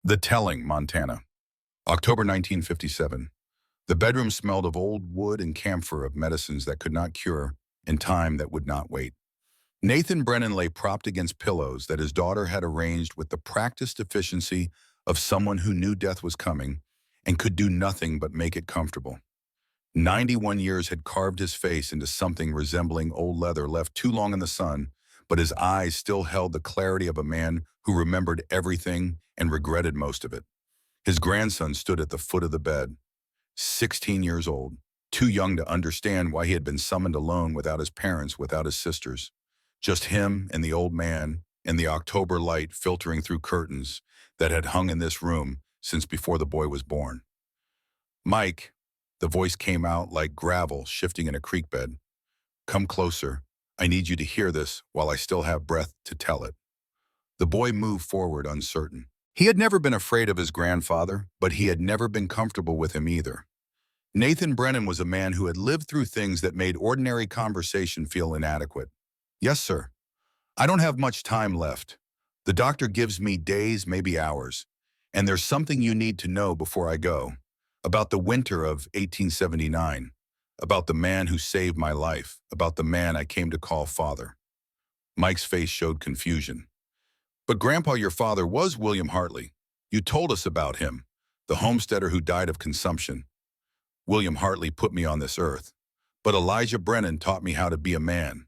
The Telling, Montana. October 1957. The bedroom smelled of old wood and camphor, of medicines that could not cure and time that would not wait. Nathan Brennan lay propped against pillows that his daughter had arranged with the practiced efficiency of someone who knew death was coming and could do nothing but make it comfortable. 91 years had carved his face into something resembling old leather left too long in the sun, but his eyes still held the clarity of a man who remembered everything and regretted most of it. His grandson stood at the foot of the bed, 16 years old, too young to understand why he had been summoned alone without his parents, without his sisters. Just him and the old man and the October light filtering through curtains that had hung in this room since before the boy was born. "Mike," the voice came out like gravel shifting in a creek bed. "Come closer. I need you to hear this while I still have breath to tell it." The boy moved forward, uncertain. He had never been afraid of his grandfather, but he had never been comfortable with him either. Nathan Brennan was a man who had lived through things that made ordinary conversation feel inadequate. "Yes, sir. I don't have much time left. The doctor gives me days, maybe hours. And there's something you need to know before I go. About the winter of 1879. About the man who saved my life. About the man I came to call father." Mike's face showed confusion. "But Grandpa, your father was William Hartley. You told us about him, the homesteader who died of consumption. William Hartley put me on this earth, but Elijah Brennan taught me how to be a man."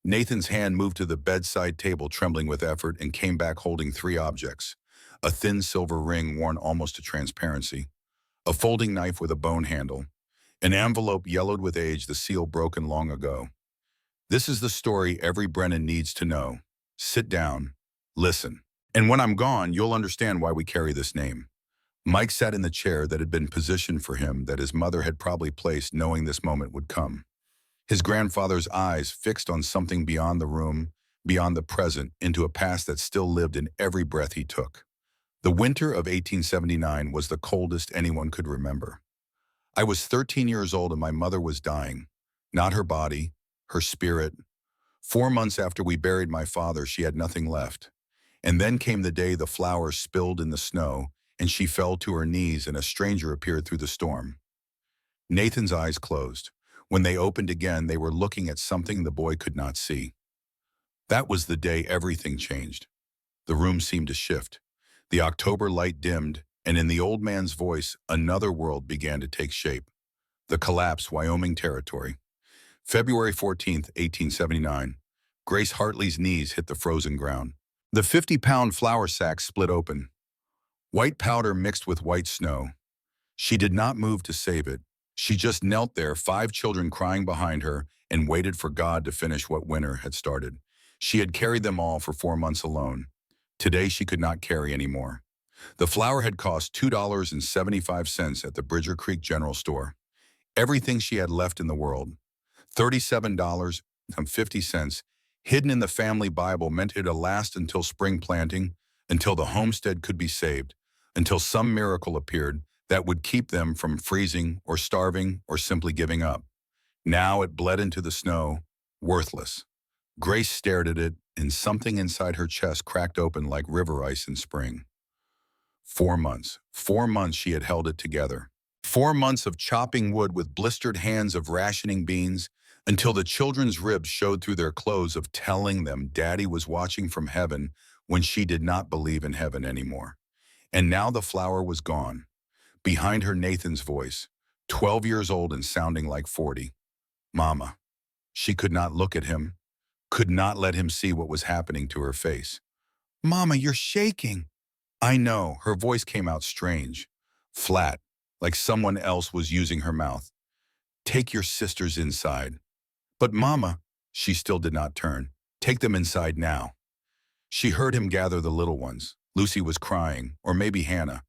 Nathan's hand moved to the bedside table, trembling with effort, and came back holding three objects: a thin silver ring worn almost to transparency, a folding knife with a bone handle, an envelope yellowed with age, the seal broken long ago. "This is the story every Brennan needs to know. Sit down. Listen. And when I'm gone, you'll understand why we carry this name." Mike sat in the chair that had been positioned for him, that his mother had probably placed, knowing this moment would come. His grandfather's eyes fixed on something beyond the room, beyond the present, into a past that still lived in every breath he took. The winter of 1879 was the coldest anyone could remember. "I was 13 years old and my mother was dying. Not her body, her spirit. 4 months after we buried my father, she had nothing left. And then came the day the flowers spilled in the snow, and she fell to her knees and a stranger appeared through the storm." Nathan's eyes closed. When they opened again, they were looking at something the boy could not see. That was the day everything changed. The room seemed to shift. The October light dimmed, and in the old man's voice, another world began to take shape. The collapse, Wyoming Territory. February 14th, 1879. Grace Hartley's knees hit the frozen ground. The 50-pound flour sack split open. White powder mixed with white snow. She did not move to save it. She just knelt there, 5 children crying behind her, and waited for God to finish what winter had started. She had carried them all for 4 months alone. Today she could not carry any more. The flour had cost $2.75 at the Bridger Creek General Store. Everything she had left in the world. $37.50, hidden in the family Bible, meant it'd last until spring planting, until the homestead could be saved, until some miracle appeared that would keep them from freezing or starving or simply giving up. Now it bled into the snow, worthless. Grace stared at it, and something inside her chest cracked open like river ice in spring. 4 months. 4 months she had held it together. 4 months of chopping wood with blistered hands, of rationing beans, until the children's ribs showed through their clothes, of telling them Daddy was watching from heaven when she did not believe in heaven anymore. And now the flour was gone. Behind her, Nathan's voice, 12 years old and sounding like 40. "Mama." She could not look at him, could not let him see what was happening to her face. "Mama, you're shaking." "I know." Her voice came out strange, flat, like someone else was using her mouth. "Take your sisters inside." "But Mama," she still did not turn. "Take them inside now." She heard him gather the little ones. Lucy was crying, or maybe Hannah.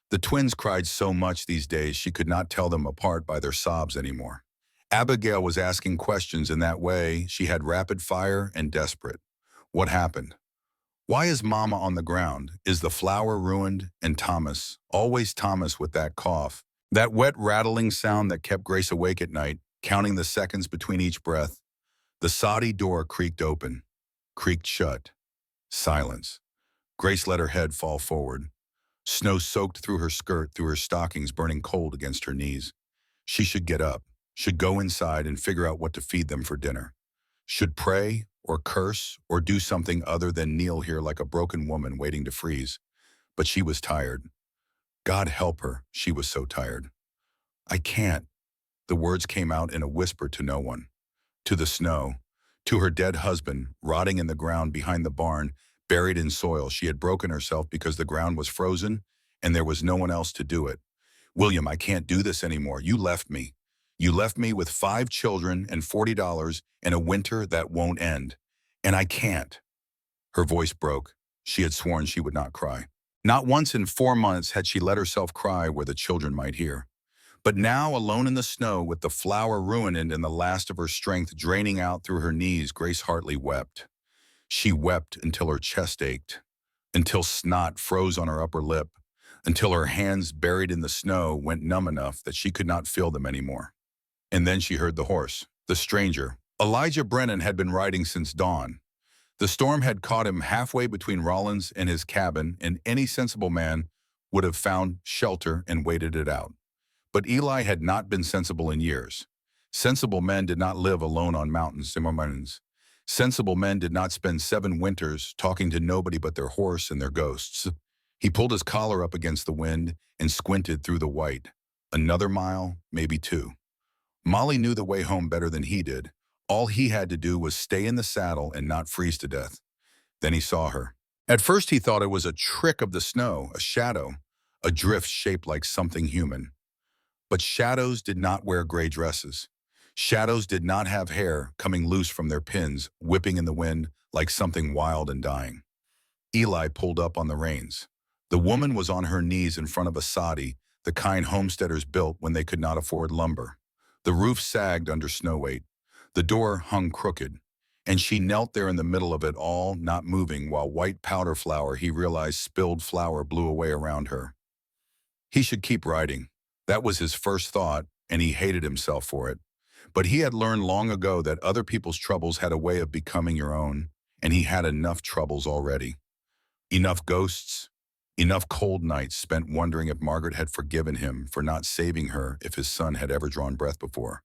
The twins cried so much these days she could not tell them apart by their sobs anymore. Abigail was asking questions in that way. She had rapid fire and desperate. What happened? Why is Mama on the ground? Is the flour ruined? And Thomas, always Thomas with that cough, that wet rattling sound that kept Grace awake at night, counting the seconds between each breath. The soddy door creaked open, creaked shut. Silence. Grace let her head fall forward. Snow soaked through her skirt, through her stockings, burning cold against her knees. She should get up, should go inside and figure out what to feed them for dinner. Should pray or curse or do something other than kneel here like a broken woman waiting to freeze. But she was tired. God help her, she was so tired. I can't. The words came out in a whisper to no one. To the snow, to her dead husband, rotting in the ground behind the barn, buried in soil. She had broken herself because the ground was frozen and there was no one else to do it. William, I can't do this anymore. You left me. You left me with 5 children and $40 and a winter that won't end. And I can't. Her voice broke. She had sworn she would not cry. Not once in 4 months had she let herself cry where the children might hear. But now, alone in the snow, with the flower ruined and the last of her strength draining out through her knees, Grace Hartley wept. She wept until her chest ached, until snot froze on her upper lip, until her hands buried in the snow went numb enough that she could not feel them anymore. And then she heard the horse, the stranger. Elijah Brennan had been riding since dawn. The storm had caught him halfway between Rollins and his cabin, and any sensible man would have found shelter and waited it out. But Eli had not been sensible in years. Sensible men did not live alone on mountains. Sensible men did not spend 7 winters talking to nobody but their horse and their ghosts. He pulled his collar up against the wind and squinted through the white. Another mile, maybe 2. Molly knew the way home better than he did. All he had to do was stay in the saddle and not freeze to death. Then he saw her. At first he thought it was a trick of the snow, a shadow, a drift shaped like something human. But shadows did not wear gray dresses. Shadows did not have hair coming loose from their pins, whipping in the wind like something wild and dying. Eli pulled up on the reins. The woman was on her knees in front of a soddy, the kind homesteaders built when they could not afford lumber. The roof sagged under snow weight. The door hung crooked, and she knelt there in the middle of it all, not moving, while white powder flour, he realized spilled flour, blew away around her. He should keep riding. That was his first thought, and he hated himself for it. But he had learned long ago that other people's troubles had a way of becoming your own, and he had enough troubles already. Enough ghosts, enough cold nights spent wondering if Margaret had forgiven him for not saving her if his son had ever drawn breath before.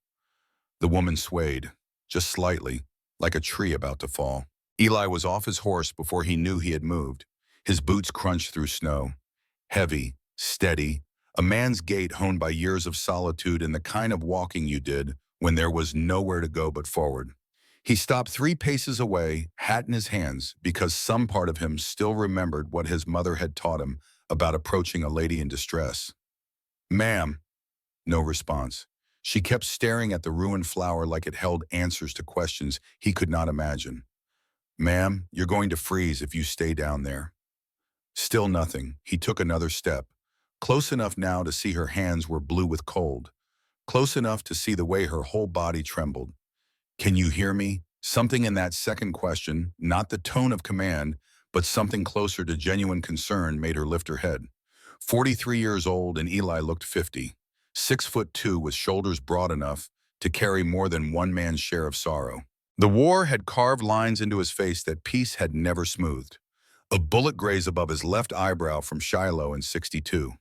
The woman swayed, just slightly, like a tree about to fall. Eli was off his horse before he knew he had moved. His boots crunched through snow. Heavy, steady, a man's gait honed by years of solitude and the kind of walking you did when there was nowhere to go but forward. He stopped 3 paces away, hat in his hands, because some part of him still remembered what his mother had taught him about approaching a lady in distress. "Ma'am." No response. She kept staring at the ruined flower like it held answers to questions he could not imagine. "Ma'am, you're going to freeze if you stay down there." Still nothing. He took another step, close enough now to see her hands were blue with cold, close enough to see the way her whole body trembled. "Can you hear me?" Something in that second question, not the tone of command, but something closer to genuine concern, made her lift her head. 43 years old, and Eli looked 50. 6'2", with shoulders broad enough to carry more than one man's share of sorrow. The war had carved lines into his face that peace had never smoothed. A bullet grazed above his left eyebrow from Shiloh in 62.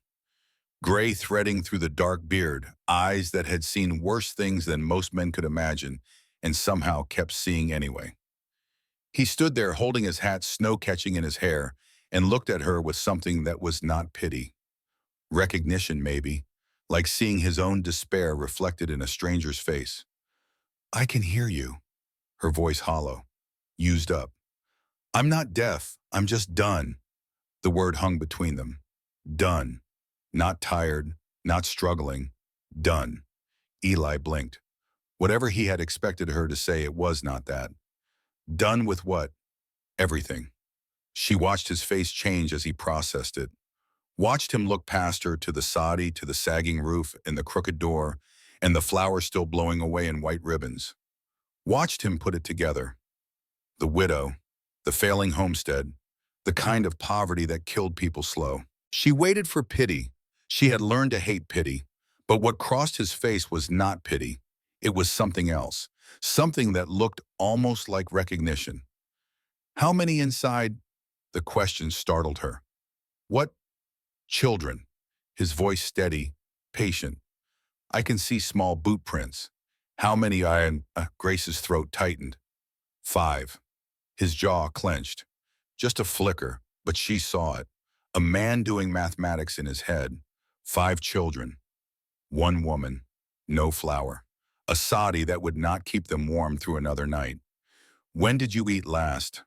Gray threading through the dark beard, eyes that had seen worse things than most men could imagine, and somehow kept seeing anyway. He stood there holding his hat snow-catching in his hair and looked at her with something that was not pity. Recognition, maybe, like seeing his own despair reflected in a stranger's face. "I can hear you," her voice hollow, used up. "I'm not deaf, I'm just done." The word hung between them. Done. Not tired, not struggling. Done. Eli blinked. Whatever he had expected her to say, it was not that. Done with what? Everything. She watched his face change as he processed it. Watched him look past her to the soddy, to the sagging roof and the crooked door, and the flowers still blowing away in white ribbons. Watched him put it together. The widow, the failing homestead, the kind of poverty that killed people slow. She waited for pity. She had learned to hate pity. But what crossed his face was not pity. It was something else. Something that looked almost like recognition. "How many inside?" The question startled her. "What?" Children. His voice steady, patient. I can see small boot prints. How many iron? Grace's throat tightened. 5. His jaw clenched. Just a flicker, but she saw it. A man doing mathematics in his head. 5 children. 1 woman. No flour. A sadi that would not keep them warm through another night. When did you eat last?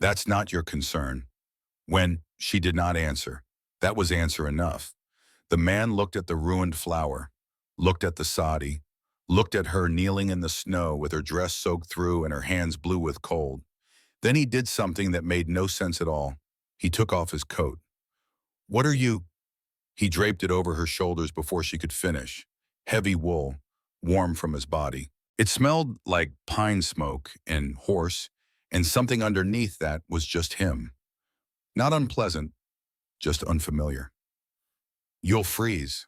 That's not your concern. When she did not answer. That was answer enough. The man looked at the ruined flour, looked at the sadi, looked at her kneeling in the snow with her dress soaked through and her hands blue with cold. Then he did something that made no sense at all. He took off his coat. What are you? He draped it over her shoulders before she could finish. Heavy wool, warm from his body. It smelled like pine smoke and horse, and something underneath that was just him. Not unpleasant, just unfamiliar. You'll freeze.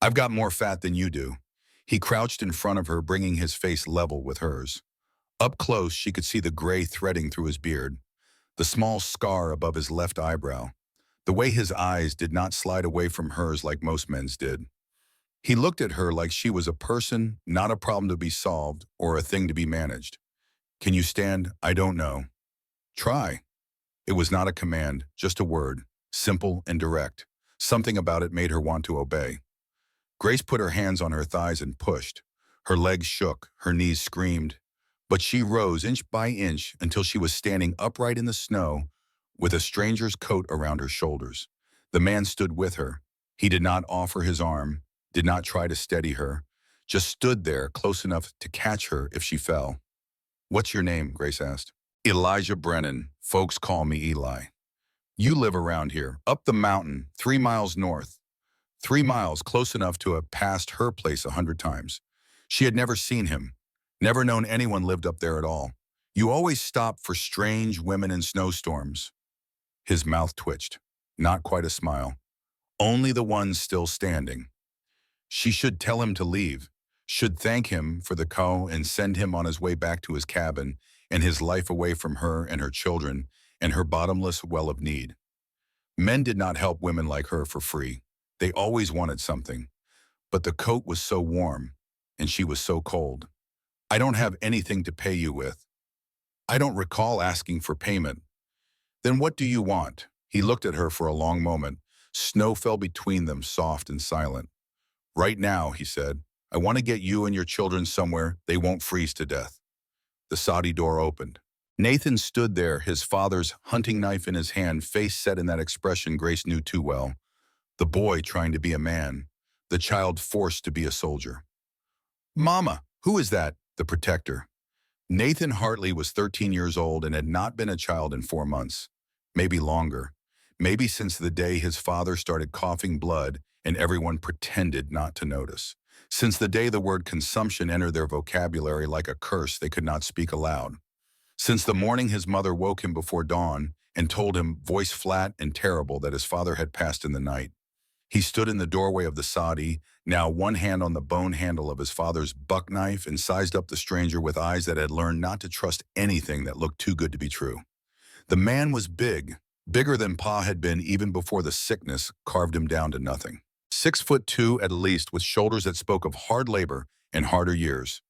I've got more fat than you do. He crouched in front of her, bringing his face level with hers. Up close, she could see the gray threading through his beard, the small scar above his left eyebrow, the way his eyes did not slide away from hers like most men's did. He looked at her like she was a person, not a problem to be solved or a thing to be managed. Can you stand? I don't know. Try. It was not a command, just a word, simple and direct. Something about it made her want to obey. Grace put her hands on her thighs and pushed. Her legs shook, her knees screamed. But she rose inch by inch until she was standing upright in the snow with a stranger's coat around her shoulders. The man stood with her. He did not offer his arm, did not try to steady her, just stood there close enough to catch her if she fell. What's your name? Grace asked. Elijah Brennan. Folks call me Eli. You live around here, up the mountain, 3 miles north. 3 miles, close enough to have passed her place 100 times. She had never seen him, never known anyone lived up there at all. You always stop for strange women in snowstorms. His mouth twitched. Not quite a smile. Only the ones still standing. She should tell him to leave, should thank him for the cow and send him on his way back to his cabin and his life away from her and her children and her bottomless well of need. Men did not help women like her for free. They always wanted something. But the coat was so warm, and she was so cold. I don't have anything to pay you with. I don't recall asking for payment. Then what do you want? He looked at her for a long moment. Snow fell between them, soft and silent. Right now, he said, I want to get you and your children somewhere they won't freeze to death. The soddy door opened. Nathan stood there, his father's hunting knife in his hand, face set in that expression Grace knew too well. The boy trying to be a man, the child forced to be a soldier. Mama, who is that? The protector. Nathan Hartley was 13 years old and had not been a child in 4 months, maybe longer, maybe since the day his father started coughing blood and everyone pretended not to notice. Since the day the word consumption entered their vocabulary like a curse they could not speak aloud. Since the morning his mother woke him before dawn and told him, voice flat and terrible, that his father had passed in the night. He stood in the doorway of the sadi, now one hand on the bone handle of his father's buck knife, and sized up the stranger with eyes that had learned not to trust anything that looked too good to be true. The man was big, bigger than Pa had been even before the sickness carved him down to nothing. 6'2" at least, with shoulders that spoke of hard labor and harder years.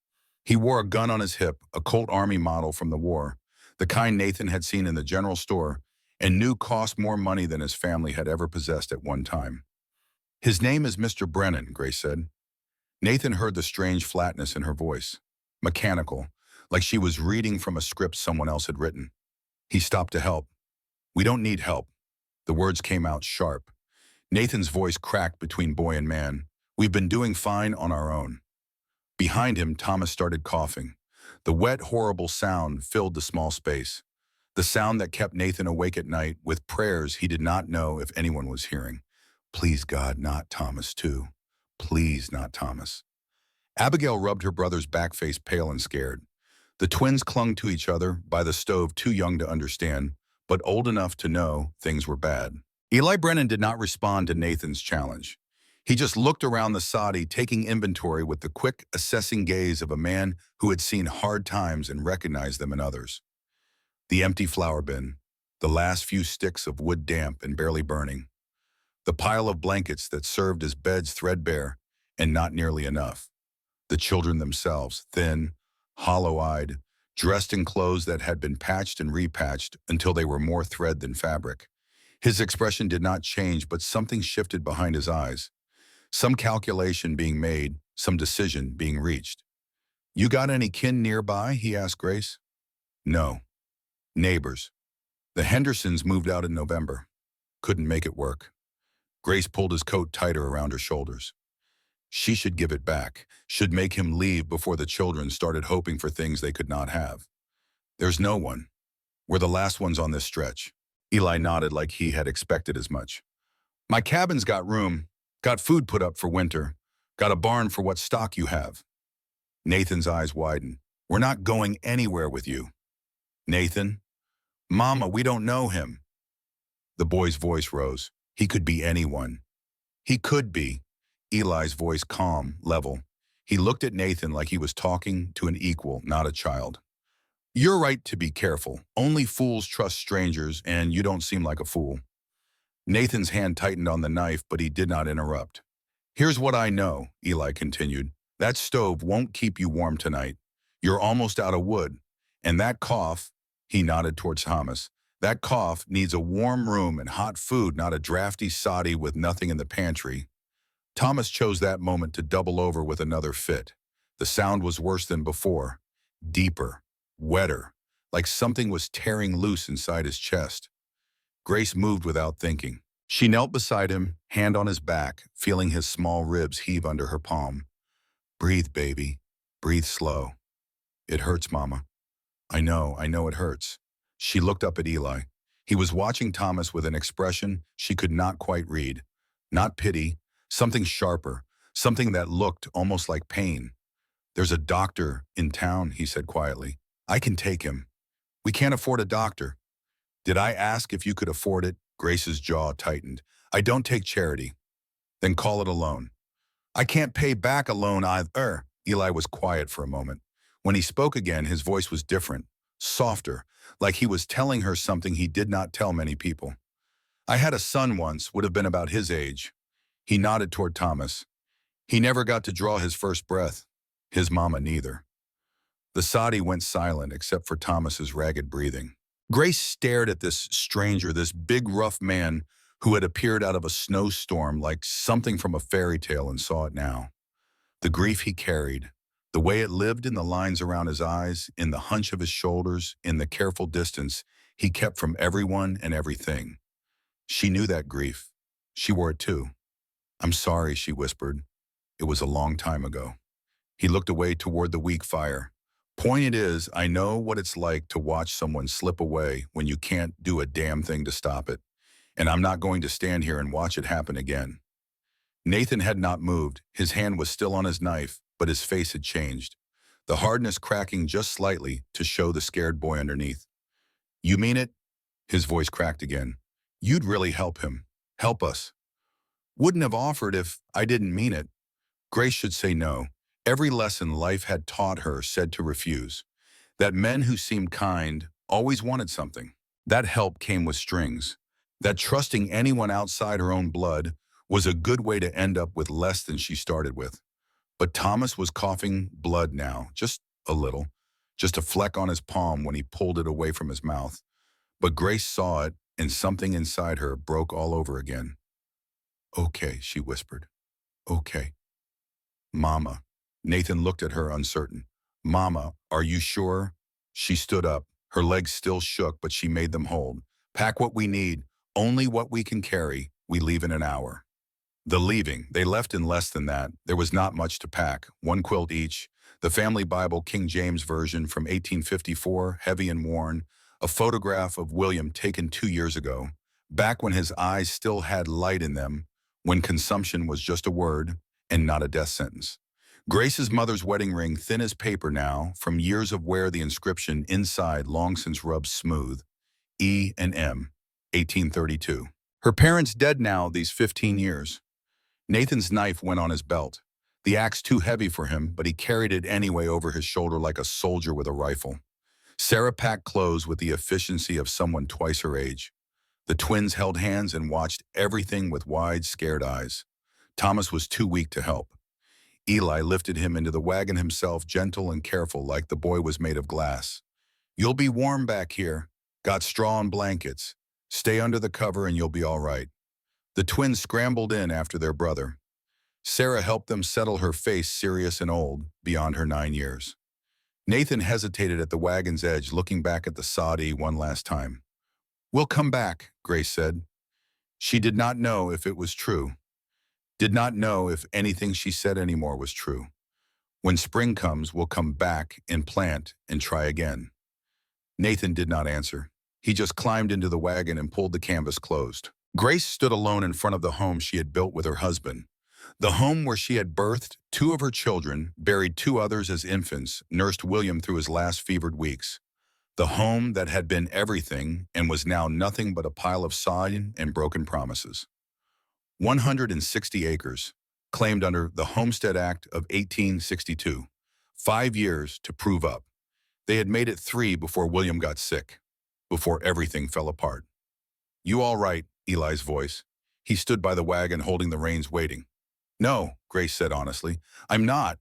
He wore a gun on his hip, a Colt Army model from the war, the kind Nathan had seen in the general store and knew cost more money than his family had ever possessed at one time. His name is Mr. Brennan, Grace said. Nathan heard the strange flatness in her voice, mechanical, like she was reading from a script someone else had written. He stopped to help. We don't need help. The words came out sharp. Nathan's voice cracked between boy and man. We've been doing fine on our own. Behind him, Thomas started coughing. The wet, horrible sound filled the small space. The sound that kept Nathan awake at night with prayers he did not know if anyone was hearing. Please, God, not Thomas, too. Please, not Thomas. Abigail rubbed her brother's back, face pale and scared. The twins clung to each other by the stove, too young to understand, but old enough to know things were bad. Eli Brennan did not respond to Nathan's challenge. He just looked around the sadi, taking inventory with the quick, assessing gaze of a man who had seen hard times and recognized them in others. The empty flour bin, the last few sticks of wood damp and barely burning, The pile of blankets that served as beds threadbare and not nearly enough. The children themselves, thin, hollow-eyed, dressed in clothes that had been patched and repatched until they were more thread than fabric. His expression did not change, but something shifted behind his eyes. Some calculation being made, some decision being reached. "You got any kin nearby?" he asked Grace. "No. Neighbors. The Hendersons moved out in November. Couldn't make it work." Grace pulled his coat tighter around her shoulders. She should give it back, should make him leave before the children started hoping for things they could not have. "There's no one. We're the last ones on this stretch." Eli nodded like he had expected as much. "My cabin's got room, got food put up for winter, got a barn for what stock you have." Nathan's eyes widened. "We're not going anywhere with you." "Nathan?" "Mama, we don't know him." The boy's voice rose. He could be anyone. He could be. Eli's voice calm, level. He looked at Nathan like he was talking to an equal, not a child. "You're right to be careful. Only fools trust strangers, and you don't seem like a fool." Nathan's hand tightened on the knife, but he did not interrupt. "Here's what I know," Eli continued. "That stove won't keep you warm tonight. You're almost out of wood. And that cough," he nodded towards Thomas, "that cough needs a warm room and hot food, not a drafty soddy with nothing in the pantry." Thomas chose that moment to double over with another fit. The sound was worse than before. Deeper, wetter, like something was tearing loose inside his chest. Grace moved without thinking. She knelt beside him, hand on his back, feeling his small ribs heave under her palm. "Breathe, baby. Breathe slow." "It hurts, Mama." I know it hurts." She looked up at Eli. He was watching Thomas with an expression she could not quite read. Not pity, something sharper, something that looked almost like pain. "There's a doctor in town," he said quietly. "I can take him." "We can't afford a doctor." "Did I ask if you could afford it?" Grace's jaw tightened. "I don't take charity." "Then call it a loan." "I can't pay back a loan either." Eli was quiet for a moment. When he spoke again, his voice was different, softer, like he was telling her something he did not tell many people. "I had a son once, would have been about his age." He nodded toward Thomas. "He never got to draw his first breath. His mama neither." The soddy went silent except for Thomas's ragged breathing. Grace stared at this stranger, this big rough man who had appeared out of a snowstorm like something from a fairy tale, and saw it now. The grief he carried, the way it lived in the lines around his eyes, in the hunch of his shoulders, in the careful distance he kept from everyone and everything. She knew that grief. She wore it too. "I'm sorry," she whispered. "It was a long time ago." He looked away toward the weak fire. "Point is, I know what it's like to watch someone slip away when you can't do a damn thing to stop it. And I'm not going to stand here and watch it happen again." Nathan had not moved. His hand was still on his knife, but his face had changed, the hardness cracking just slightly to show the scared boy underneath. "You mean it?" His voice cracked again. "You'd really help him. Help us." "Wouldn't have offered if I didn't mean it." Grace should say no. Every lesson life had taught her said to refuse. That men who seemed kind always wanted something. That help came with strings. That trusting anyone outside her own blood was a good way to end up with less than she started with. But Thomas was coughing blood now, just a little, just a fleck on his palm when he pulled it away from his mouth. But Grace saw it, and something inside her broke all over again. "Okay," she whispered. "Okay." "Mama." Nathan looked at her uncertain. "Mama, are you sure?" She stood up. Her legs still shook, but she made them hold. "Pack what we need, only what we can carry. We leave in an hour." The leaving, they left in less than that. There was not much to pack, one quilt each, the family Bible King James Version from 1854, heavy and worn, a photograph of William taken 2 years ago, back when his eyes still had light in them, when consumption was just a word and not a death sentence. Grace's mother's wedding ring, thin as paper now, from years of wear, the inscription inside long since rubbed smooth, E and M, 1832. Her parents dead now these 15 years. Nathan's knife went on his belt. The axe too heavy for him, but he carried it anyway over his shoulder like a soldier with a rifle. Sarah packed clothes with the efficiency of someone twice her age. The twins held hands and watched everything with wide, scared eyes. Thomas was too weak to help. Eli lifted him into the wagon himself, gentle and careful, like the boy was made of glass. "You'll be warm back here. Got straw and blankets. Stay under the cover and you'll be all right." The twins scrambled in after their brother. Sarah helped them settle, her face serious and old, beyond her 9 years. Nathan hesitated at the wagon's edge, looking back at the soddy one last time. "We'll come back," Grace said. She did not know if it was true, did not know if anything she said anymore was true. "When spring comes, we'll come back and plant and try again." Nathan did not answer. He just climbed into the wagon and pulled the canvas closed. Grace stood alone in front of the home she had built with her husband. The home where she had birthed 2 of her children, buried 2 others as infants, nursed William through his last fevered weeks. The home that had been everything and was now nothing but a pile of sod and broken promises. 160 acres, claimed under the Homestead Act of 1862. 5 years to prove up. They had made it 3 before William got sick, before everything fell apart. "You all right?" Eli's voice. He stood by the wagon holding the reins, waiting. "No," Grace said honestly. "I'm not."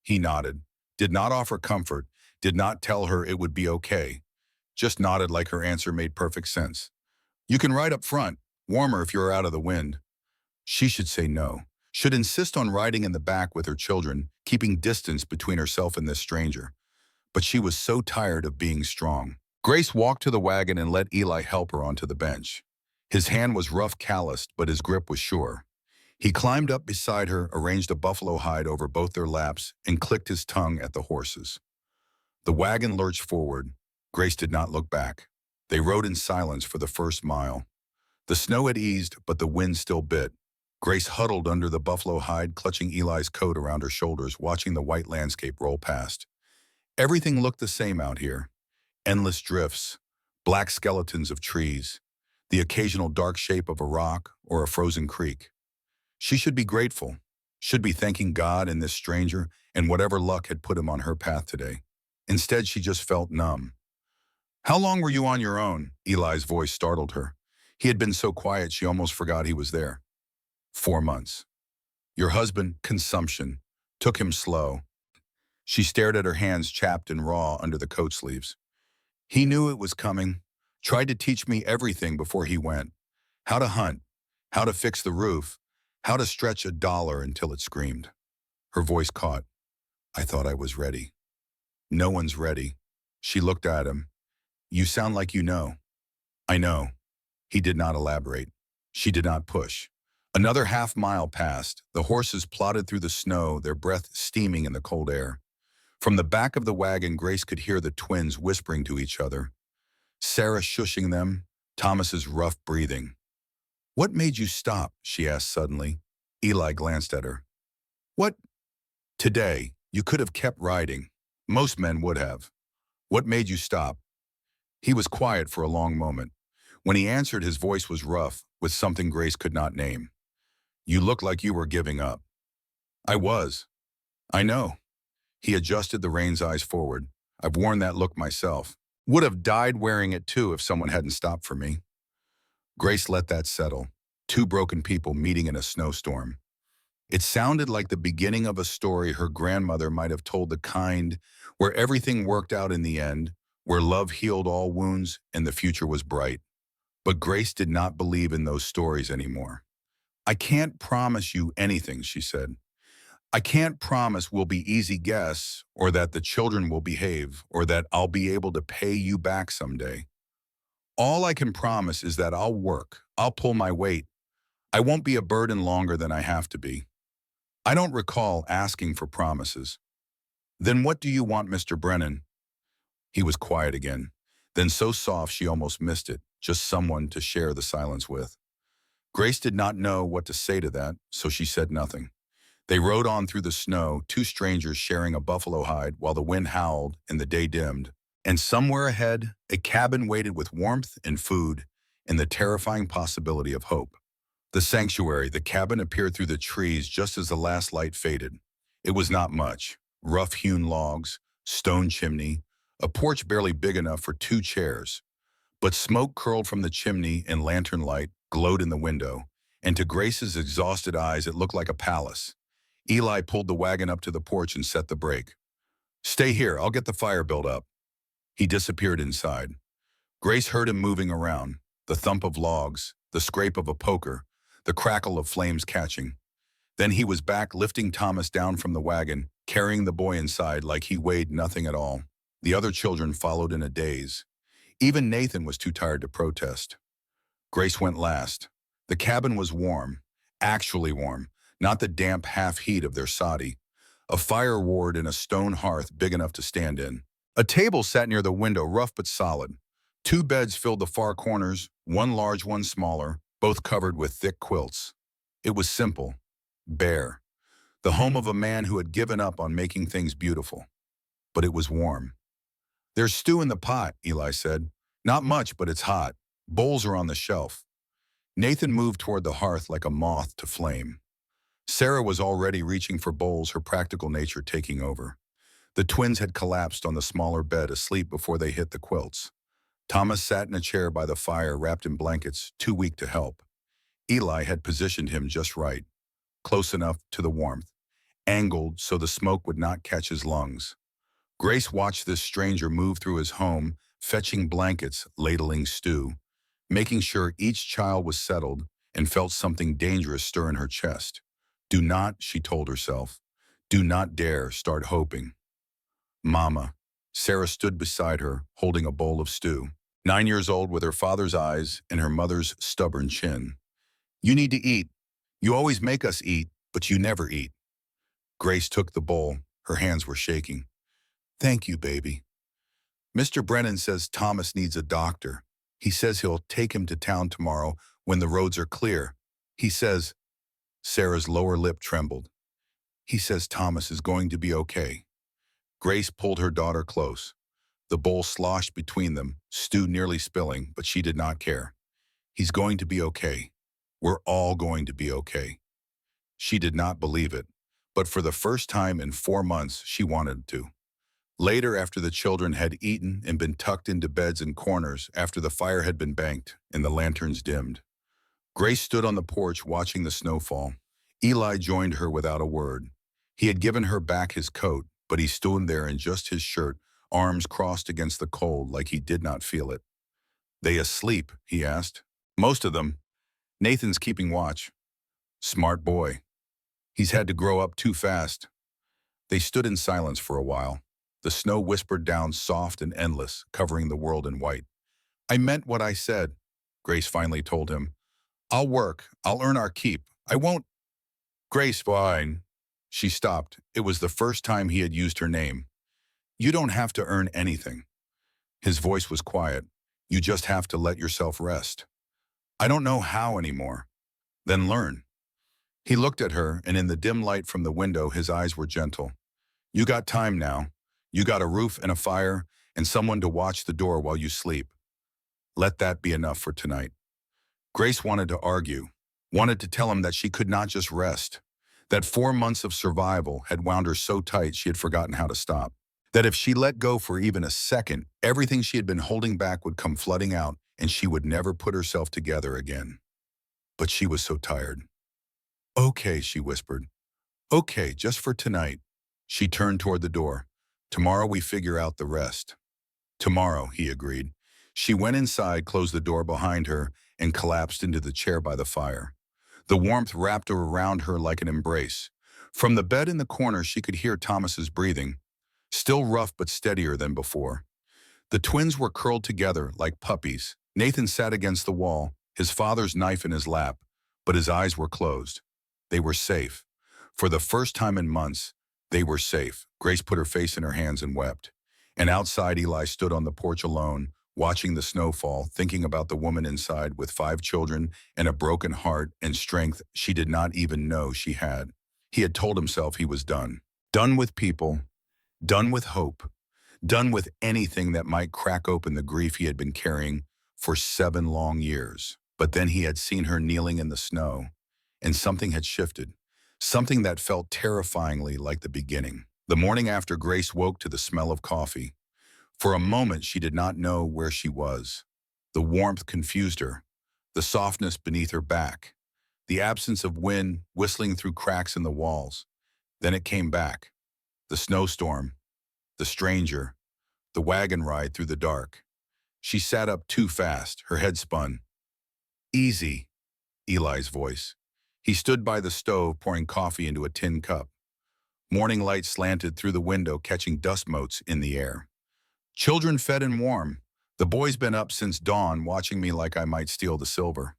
He nodded, did not offer comfort, did not tell her it would be okay. Just nodded like her answer made perfect sense. "You can ride up front, warmer if you're out of the wind." She should say no, should insist on riding in the back with her children, keeping distance between herself and this stranger. But she was so tired of being strong. Grace walked to the wagon and let Eli help her onto the bench. His hand was rough, calloused, but his grip was sure. He climbed up beside her, arranged a buffalo hide over both their laps, and clicked his tongue at the horses. The wagon lurched forward. Grace did not look back. They rode in silence for the first mile. The snow had eased, but the wind still bit. Grace huddled under the buffalo hide, clutching Eli's coat around her shoulders, watching the white landscape roll past. Everything looked the same out here. Endless drifts, black skeletons of trees, the occasional dark shape of a rock or a frozen creek. She should be grateful, should be thanking God and this stranger and whatever luck had put him on her path today. Instead, she just felt numb. "How long were you on your own?" Eli's voice startled her. He had been so quiet she almost forgot he was there. 4 months. "Your husband, consumption, took him slow." She stared at her hands, chapped and raw under the coat sleeves. "He knew it was coming, tried to teach me everything before he went. How to hunt, how to fix the roof, how to stretch $1 until it screamed." Her voice caught. "I thought I was ready." "No one's ready." She looked at him. "You sound like you know." "I know." He did not elaborate. She did not push. Another half-mile passed. The horses plodded through the snow, their breath steaming in the cold air. From the back of the wagon, Grace could hear the twins whispering to each other. Sarah shushing them, Thomas's rough breathing. "What made you stop?" she asked suddenly. Eli glanced at her. "What?" "Today, you could have kept riding. Most men would have. What made you stop?" He was quiet for a long moment. When he answered, his voice was rough, with something Grace could not name. "You looked like you were giving up." "I was." "I know." He adjusted the reins, eyes forward. "I've worn that look myself. Would have died wearing it too if someone hadn't stopped for me." Grace let that settle. 2 broken people meeting in a snowstorm. It sounded like the beginning of a story her grandmother might have told, the kind where everything worked out in the end, where love healed all wounds and the future was bright. But Grace did not believe in those stories anymore. "I can't promise you anything," she said. "I can't promise we'll be easy guests, or that the children will behave, or that I'll be able to pay you back someday. All I can promise is that I'll work, I'll pull my weight. I won't be a burden longer than I have to be." I don't recall asking for promises. "Then what do you want, Mr. Brennan?" He was quiet again, then so soft she almost missed it, just someone to share the silence with. Grace did not know what to say to that, so she said nothing. They rode on through the snow, 2 strangers sharing a buffalo hide while the wind howled and the day dimmed. And somewhere ahead, a cabin waited with warmth and food and the terrifying possibility of hope. The sanctuary, the cabin, appeared through the trees just as the last light faded. It was not much. Rough-hewn logs, stone chimney, a porch barely big enough for 2 chairs. But smoke curled from the chimney and lantern light glowed in the window, and to Grace's exhausted eyes it looked like a palace. Eli pulled the wagon up to the porch and set the brake. "Stay here, I'll get the fire built up." He disappeared inside. Grace heard him moving around, the thump of logs, the scrape of a poker, the crackle of flames catching. Then he was back lifting Thomas down from the wagon, carrying the boy inside like he weighed nothing at all. The other children followed in a daze. Even Nathan was too tired to protest. Grace went last. The cabin was warm, actually warm, not the damp half-heat of their soddy. A fire roared in a stone hearth big enough to stand in. A table sat near the window, rough but solid. Two beds filled the far corners, one large, one smaller, both covered with thick quilts. It was simple, bare, the home of a man who had given up on making things beautiful. But it was warm. "There's stew in the pot," Eli said. "Not much, but it's hot. Bowls are on the shelf." Nathan moved toward the hearth like a moth to flame. Sarah was already reaching for bowls, her practical nature taking over. The twins had collapsed on the smaller bed, asleep before they hit the quilts. Thomas sat in a chair by the fire, wrapped in blankets, too weak to help. Eli had positioned him just right, close enough to the warmth, angled so the smoke would not catch his lungs. Grace watched this stranger move through his home, fetching blankets, ladling stew, making sure each child was settled, and felt something dangerous stir in her chest. Do not, she told herself, do not dare start hoping. "Mama." Sarah stood beside her, holding a bowl of stew, 9 years old with her father's eyes and her mother's stubborn chin. "You need to eat. You always make us eat, but you never eat." Grace took the bowl. Her hands were shaking. "Thank you, baby. Mr. Brennan says Thomas needs a doctor. He says he'll take him to town tomorrow when the roads are clear. He says—" Sarah's lower lip trembled. "He says Thomas is going to be okay." Grace pulled her daughter close. The bowl sloshed between them, stew nearly spilling, but she did not care. "He's going to be okay. We're all going to be okay." She did not believe it, but for the first time in 4 months, she wanted to. Later, after the children had eaten and been tucked into beds and corners, after the fire had been banked and the lanterns dimmed, Grace stood on the porch watching the snowfall. Eli joined her without a word. He had given her back his coat, but he stood there in just his shirt, arms crossed against the cold like he did not feel it. "They asleep?" he asked. "Most of them. Nathan's keeping watch." "Smart boy. He's had to grow up too fast." They stood in silence for a while. The snow whispered down soft and endless, covering the world in white. "I meant what I said," Grace finally told him. "I'll work. I'll earn our keep. I won't—" "Grace, fine." She stopped. It was the first time he had used her name. "You don't have to earn anything." His voice was quiet. "You just have to let yourself rest." "I don't know how anymore." "Then learn." He looked at her, and in the dim light from the window, his eyes were gentle. "You got time now. You got a roof and a fire, and someone to watch the door while you sleep. Let that be enough for tonight." Grace wanted to argue, wanted to tell him that she could not just rest, that 4 months of survival had wound her so tight she had forgotten how to stop, that if she let go for even a second, everything she had been holding back would come flooding out and she would never put herself together again. But she was so tired. "Okay," she whispered. "Okay, just for tonight." She turned toward the door. "Tomorrow we figure out the rest." "Tomorrow," he agreed. She went inside, closed the door behind her, and collapsed into the chair by the fire. The warmth wrapped her around her like an embrace. From the bed in the corner, she could hear Thomas's breathing, still rough but steadier than before. The twins were curled together like puppies. Nathan sat against the wall, his father's knife in his lap, but his eyes were closed. They were safe. For the first time in months, they were safe. Grace put her face in her hands and wept. And outside, Eli stood on the porch alone, watching the snowfall, thinking about the woman inside with 5 children and a broken heart and strength she did not even know she had. He had told himself he was done. Done with people, done with hope, done with anything that might crack open the grief he had been carrying for 7 long years. But then he had seen her kneeling in the snow, and something had shifted, something that felt terrifyingly like the beginning. The morning after, Grace woke to the smell of coffee. For a moment, she did not know where she was. The warmth confused her, the softness beneath her back, the absence of wind whistling through cracks in the walls. Then it came back. The snowstorm, the stranger, the wagon ride through the dark. She sat up too fast, her head spun. Easy, Eli's voice. He stood by the stove pouring coffee into a tin cup. Morning light slanted through the window, catching dust motes in the air. Children fed and warm. The boy's been up since dawn, watching me like I might steal the silver.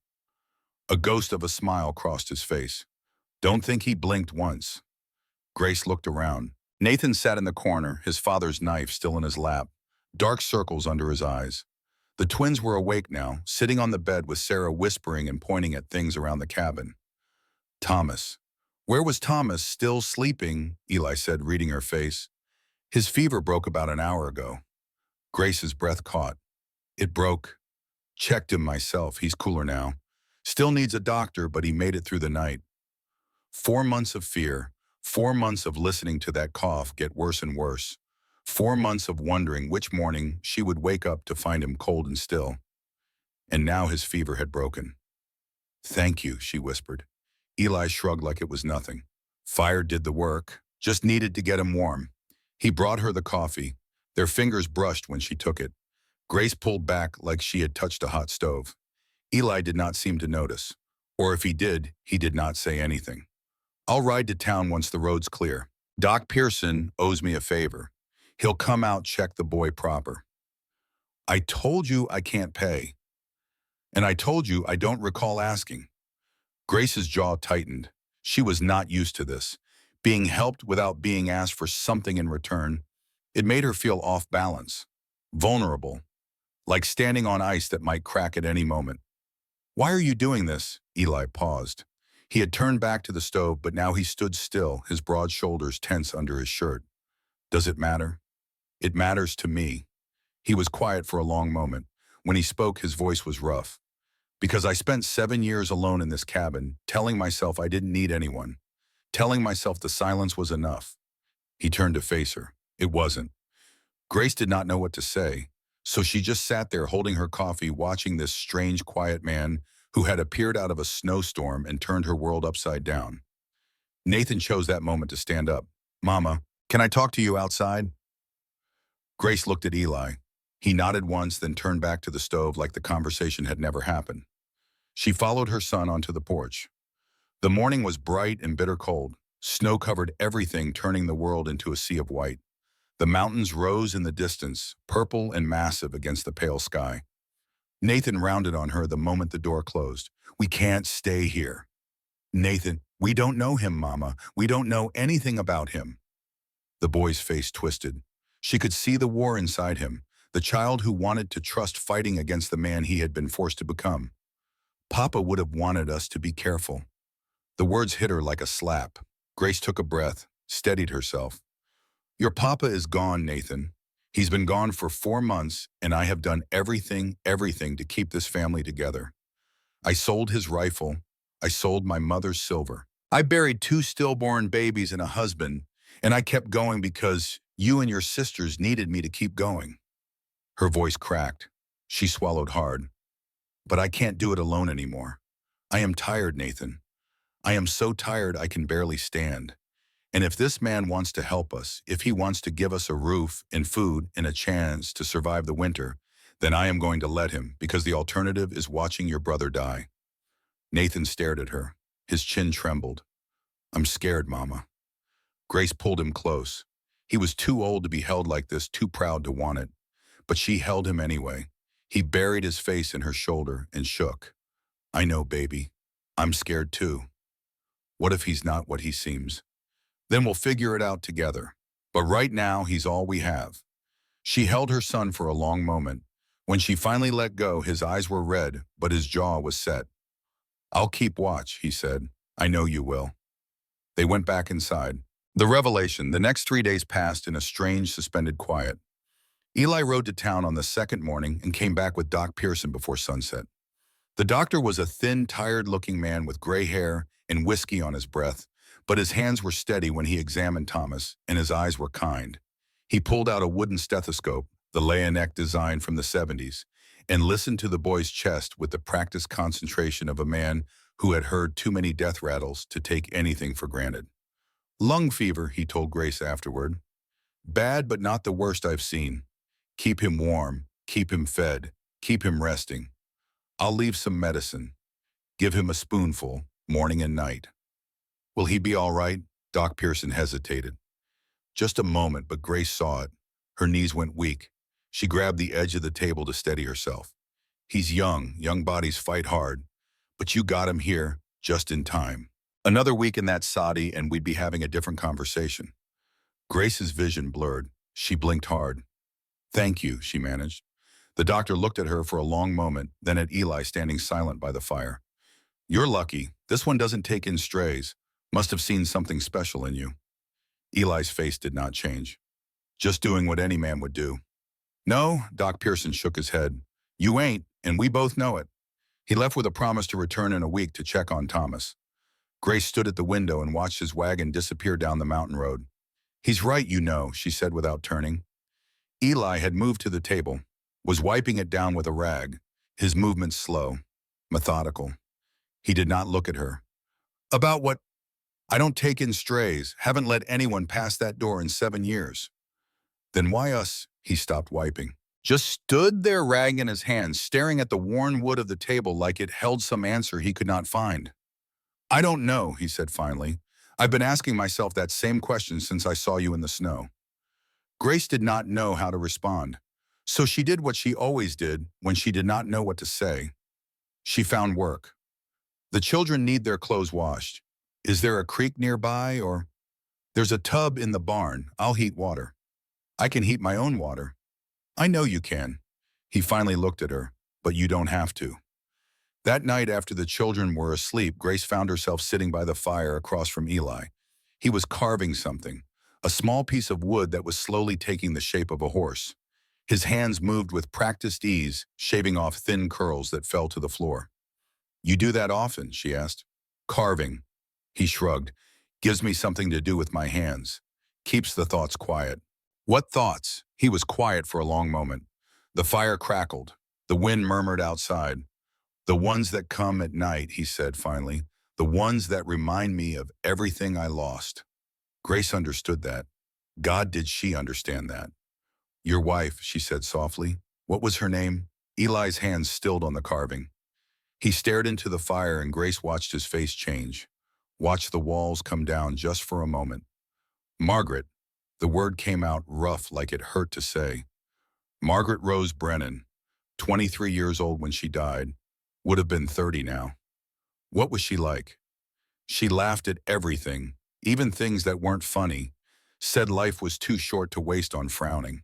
A ghost of a smile crossed his face. Don't think he blinked once. Grace looked around. Nathan sat in the corner, his father's knife still in his lap, dark circles under his eyes. The twins were awake now, sitting on the bed with Sarah whispering and pointing at things around the cabin. Thomas. Where was Thomas? Still sleeping, Eli said, reading her face. His fever broke about an hour ago. Grace's breath caught. It broke. Checked him myself, he's cooler now. Still needs a doctor, but he made it through the night. 4 months of fear, 4 months of listening to that cough get worse and worse. 4 months of wondering which morning she would wake up to find him cold and still. And now his fever had broken. Thank you, she whispered. Eli shrugged like it was nothing. Fire did the work, just needed to get him warm. He brought her the coffee. Their fingers brushed when she took it. Grace pulled back like she had touched a hot stove. Eli did not seem to notice. Or if he did not say anything. I'll ride to town once the road's clear. Doc Pearson owes me a favor. He'll come out, check the boy proper. I told you I can't pay. And I told you I don't recall asking. Grace's jaw tightened. She was not used to this. Being helped without being asked for something in return. It made her feel off balance. Vulnerable. Like standing on ice that might crack at any moment. Why are you doing this? Eli paused. He had turned back to the stove, but now he stood still, his broad shoulders tense under his shirt. Does it matter? It matters to me. He was quiet for a long moment. When he spoke, his voice was rough. Because I spent 7 years alone in this cabin, telling myself I didn't need anyone. Telling myself the silence was enough. He turned to face her. It wasn't. Grace did not know what to say, so she just sat there holding her coffee, watching this strange, quiet man who had appeared out of a snowstorm and turned her world upside down. Nathan chose that moment to stand up. Mama, can I talk to you outside? Grace looked at Eli. He nodded once, then turned back to the stove like the conversation had never happened. She followed her son onto the porch. The morning was bright and bitter cold. Snow covered everything, turning the world into a sea of white. The mountains rose in the distance, purple and massive against the pale sky. Nathan rounded on her the moment the door closed. We can't stay here. Nathan, we don't know him, Mama. We don't know anything about him. The boy's face twisted. She could see the war inside him, the child who wanted to trust fighting against the man he had been forced to become. Papa would have wanted us to be careful. The words hit her like a slap. Grace took a breath, steadied herself. Your papa is gone, Nathan. He's been gone for 4 months, and I have done everything to keep this family together. I sold his rifle. I sold my mother's silver. I buried 2 stillborn babies and a husband, and I kept going because you and your sisters needed me to keep going. Her voice cracked. She swallowed hard. But I can't do it alone anymore. I am tired, Nathan. I am so tired I can barely stand. And if this man wants to help us, if he wants to give us a roof and food and a chance to survive the winter, then I am going to let him, because the alternative is watching your brother die. Nathan stared at her. His chin trembled. I'm scared, Mama. Grace pulled him close. He was too old to be held like this, too proud to want it. But she held him anyway. He buried his face in her shoulder and shook. I know, baby. I'm scared too. What if he's not what he seems? Then we'll figure it out together. But right now, he's all we have. She held her son for a long moment. When she finally let go, his eyes were red, but his jaw was set. I'll keep watch, he said. I know you will. They went back inside. The revelation, the next 3 days passed in a strange, suspended quiet. Eli rode to town on the second morning and came back with Doc Pearson before sunset. The doctor was a thin, tired-looking man with gray hair and whiskey on his breath, but his hands were steady when he examined Thomas, and his eyes were kind. He pulled out a wooden stethoscope, the Leonec design from the 70s, and listened to the boy's chest with the practiced concentration of a man who had heard too many death rattles to take anything for granted. Lung fever, he told Grace afterward. Bad, but not the worst I've seen. Keep him warm, keep him fed, keep him resting. I'll leave some medicine. Give him a spoonful, morning and night. Will he be all right? Doc Pearson hesitated. Just a moment, but Grace saw it. Her knees went weak. She grabbed the edge of the table to steady herself. He's young bodies fight hard, but you got him here just in time. Another week in that soddy and we'd be having a different conversation. Grace's vision blurred. She blinked hard. Thank you, she managed. The doctor looked at her for a long moment, then at Eli standing silent by the fire. You're lucky. This one doesn't take in strays. Must have seen something special in you. Eli's face did not change. Just doing what any man would do. No, Doc Pearson shook his head. You ain't, and we both know it. He left with a promise to return in a week to check on Thomas. Grace stood at the window and watched his wagon disappear down the mountain road. He's right, you know, she said without turning. Eli had moved to the table, was wiping it down with a rag, his movements slow, methodical. He did not look at her. About what? I don't take in strays, haven't let anyone pass that door in 7 years. Then why us? He stopped wiping. Just stood there, rag in his hand, staring at the worn wood of the table like it held some answer he could not find. I don't know, he said finally. I've been asking myself that same question since I saw you in the snow. Grace did not know how to respond, so she did what she always did when she did not know what to say. She found work. The children need their clothes washed. Is there a creek nearby, or? There's a tub in the barn. I'll heat water. I can heat my own water. I know you can. He finally looked at her, but you don't have to. That night after the children were asleep, Grace found herself sitting by the fire across from Eli. He was carving something, a small piece of wood that was slowly taking the shape of a horse. His hands moved with practiced ease, shaving off thin curls that fell to the floor. You do that often, she asked. Carving. He shrugged. Gives me something to do with my hands. Keeps the thoughts quiet. What thoughts? He was quiet for a long moment. The fire crackled. The wind murmured outside. The ones that come at night, he said finally. The ones that remind me of everything I lost. Grace understood that. God, did she understand that? Your wife, she said softly. What was her name? Eli's hands stilled on the carving. He stared into the fire and Grace watched his face change. Watched the walls come down just for a moment. Margaret. The word came out rough like it hurt to say. Margaret Rose Brennan, 23 years old when she died, would have been 30 now. What was she like? She laughed at everything, even things that weren't funny, said life was too short to waste on frowning.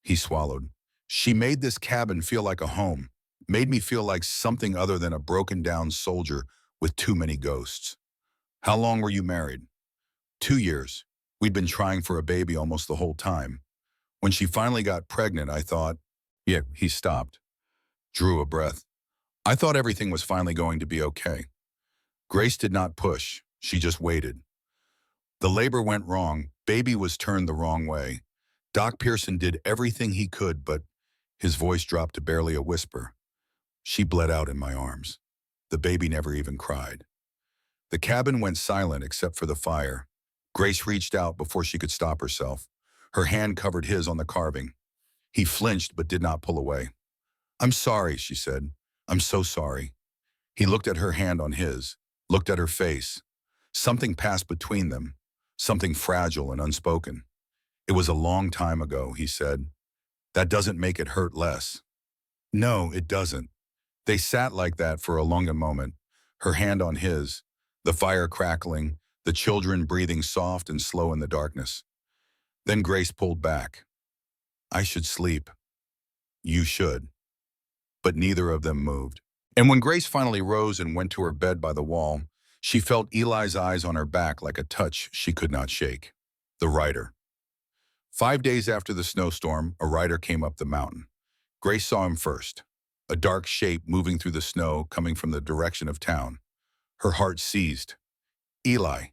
He swallowed. She made this cabin feel like a home, made me feel like something other than a broken-down soldier with too many ghosts. How long were you married? 2 years. We'd been trying for a baby almost the whole time. When she finally got pregnant, I thought, yeah, he stopped. Drew a breath. I thought everything was finally going to be okay. Grace did not push. She just waited. The labor went wrong. Baby was turned the wrong way. Doc Pearson did everything he could, but his voice dropped to barely a whisper. She bled out in my arms. The baby never even cried. The cabin went silent except for the fire. Grace reached out before she could stop herself. Her hand covered his on the carving. He flinched but did not pull away. I'm sorry, she said. I'm so sorry. He looked at her hand on his, looked at her face. Something passed between them, something fragile and unspoken. It was a long time ago, he said. That doesn't make it hurt less. No, it doesn't. They sat like that for a longer moment, her hand on his, the fire crackling, the children breathing soft and slow in the darkness. Then Grace pulled back. I should sleep. You should. But neither of them moved. And when Grace finally rose and went to her bed by the wall, she felt Eli's eyes on her back like a touch she could not shake. The rider. 5 days after the snowstorm, a rider came up the mountain. Grace saw him first, a dark shape moving through the snow coming from the direction of town. Her heart seized. Eli.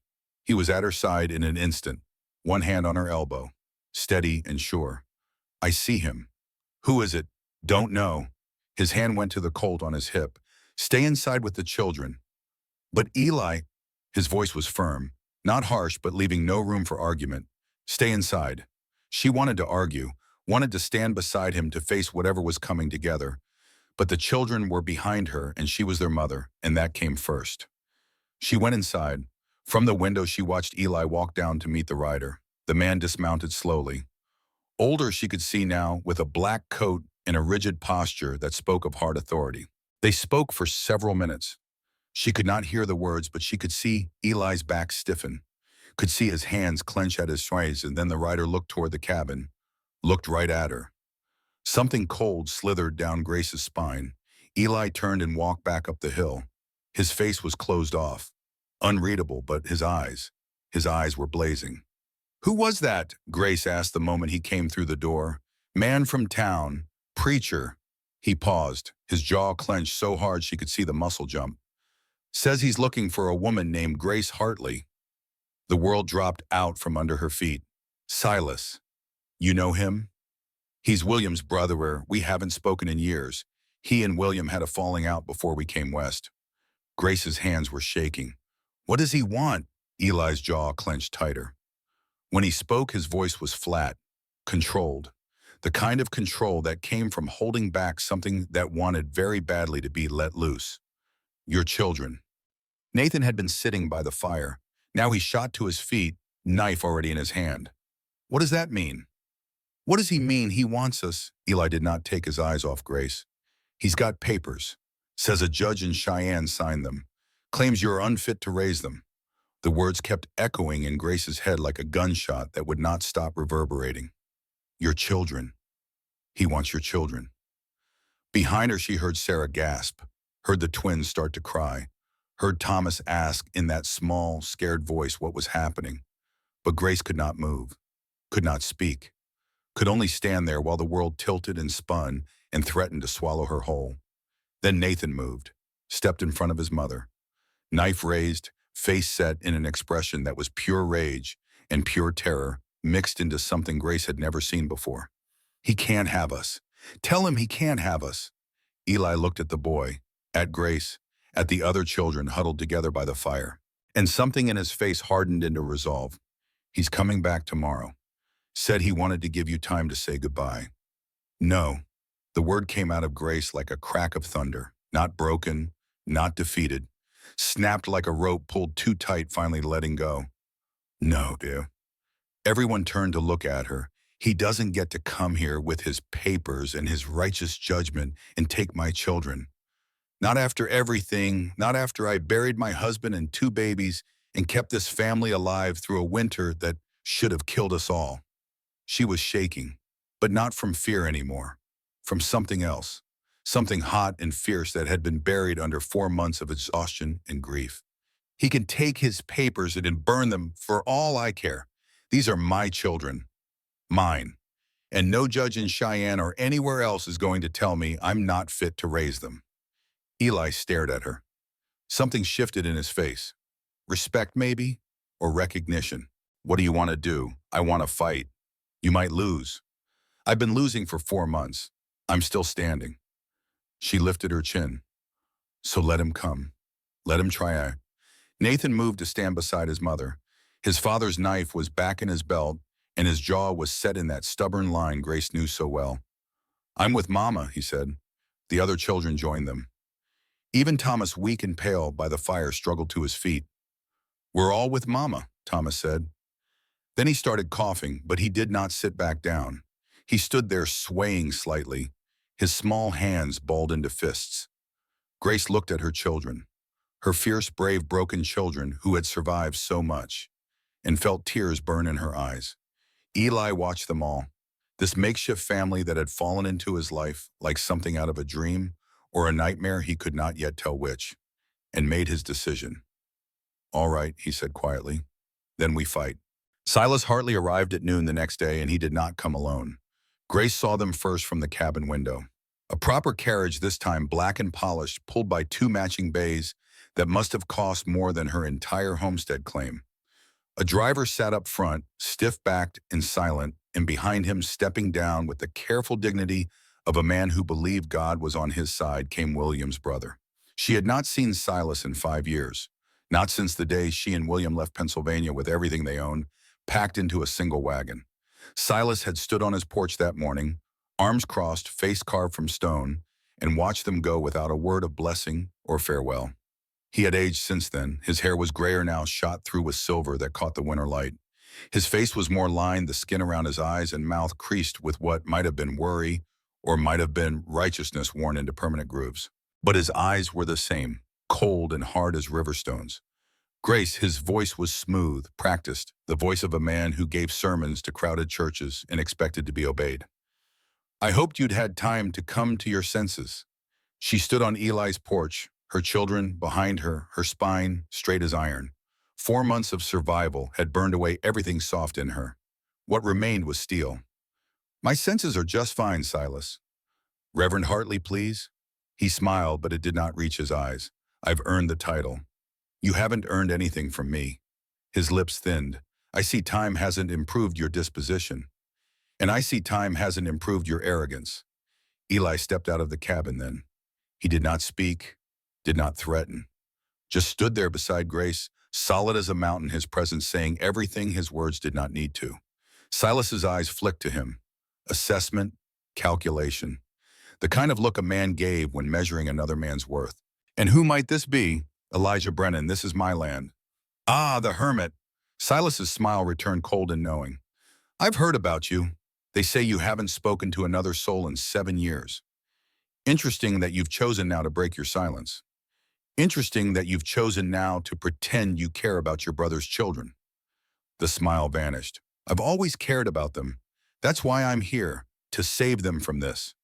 He was at her side in an instant, one hand on her elbow, steady and sure. I see him. Who is it? Don't know. His hand went to the Colt on his hip. "Stay inside with the children." "But Eli," his voice was firm, not harsh but leaving no room for argument. "Stay inside." She wanted to argue, wanted to stand beside him to face whatever was coming together. But the children were behind her and she was their mother, and that came first. She went inside. From the window she watched Eli walk down to meet the rider. The man dismounted slowly. Older she could see now, with a black coat and a rigid posture that spoke of hard authority. They spoke for several minutes. She could not hear the words, but she could see Eli's back stiffen, could see his hands clench at his sides, and then the rider looked toward the cabin, looked right at her. Something cold slithered down Grace's spine. Eli turned and walked back up the hill. His face was closed off, unreadable, but his eyes were blazing. "Who was that?" Grace asked the moment he came through the door. "Man from town. Preacher." He paused, his jaw clenched so hard she could see the muscle jump. "Says he's looking for a woman named Grace Hartley." The world dropped out from under her feet. "Silas. You know him?" "He's William's brother. We haven't spoken in years. He and William had a falling out before we came west." Grace's hands were shaking. "What does he want?" Eli's jaw clenched tighter. When he spoke, his voice was flat, controlled. The kind of control that came from holding back something that wanted very badly to be let loose. "Your children." Nathan had been sitting by the fire. Now he shot to his feet, knife already in his hand. "What does that mean?" "What does he mean he wants us?" Eli did not take his eyes off Grace. "He's got papers. Says a judge in Cheyenne signed them. Claims you're unfit to raise them." The words kept echoing in Grace's head like a gunshot that would not stop reverberating. "Your children. He wants your children." Behind her she heard Sarah gasp, heard the twins start to cry, heard Thomas ask in that small, scared voice what was happening. But Grace could not move, could not speak, could only stand there while the world tilted and spun and threatened to swallow her whole. Then Nathan moved, stepped in front of his mother, knife raised, face set in an expression that was pure rage and pure terror mixed into something Grace had never seen before. "He can't have us. Tell him he can't have us." Eli looked at the boy, at Grace, at the other children huddled together by the fire, and something in his face hardened into resolve. "He's coming back tomorrow. Said he wanted to give you time to say goodbye." "No." The word came out of Grace like a crack of thunder, not broken, not defeated, snapped like a rope pulled too tight, finally letting go. "No, dear." Everyone turned to look at her. "He doesn't get to come here with his papers and his righteous judgment and take my children. Not after everything, not after I buried my husband and 2 babies and kept this family alive through a winter that should have killed us all." She was shaking, but not from fear anymore, from something else, something hot and fierce that had been buried under 4 months of exhaustion and grief. "He can take his papers and burn them for all I care. These are my children. Mine. And no judge in Cheyenne or anywhere else is going to tell me I'm not fit to raise them." Eli stared at her. Something shifted in his face. Respect, maybe? Or recognition? "What do you want to do?" "I want to fight." "You might lose." "I've been losing for 4 months. I'm still standing." She lifted her chin. "So let him come. Let him try." Nathan moved to stand beside his mother. His father's knife was back in his belt, and his jaw was set in that stubborn line Grace knew so well. "I'm with Mama," he said. The other children joined them. Even Thomas, weak and pale by the fire, struggled to his feet. "We're all with Mama," Thomas said. Then he started coughing, but he did not sit back down. He stood there swaying slightly, his small hands balled into fists. Grace looked at her children, her fierce, brave, broken children who had survived so much, and felt tears burn in her eyes. Eli watched them all, this makeshift family that had fallen into his life like something out of a dream or a nightmare, he could not yet tell which, and made his decision. "All right," he said quietly, "then we fight." Silas Hartley arrived at noon the next day, and he did not come alone. Grace saw them first from the cabin window. A proper carriage, this time black and polished, pulled by 2 matching bays that must have cost more than her entire homestead claim. A driver sat up front, stiff-backed and silent, and behind him, stepping down with the careful dignity Of a man who believed God was on his side came William's brother. She had not seen Silas in 5 years, not since the day she and William left Pennsylvania with everything they owned, packed into a single wagon. Silas had stood on his porch that morning, arms crossed, face carved from stone, and watched them go without a word of blessing or farewell. He had aged since then. His hair was grayer now, shot through with silver that caught the winter light. His face was more lined, the skin around his eyes and mouth creased with what might have been worry or might have been righteousness worn into permanent grooves. But his eyes were the same, cold and hard as river stones. Grace, his voice was smooth, practiced, the voice of a man who gave sermons to crowded churches and expected to be obeyed. I hoped you'd had time to come to your senses. She stood on Eli's porch, her children behind her, her spine straight as iron. 4 months of survival had burned away everything soft in her. What remained was steel. My senses are just fine, Silas. Reverend Hartley, please? He smiled, but it did not reach his eyes. I've earned the title. You haven't earned anything from me. His lips thinned. I see time hasn't improved your disposition. And I see time hasn't improved your arrogance. Eli stepped out of the cabin then. He did not speak, did not threaten. Just stood there beside Grace, solid as a mountain, his presence saying everything his words did not need to. Silas's eyes flicked to him. Assessment, calculation. The kind of look a man gave when measuring another man's worth. And who might this be? Elijah Brennan, this is my land. Ah, the hermit. Silas's smile returned cold and knowing. I've heard about you. They say you haven't spoken to another soul in 7 years. Interesting that you've chosen now to break your silence. Interesting that you've chosen now to pretend you care about your brother's children. The smile vanished. I've always cared about them. That's why I'm here, to save them from this.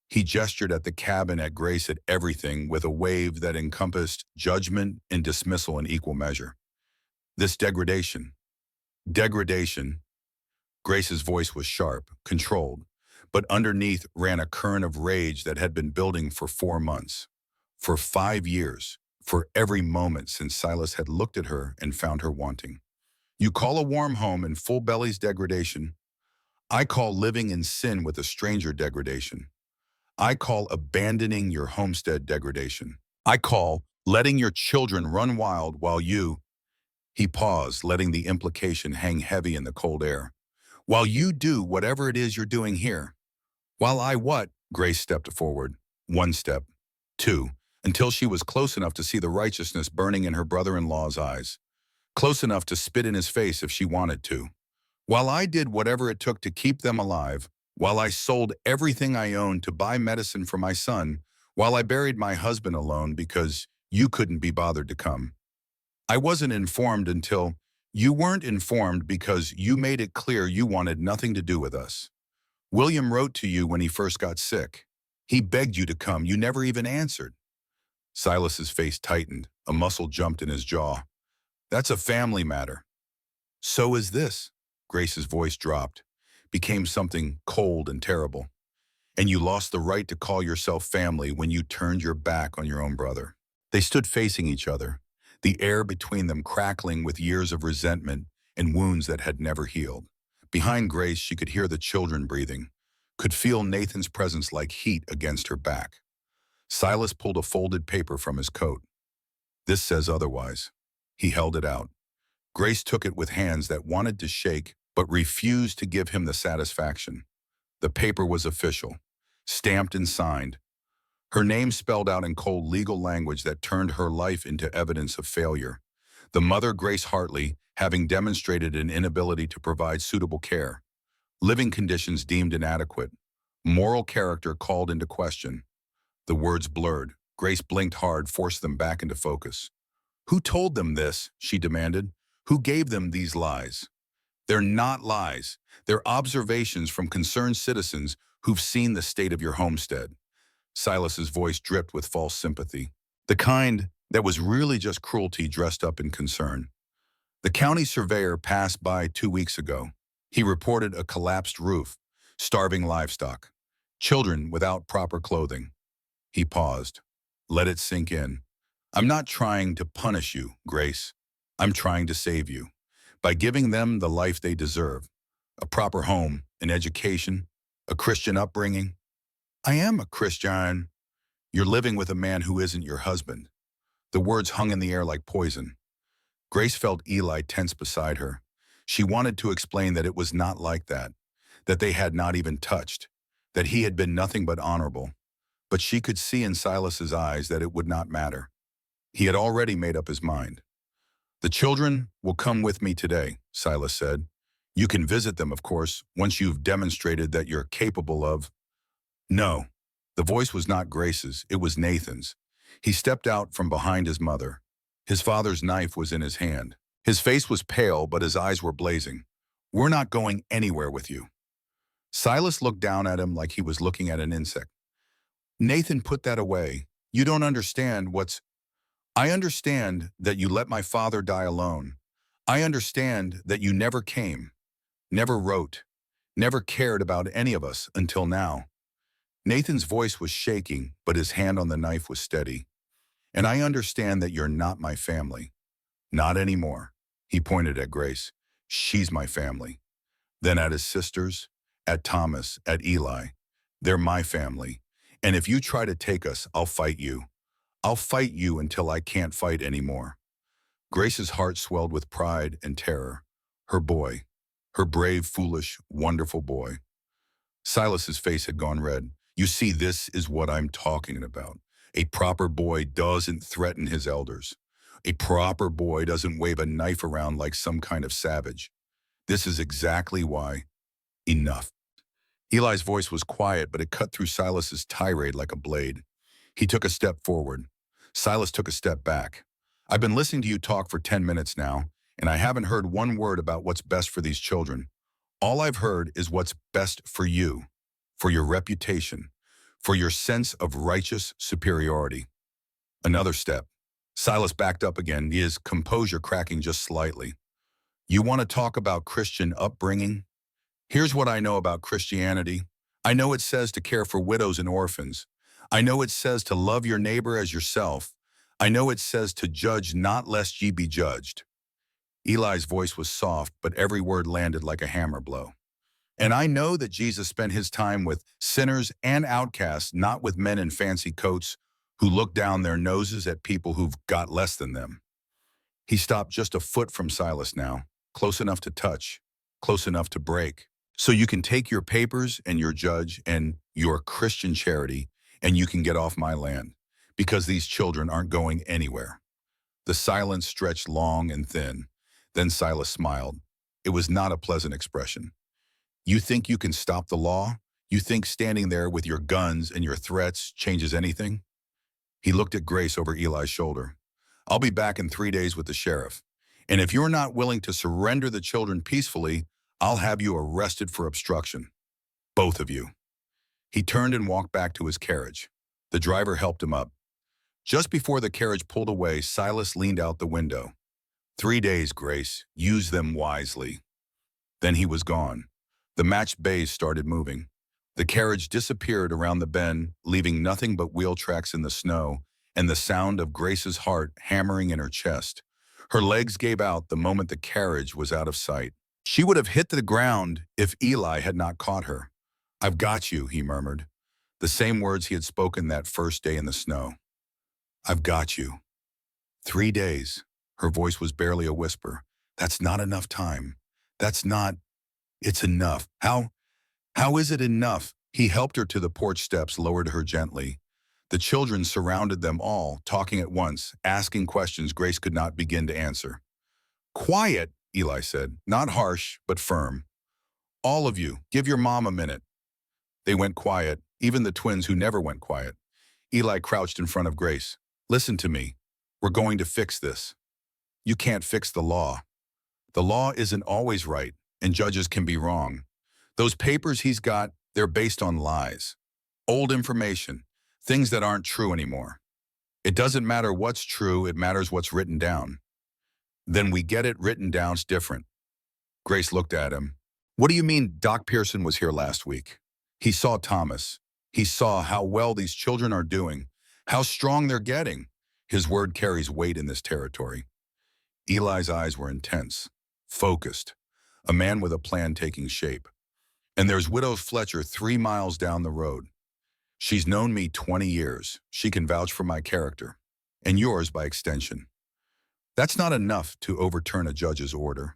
He gestured at the cabin, at Grace, at everything, with a wave that encompassed judgment and dismissal in equal measure. This degradation. Grace's voice was sharp, controlled, but underneath ran a current of rage that had been building for 4 months, for 5 years, for every moment since Silas had looked at her and found her wanting. You call a warm home and full bellies degradation. I call living in sin with a stranger degradation. I call abandoning your homestead degradation. I call letting your children run wild while you— He paused, letting the implication hang heavy in the cold air. While you do whatever it is you're doing here. While I what? Grace stepped forward. 1 step. 2. Until she was close enough to see the righteousness burning in her brother-in-law's eyes. Close enough to spit in his face if she wanted to. While I did whatever it took to keep them alive, while I sold everything I owned to buy medicine for my son, while I buried my husband alone because you couldn't be bothered to come. I wasn't informed until— You weren't informed because you made it clear you wanted nothing to do with us. William wrote to you when he first got sick. He begged you to come. You never even answered. Silas's face tightened. A muscle jumped in his jaw. That's a family matter. So is this. Grace's voice dropped, became something cold and terrible. And you lost the right to call yourself family when you turned your back on your own brother. They stood facing each other, the air between them crackling with years of resentment and wounds that had never healed. Behind Grace, she could hear the children breathing, could feel Nathan's presence like heat against her back. Silas pulled a folded paper from his coat. This says otherwise. He held it out. Grace took it with hands that wanted to shake but refused to give him the satisfaction. The paper was official, stamped and signed. Her name spelled out in cold legal language that turned her life into evidence of failure. The mother, Grace Hartley, having demonstrated an inability to provide suitable care. Living conditions deemed inadequate. Moral character called into question. The words blurred. Grace blinked hard, forced them back into focus. Who told them this? She demanded. Who gave them these lies? They're not lies. They're observations from concerned citizens who've seen the state of your homestead. Silas's voice dripped with false sympathy, the kind that was really just cruelty dressed up in concern. The county surveyor passed by 2 weeks ago. He reported a collapsed roof, starving livestock, children without proper clothing. He paused. Let it sink in. I'm not trying to punish you, Grace. I'm trying to save you, by giving them the life they deserve, a proper home, an education, a Christian upbringing. I am a Christian. You're living with a man who isn't your husband. The words hung in the air like poison. Grace felt Eli tense beside her. She wanted to explain that it was not like that they had not even touched, that he had been nothing but honorable. But she could see in Silas's eyes that it would not matter. He had already made up his mind. The children will come with me today, Silas said. You can visit them, of course, once you've demonstrated that you're capable of. No. The voice was not Grace's, it was Nathan's. He stepped out from behind his mother. His father's knife was in his hand. His face was pale, but his eyes were blazing. We're not going anywhere with you. Silas looked down at him like he was looking at an insect. Nathan, put that away. You don't understand what's... I understand that you let my father die alone. I understand that you never came, never wrote, never cared about any of us until now. Nathan's voice was shaking, but his hand on the knife was steady. And I understand that you're not my family. Not anymore. He pointed at Grace. She's my family. Then at his sisters, at Thomas, at Eli. They're my family. And if you try to take us, I'll fight you. I'll fight you until I can't fight anymore. Grace's heart swelled with pride and terror. Her boy. Her brave, foolish, wonderful boy. Silas's face had gone red. You see, this is what I'm talking about. A proper boy doesn't threaten his elders. A proper boy doesn't wave a knife around like some kind of savage. This is exactly why. Enough. Eli's voice was quiet, but it cut through Silas's tirade like a blade. He took a step forward. Silas took a step back. I've been listening to you talk for 10 minutes now, and I haven't heard one word about what's best for these children. All I've heard is what's best for you, for your reputation, for your sense of righteous superiority. Another step. Silas backed up again, his composure cracking just slightly. You want to talk about Christian upbringing? Here's what I know about Christianity. I know it says to care for widows and orphans. I know it says to love your neighbor as yourself. I know it says to judge not lest ye be judged. Eli's voice was soft, but every word landed like a hammer blow. And I know that Jesus spent his time with sinners and outcasts, not with men in fancy coats who look down their noses at people who've got less than them. He stopped just a foot from Silas now, close enough to touch, close enough to break. So you can take your papers and your judge and your Christian charity, and you can get off my land, because these children aren't going anywhere. The silence stretched long and thin. Then Silas smiled. It was not a pleasant expression. You think you can stop the law? You think standing there with your guns and your threats changes anything? He looked at Grace over Eli's shoulder. I'll be back in 3 days with the sheriff. And if you're not willing to surrender the children peacefully, I'll have you arrested for obstruction. Both of you. He turned and walked back to his carriage. The driver helped him up. Just before the carriage pulled away, Silas leaned out the window. 3 days, Grace. Use them wisely. Then he was gone. The matched bays started moving. The carriage disappeared around the bend, leaving nothing but wheel tracks in the snow and the sound of Grace's heart hammering in her chest. Her legs gave out the moment the carriage was out of sight. She would have hit the ground if Eli had not caught her. I've got you, he murmured. The same words he had spoken that first day in the snow. I've got you. 3 days. Her voice was barely a whisper. That's not enough time. That's not... It's enough. How is it enough? He helped her to the porch steps, lowered her gently. The children surrounded them all, talking at once, asking questions Grace could not begin to answer. Quiet, Eli said, not harsh, but firm. All of you, give your mom a minute. They went quiet, even the twins who never went quiet. Eli crouched in front of Grace. Listen to me. We're going to fix this. You can't fix the law. The law isn't always right, and judges can be wrong. Those papers he's got, they're based on lies. Old information, things that aren't true anymore. It doesn't matter what's true, it matters what's written down. Then we get it written down's different. Grace looked at him. What do you mean Doc Pearson was here last week? He saw Thomas. He saw how well these children are doing, how strong they're getting. His word carries weight in this territory. Eli's eyes were intense, focused, a man with a plan taking shape. And there's Widow Fletcher 3 miles down the road. She's known me 20 years. She can vouch for my character. And yours by extension. That's not enough to overturn a judge's order.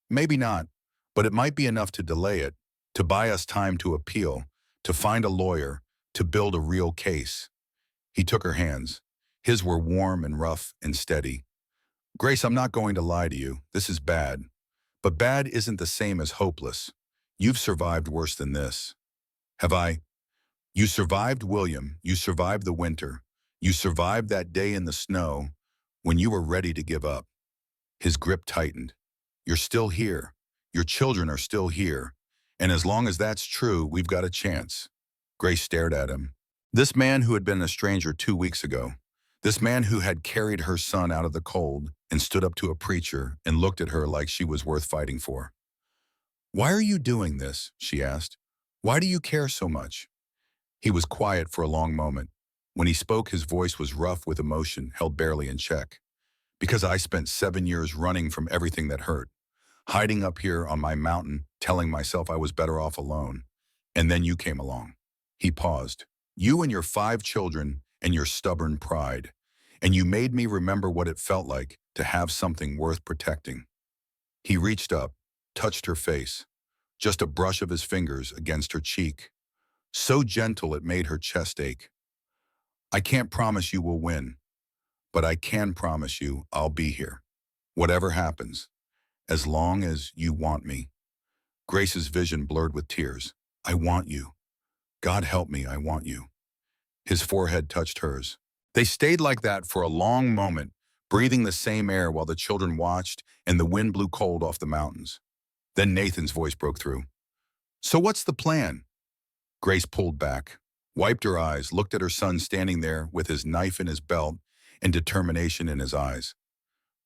Maybe not, but it might be enough to delay it, to buy us time to appeal, to find a lawyer, to build a real case. He took her hands. His were warm and rough and steady. Grace, I'm not going to lie to you. This is bad. But bad isn't the same as hopeless. You've survived worse than this. Have I? You survived William. You survived the winter. You survived that day in the snow when you were ready to give up. His grip tightened. You're still here. Your children are still here. And as long as that's true, we've got a chance. Grace stared at him. This man who had been a stranger 2 weeks ago. This man who had carried her son out of the cold and stood up to a preacher and looked at her like she was worth fighting for. Why are you doing this? She asked. Why do you care so much? He was quiet for a long moment. When he spoke, his voice was rough with emotion, held barely in check. Because I spent 7 years running from everything that hurt, hiding up here on my mountain, telling myself I was better off alone. And then you came along. He paused. You and your 5 children and your stubborn pride. And you made me remember what it felt like to have something worth protecting. He reached up, touched her face, just a brush of his fingers against her cheek. So gentle it made her chest ache. I can't promise you will win, but I can promise you I'll be here. Whatever happens, as long as you want me. Grace's vision blurred with tears. I want you. God help me, I want you. His forehead touched hers. They stayed like that for a long moment, breathing the same air while the children watched and the wind blew cold off the mountains. Then Nathan's voice broke through. So what's the plan? Grace pulled back, wiped her eyes, looked at her son standing there with his knife in his belt and determination in his eyes.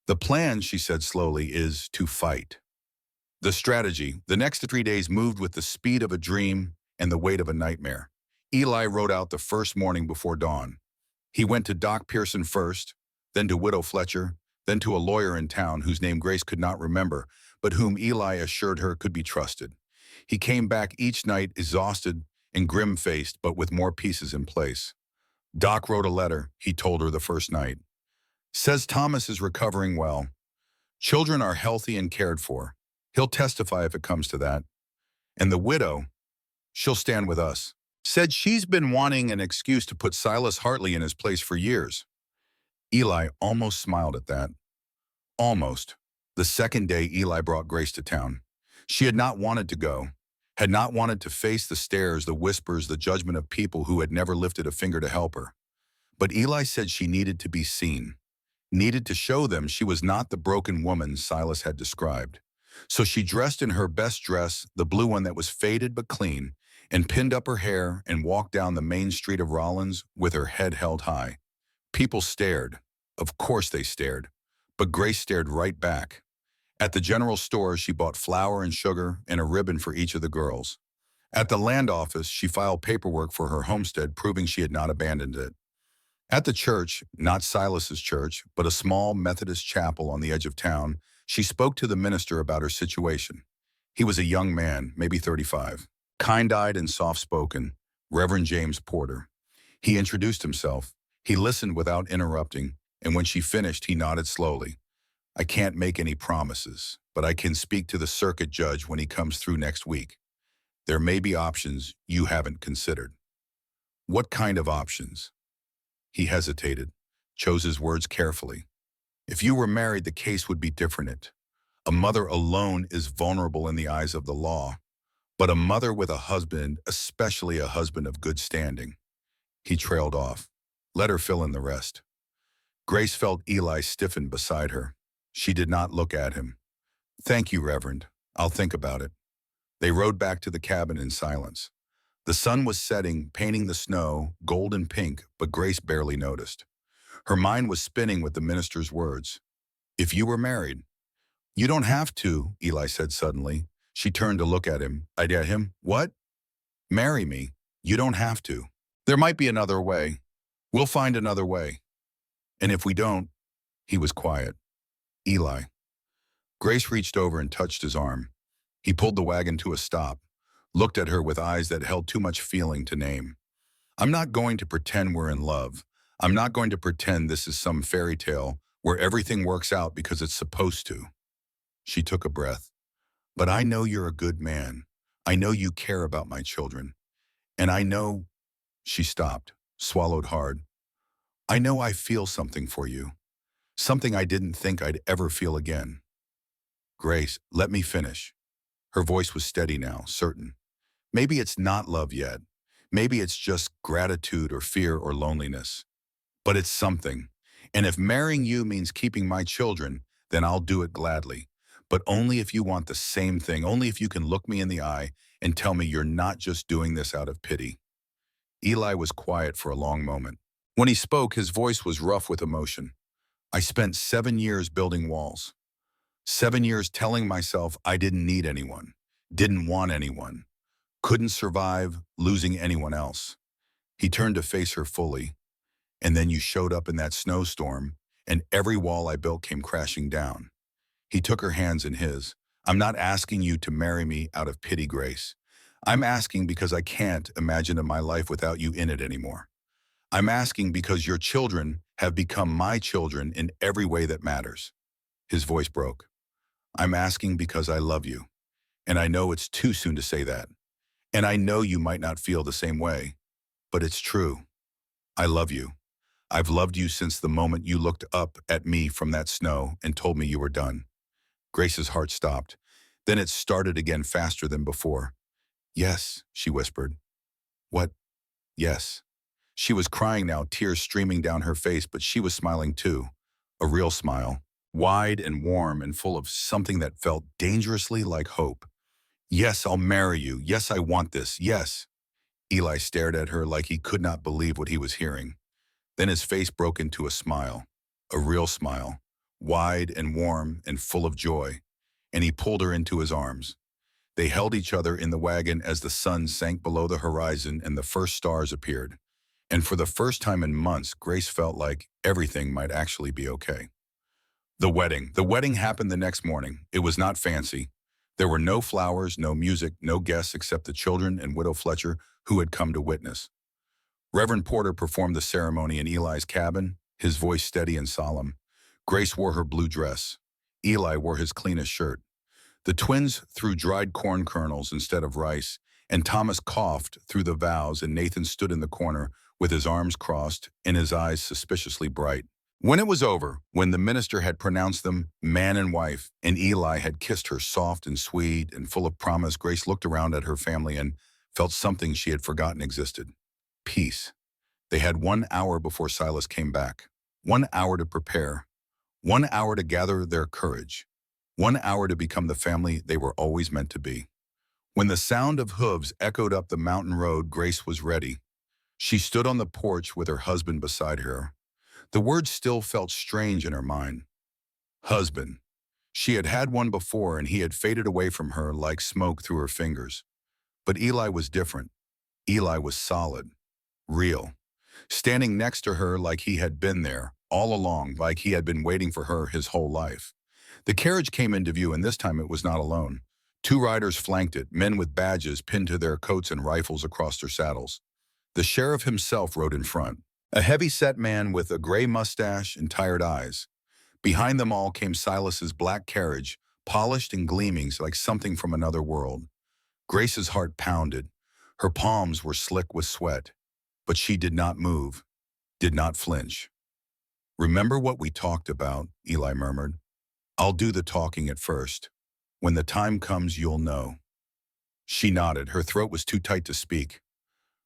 The plan, she said slowly, is to fight. The strategy, the next 3 days moved with the speed of a dream and the weight of a nightmare. Eli rode out the first morning before dawn. He went to Doc Pearson first, then to Widow Fletcher, then to a lawyer in town whose name Grace could not remember, but whom Eli assured her could be trusted. He came back each night exhausted and grim-faced, but with more pieces in place. Doc wrote a letter, he told her the first night. Says Thomas is recovering well. Children are healthy and cared for. He'll testify if it comes to that. And the widow, she'll stand with us. Said she's been wanting an excuse to put Silas Hartley in his place for years. Eli almost smiled at that. Almost. The second day Eli brought Grace to town. She had not wanted to go, had not wanted to face the stares, the whispers, the judgment of people who had never lifted a finger to help her. But Eli said she needed to be seen, needed to show them she was not the broken woman Silas had described. So she dressed in her best dress, the blue one that was faded but clean, and pinned up her hair and walked down the main street of Rollins with her head held high. People stared. Of course they stared. But Grace stared right back. At the general store, she bought flour and sugar and a ribbon for each of the girls. At the land office, she filed paperwork for her homestead, proving she had not abandoned it. At the church, not Silas's church, but a small Methodist chapel on the edge of town, she spoke to the minister about her situation. He was a young man, maybe 35, kind-eyed and soft-spoken, Reverend James Porter. He introduced himself. He listened without interrupting, and when she finished, he nodded slowly. I can't make any promises, but I can speak to the circuit judge when he comes through next week. There may be options you haven't considered. What kind of options? He hesitated, chose his words carefully. If you were married, the case would be different. A mother alone is vulnerable in the eyes of the law, but a mother with a husband, especially a husband of good standing. He trailed off. Let her fill in the rest. Grace felt Eli stiffen beside her. She did not look at him. Thank you, Reverend. I'll think about it. They rode back to the cabin in silence. The sun was setting, painting the snow, gold and pink, but Grace barely noticed. Her mind was spinning with the minister's words. If you were married. You don't have to, Eli said suddenly. She turned to look at him. At him? What? Marry me. You don't have to. There might be another way. We'll find another way. And if we don't, he was quiet. Eli. Grace reached over and touched his arm. He pulled the wagon to a stop, looked at her with eyes that held too much feeling to name. I'm not going to pretend we're in love. I'm not going to pretend this is some fairy tale where everything works out because it's supposed to. She took a breath. But I know you're a good man. I know you care about my children. And I know, she stopped, swallowed hard. I know I feel something for you. Something I didn't think I'd ever feel again. Grace, let me finish. Her voice was steady now, certain. Maybe it's not love yet. Maybe it's just gratitude or fear or loneliness. But it's something. And if marrying you means keeping my children, then I'll do it gladly. But only if you want the same thing, only if you can look me in the eye and tell me you're not just doing this out of pity. Eli was quiet for a long moment. When he spoke, his voice was rough with emotion. I spent 7 years building walls. 7 years telling myself I didn't need anyone, didn't want anyone, couldn't survive losing anyone else. He turned to face her fully. And then you showed up in that snowstorm, and every wall I built came crashing down. He took her hands in his. I'm not asking you to marry me out of pity, Grace. I'm asking because I can't imagine my life without you in it anymore. I'm asking because your children have become my children in every way that matters. His voice broke. I'm asking because I love you. And I know it's too soon to say that. And I know you might not feel the same way. But it's true. I love you. I've loved you since the moment you looked up at me from that snow and told me you were done. Grace's heart stopped. Then it started again faster than before. Yes, she whispered. What? Yes. She was crying now, tears streaming down her face, but she was smiling too. A real smile, wide and warm and full of something that felt dangerously like hope. Yes, I'll marry you. Yes, I want this. Yes. Eli stared at her like he could not believe what he was hearing. Then his face broke into a real smile, wide and warm and full of joy, and he pulled her into his arms. They held each other in the wagon as the sun sank below the horizon and the first stars appeared. And for the first time in months, Grace felt like everything might actually be okay. The wedding. The wedding happened the next morning. It was not fancy. There were no flowers, no music, no guests except the children and Widow Fletcher who had come to witness. Reverend Porter performed the ceremony in Eli's cabin, his voice steady and solemn. Grace wore her blue dress. Eli wore his cleanest shirt. The twins threw dried corn kernels instead of rice, and Thomas coughed through the vows, and Nathan stood in the corner with his arms crossed and his eyes suspiciously bright. When it was over, when the minister had pronounced them man and wife, and Eli had kissed her soft and sweet and full of promise, Grace looked around at her family and felt something she had forgotten existed. Peace. They had 1 hour before Silas came back. 1 hour to prepare. 1 hour to gather their courage. 1 hour to become the family they were always meant to be. When the sound of hooves echoed up the mountain road, Grace was ready. She stood on the porch with her husband beside her. The word still felt strange in her mind. Husband. She had had one before, and he had faded away from her like smoke through her fingers. But Eli was different. Eli was solid. Real. Standing next to her like he had been there, all along, like he had been waiting for her his whole life. The carriage came into view, and this time it was not alone. 2 riders flanked it, men with badges pinned to their coats and rifles across their saddles. The sheriff himself rode in front, a heavy-set man with a gray mustache and tired eyes. Behind them all came Silas's black carriage, polished and gleaming like something from another world. Grace's heart pounded. Her palms were slick with sweat. But she did not move, did not flinch. Remember what we talked about, Eli murmured. I'll do the talking at first. When the time comes, you'll know. She nodded. Her throat was too tight to speak.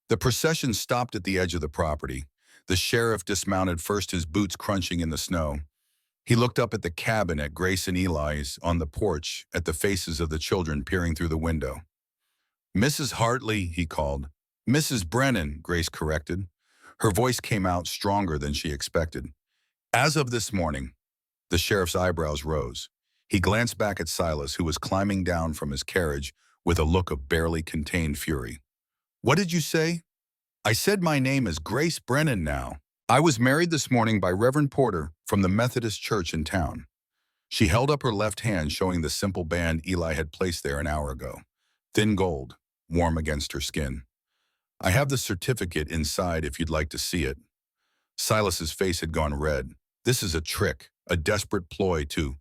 The procession stopped at the edge of the property. The sheriff dismounted, first his boots crunching in the snow. He looked up at the cabin, at Grace and Eli's, on the porch, at the faces of the children peering through the window. Mrs. Hartley, he called. Mrs. Brennan, Grace corrected. Her voice came out stronger than she expected. As of this morning, the sheriff's eyebrows rose. He glanced back at Silas, who was climbing down from his carriage with a look of barely contained fury. What did you say? I said my name is Grace Brennan now. I was married this morning by Reverend Porter from the Methodist church in town. She held up her left hand, showing the simple band Eli had placed there an hour ago. Thin gold, warm against her skin. I have the certificate inside if you'd like to see it. Silas's face had gone red. This is a trick, a desperate ploy to—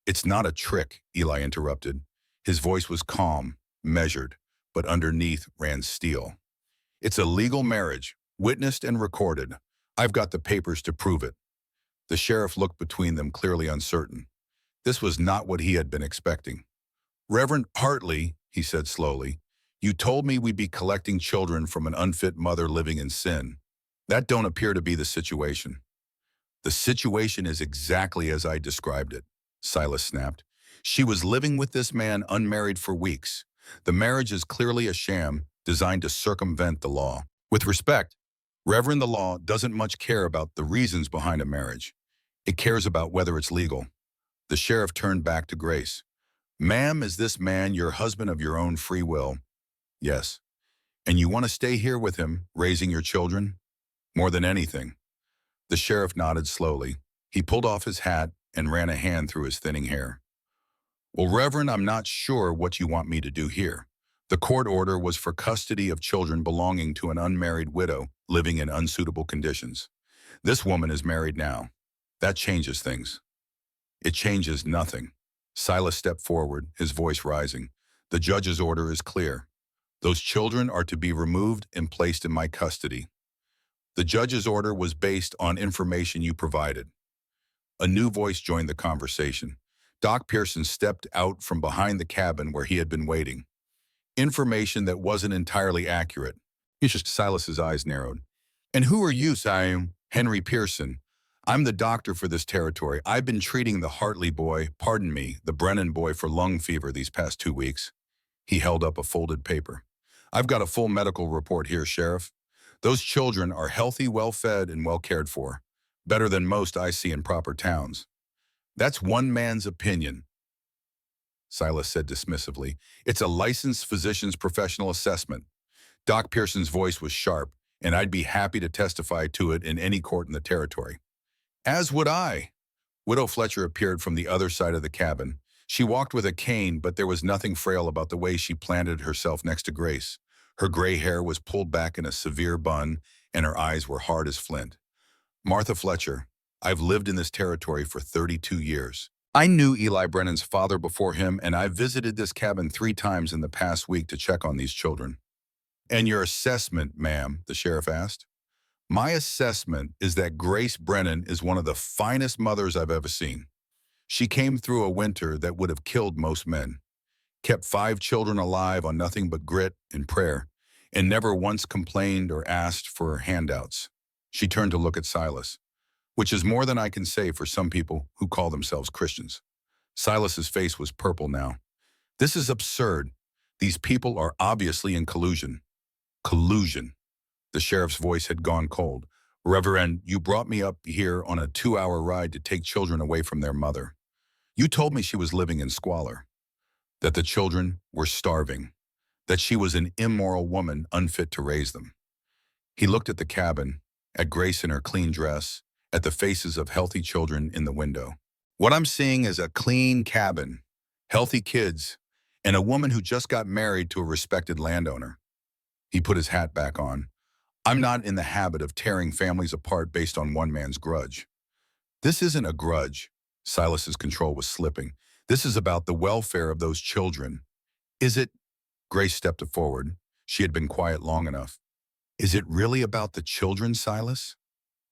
It's not a trick, Eli interrupted. His voice was calm, measured, but underneath ran steel. It's a legal marriage, witnessed and recorded. I've got the papers to prove it. The sheriff looked between them, clearly uncertain. This was not what he had been expecting. Reverend Hartley, he said slowly, you told me we'd be collecting children from an unfit mother living in sin. That don't appear to be the situation. The situation is exactly as I described it, Silas snapped. She was living with this man unmarried for weeks. The marriage is clearly a sham designed to circumvent the law. With respect, Reverend, the law doesn't much care about the reasons behind a marriage. It cares about whether it's legal. The sheriff turned back to Grace. Ma'am, is this man your husband of your own free will? Yes. And you want to stay here with him, raising your children? More than anything. The sheriff nodded slowly. He pulled off his hat and ran a hand through his thinning hair. Well, Reverend, I'm not sure what you want me to do here. The court order was for custody of children belonging to an unmarried widow living in unsuitable conditions. This woman is married now. That changes things. It changes nothing. Silas stepped forward, his voice rising. The judge's order is clear. Those children are to be removed and placed in my custody. The judge's order was based on information you provided. A new voice joined the conversation. Doc Pearson stepped out from behind the cabin where he had been waiting. Information that wasn't entirely accurate. Silas's eyes narrowed. And who are you, Siam? Henry Pearson. I'm the doctor for this territory. I've been treating the Hartley boy, pardon me, the Brennan boy for lung fever these past 2 weeks. He held up a folded paper. I've got a full medical report here, Sheriff. Those children are healthy, well-fed, and well cared for. Better than most I see in proper towns. That's one man's opinion, Silas said dismissively. It's a licensed physician's professional assessment. Doc Pearson's voice was sharp, and I'd be happy to testify to it in any court in the territory. As would I. Widow Fletcher appeared from the other side of the cabin. She walked with a cane, but there was nothing frail about the way she planted herself next to Grace. Her gray hair was pulled back in a severe bun, and her eyes were hard as flint. Martha Fletcher, I've lived in this territory for 32 years. I knew Eli Brennan's father before him, and I've visited this cabin 3 times in the past week to check on these children. And your assessment, ma'am, the sheriff asked. My assessment is that Grace Brennan is one of the finest mothers I've ever seen. She came through a winter that would have killed most men, kept 5 children alive on nothing but grit and prayer, and never once complained or asked for handouts. She turned to look at Silas, which is more than I can say for some people who call themselves Christians. Silas's face was purple now. This is absurd. These people are obviously in collusion. Collusion. The sheriff's voice had gone cold. Reverend, you brought me up here on a 2-hour ride to take children away from their mother. You told me she was living in squalor, that the children were starving, that she was an immoral woman unfit to raise them. He looked at the cabin, at Grace in her clean dress, at the faces of healthy children in the window. What I'm seeing is a clean cabin, healthy kids, and a woman who just got married to a respected landowner. He put his hat back on. I'm not in the habit of tearing families apart based on one man's grudge. This isn't a grudge. Silas's control was slipping. This is about the welfare of those children. Is it? Grace stepped forward. She had been quiet long enough. Is it really about the children, Silas?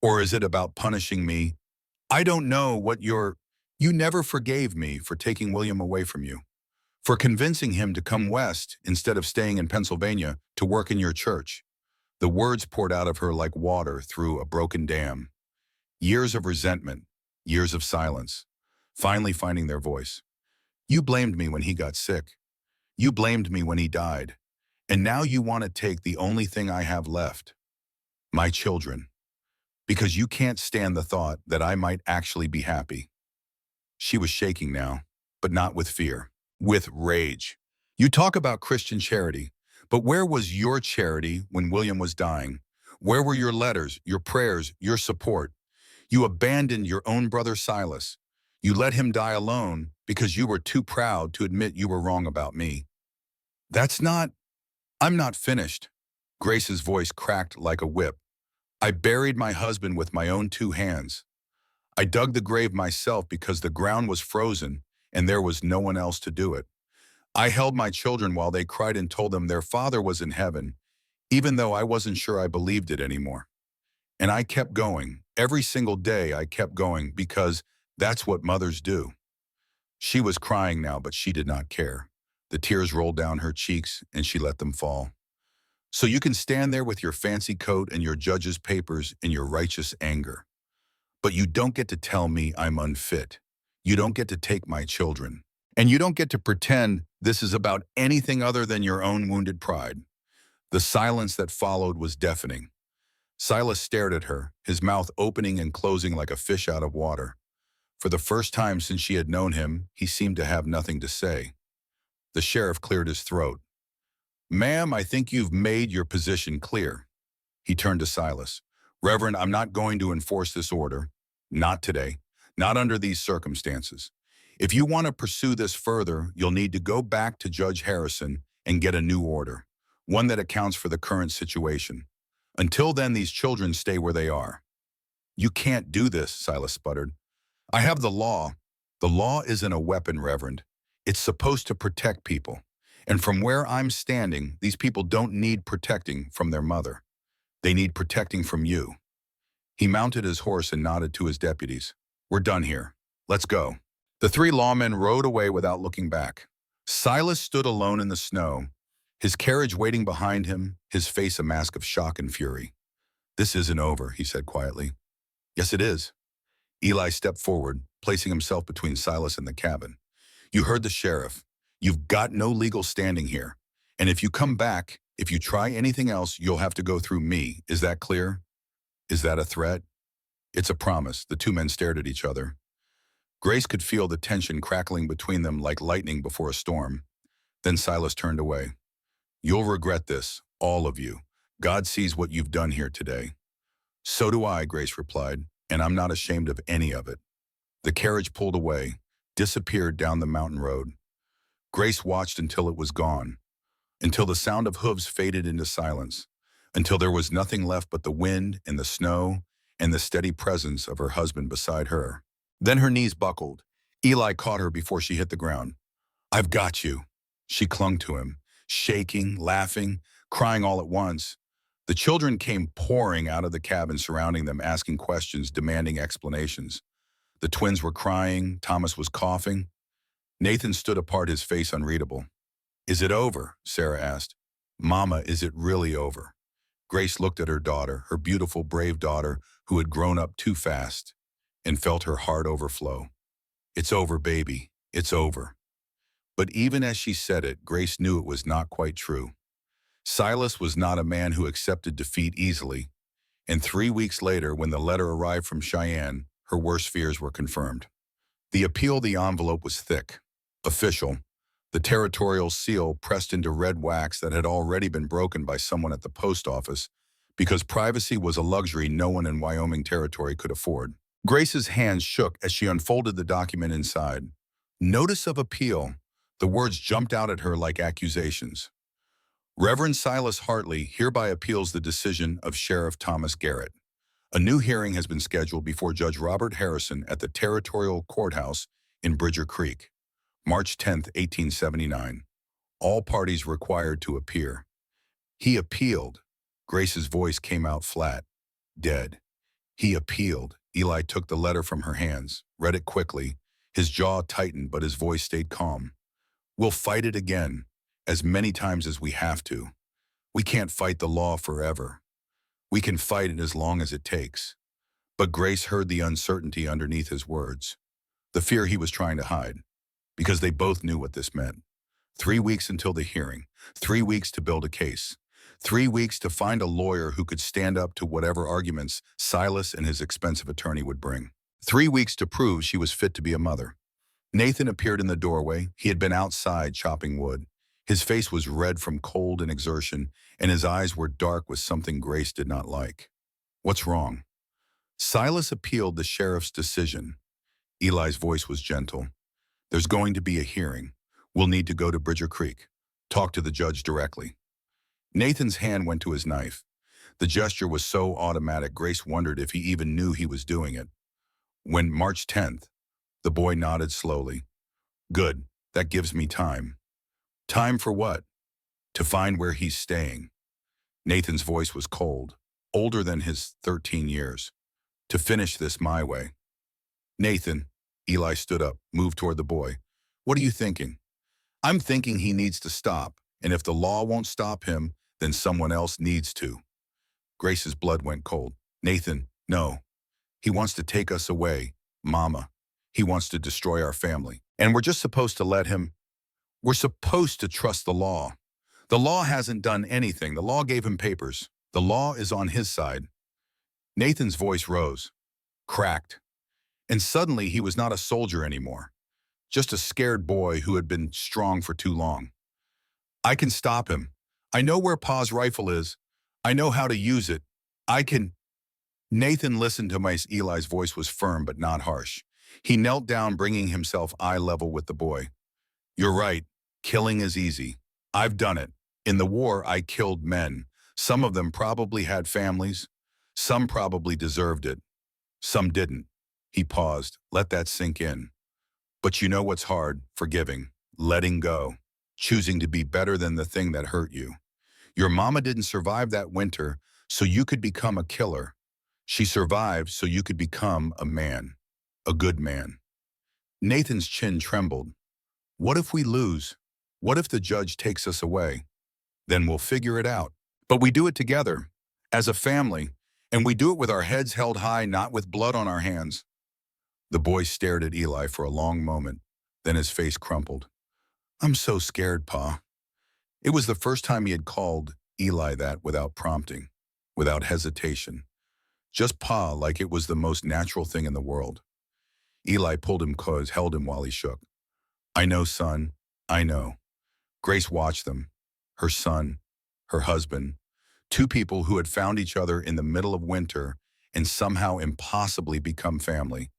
Or is it about punishing me? I don't know what You never forgave me for taking William away from you, for convincing him to come west instead of staying in Pennsylvania to work in your church. The words poured out of her like water through a broken dam. Years of resentment, years of silence, finally finding their voice. You blamed me when he got sick. You blamed me when he died. And now you want to take the only thing I have left, my children, because you can't stand the thought that I might actually be happy. She was shaking now, but not with fear, with rage. You talk about Christian charity, but where was your charity when William was dying? Where were your letters, your prayers, your support? You abandoned your own brother Silas. You let him die alone because you were too proud to admit you were wrong about me. I'm not finished. Grace's voice cracked like a whip. I buried my husband with my own 2 hands. I dug the grave myself because the ground was frozen and there was no one else to do it. I held my children while they cried and told them their father was in heaven, even though I wasn't sure I believed it anymore. And I kept going. Every single day I kept going because that's what mothers do. She was crying now, but she did not care. The tears rolled down her cheeks and she let them fall. So you can stand there with your fancy coat and your judge's papers and your righteous anger. But you don't get to tell me I'm unfit. You don't get to take my children. And you don't get to pretend this is about anything other than your own wounded pride. The silence that followed was deafening. Silas stared at her, his mouth opening and closing like a fish out of water. For the first time since she had known him, he seemed to have nothing to say. The sheriff cleared his throat. Ma'am, I think you've made your position clear. He turned to Silas. Reverend, I'm not going to enforce this order. Not today. Not under these circumstances. If you want to pursue this further, you'll need to go back to Judge Harrison and get a new order, one that accounts for the current situation. Until then, these children stay where they are. You can't do this, Silas sputtered. I have the law. The law isn't a weapon, Reverend. It's supposed to protect people. And from where I'm standing, these people don't need protecting from their mother. They need protecting from you. He mounted his horse and nodded to his deputies. We're done here. Let's go. The 3 lawmen rode away without looking back. Silas stood alone in the snow, his carriage waiting behind him, his face a mask of shock and fury. This isn't over, he said quietly. Yes, it is. Eli stepped forward, placing himself between Silas and the cabin. You heard the sheriff. You've got no legal standing here. And if you come back, if you try anything else, you'll have to go through me. Is that clear? Is that a threat? It's a promise. The 2 men stared at each other. Grace could feel the tension crackling between them like lightning before a storm. Then Silas turned away. You'll regret this, all of you. God sees what you've done here today. So do I, Grace replied, and I'm not ashamed of any of it. The carriage pulled away, disappeared down the mountain road. Grace watched until it was gone, until the sound of hooves faded into silence, until there was nothing left but the wind and the snow and the steady presence of her husband beside her. Then her knees buckled. Eli caught her before she hit the ground. I've got you. She clung to him, shaking, laughing, crying all at once. The children came pouring out of the cabin surrounding them, asking questions, demanding explanations. The twins were crying. Thomas was coughing. Nathan stood apart, his face unreadable. Is it over? Sarah asked. Mama, is it really over? Grace looked at her daughter, her beautiful, brave daughter, who had grown up too fast, and felt her heart overflow. It's over, baby. It's over. But even as she said it, Grace knew it was not quite true. Silas was not a man who accepted defeat easily, and 3 weeks later, when the letter arrived from Cheyenne, her worst fears were confirmed. The envelope was thick, official, the territorial seal pressed into red wax that had already been broken by someone at the post office because privacy was a luxury no one in Wyoming territory could afford. Grace's hands shook as she unfolded the document inside. Notice of appeal. The words jumped out at her like accusations. Reverend Silas Hartley hereby appeals the decision of Sheriff Thomas Garrett. A new hearing has been scheduled before Judge Robert Harrison at the Territorial Courthouse in Bridger Creek, March 10, 1879. All parties required to appear. He appealed. Grace's voice came out flat, dead. He appealed. Eli took the letter from her hands, read it quickly. His jaw tightened, but his voice stayed calm. We'll fight it again, as many times as we have to. We can't fight the law forever. We can fight it as long as it takes. But Grace heard the uncertainty underneath his words, the fear he was trying to hide, because they both knew what this meant. 3 weeks until the hearing, 3 weeks to build a case, 3 weeks to find a lawyer who could stand up to whatever arguments Silas and his expensive attorney would bring. 3 weeks to prove she was fit to be a mother. Nathan appeared in the doorway. He had been outside chopping wood. His face was red from cold and exertion, and his eyes were dark with something Grace did not like. What's wrong? Silas appealed the sheriff's decision. Eli's voice was gentle. There's going to be a hearing. We'll need to go to Bridger Creek. Talk to the judge directly. Nathan's hand went to his knife. The gesture was so automatic, Grace wondered if he even knew he was doing it. When March 10th, the boy nodded slowly. Good, that gives me time. Time for what? To find where he's staying. Nathan's voice was cold, older than his 13 years. To finish this my way. Nathan, Eli stood up, moved toward the boy. What are you thinking? I'm thinking he needs to stop, and if the law won't stop him, then someone else needs to. Grace's blood went cold. Nathan, no. He wants to take us away, Mama. He wants to destroy our family. And we're just supposed to let him. We're supposed to trust the law. The law hasn't done anything. The law gave him papers. The law is on his side. Nathan's voice rose, cracked. And suddenly he was not a soldier anymore, just a scared boy who had been strong for too long. I can stop him. I know where Pa's rifle is. I know how to use it. I can. Nathan listened to Eli's voice was firm but not harsh. He knelt down, bringing himself eye level with the boy. You're right. Killing is easy. I've done it. In the war, I killed men. Some of them probably had families. Some probably deserved it. Some didn't. He paused. Let that sink in. But you know what's hard? Forgiving. Letting go. Choosing to be better than the thing that hurt you. Your mama didn't survive that winter, so you could become a killer. She survived so you could become a man. A good man. Nathan's chin trembled. What if we lose? What if the judge takes us away? Then we'll figure it out. But we do it together, as a family, and we do it with our heads held high, not with blood on our hands. The boy stared at Eli for a long moment, then his face crumpled. I'm so scared, Pa. It was the first time he had called Eli that without prompting, without hesitation. Just Pa, like it was the most natural thing in the world. Eli pulled him close, held him while he shook. I know, son. I know. Grace watched them. Her son, her husband, two people who had found each other in the middle of winter and somehow impossibly become family,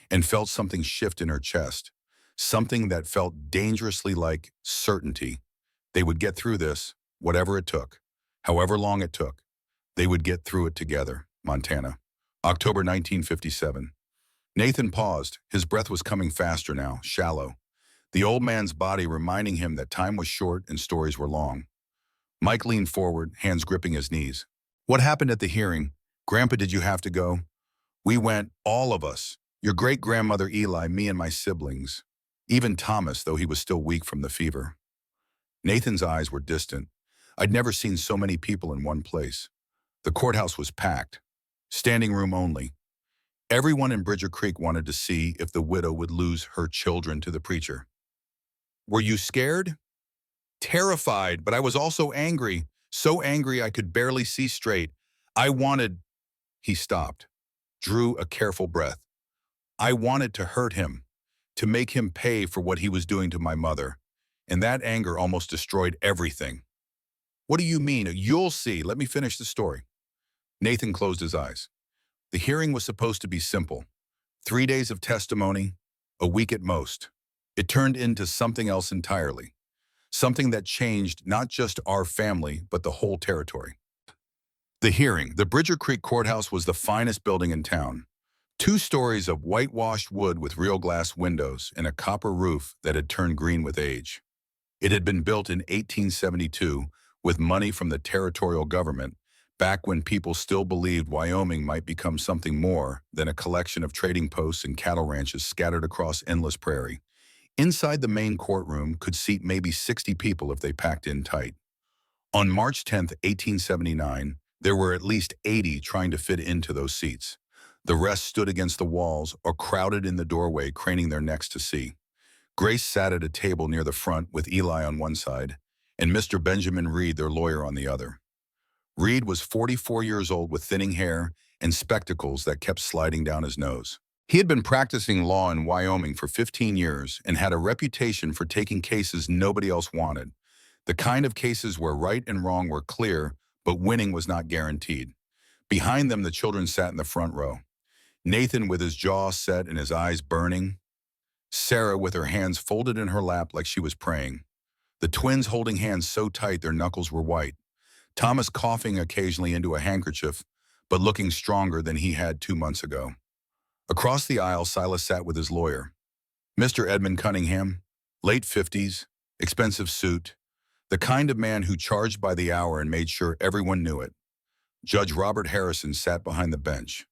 and felt something shift in her chest, something that felt dangerously like certainty. They would get through this, whatever it took, however long it took. They would get through it together. Montana. October 1957. Nathan paused. His breath was coming faster now, shallow. The old man's body reminding him that time was short and stories were long. Mike leaned forward, hands gripping his knees. What happened at the hearing? Grandpa, did you have to go? We went, all of us. Your great-grandmother Eli, me and my siblings. Even Thomas, though he was still weak from the fever. Nathan's eyes were distant. I'd never seen so many people in one place. The courthouse was packed. Standing room only. Everyone in Bridger Creek wanted to see if the widow would lose her children to the preacher. Were you scared? Terrified, but I was also angry. So angry I could barely see straight. I wanted. He stopped, drew a careful breath. I wanted to hurt him, to make him pay for what he was doing to my mother. And that anger almost destroyed everything. What do you mean? You'll see. Let me finish the story. Nathan closed his eyes. The hearing was supposed to be simple. 3 days of testimony, a week at most. It turned into something else entirely. Something that changed not just our family, but the whole territory. The hearing. The Bridger Creek Courthouse was the finest building in town. 2 stories of whitewashed wood with real glass windows and a copper roof that had turned green with age. It had been built in 1872 with money from the territorial government, back when people still believed Wyoming might become something more than a collection of trading posts and cattle ranches scattered across endless prairie. Inside the main courtroom could seat maybe 60 people if they packed in tight. On March 10, 1879, there were at least 80 trying to fit into those seats. The rest stood against the walls or crowded in the doorway, craning their necks to see. Grace sat at a table near the front with Eli on one side and Mr. Benjamin Reed, their lawyer, on the other. Reed was 44 years old with thinning hair and spectacles that kept sliding down his nose. He had been practicing law in Wyoming for 15 years and had a reputation for taking cases nobody else wanted, the kind of cases where right and wrong were clear, but winning was not guaranteed. Behind them, the children sat in the front row. Nathan with his jaw set and his eyes burning. Sarah with her hands folded in her lap like she was praying. The twins holding hands so tight their knuckles were white. Thomas coughing occasionally into a handkerchief, but looking stronger than he had 2 months ago. Across the aisle, Silas sat with his lawyer, Mr. Edmund Cunningham, late 50s, expensive suit, the kind of man who charged by the hour and made sure everyone knew it. Judge Robert Harrison sat behind the bench,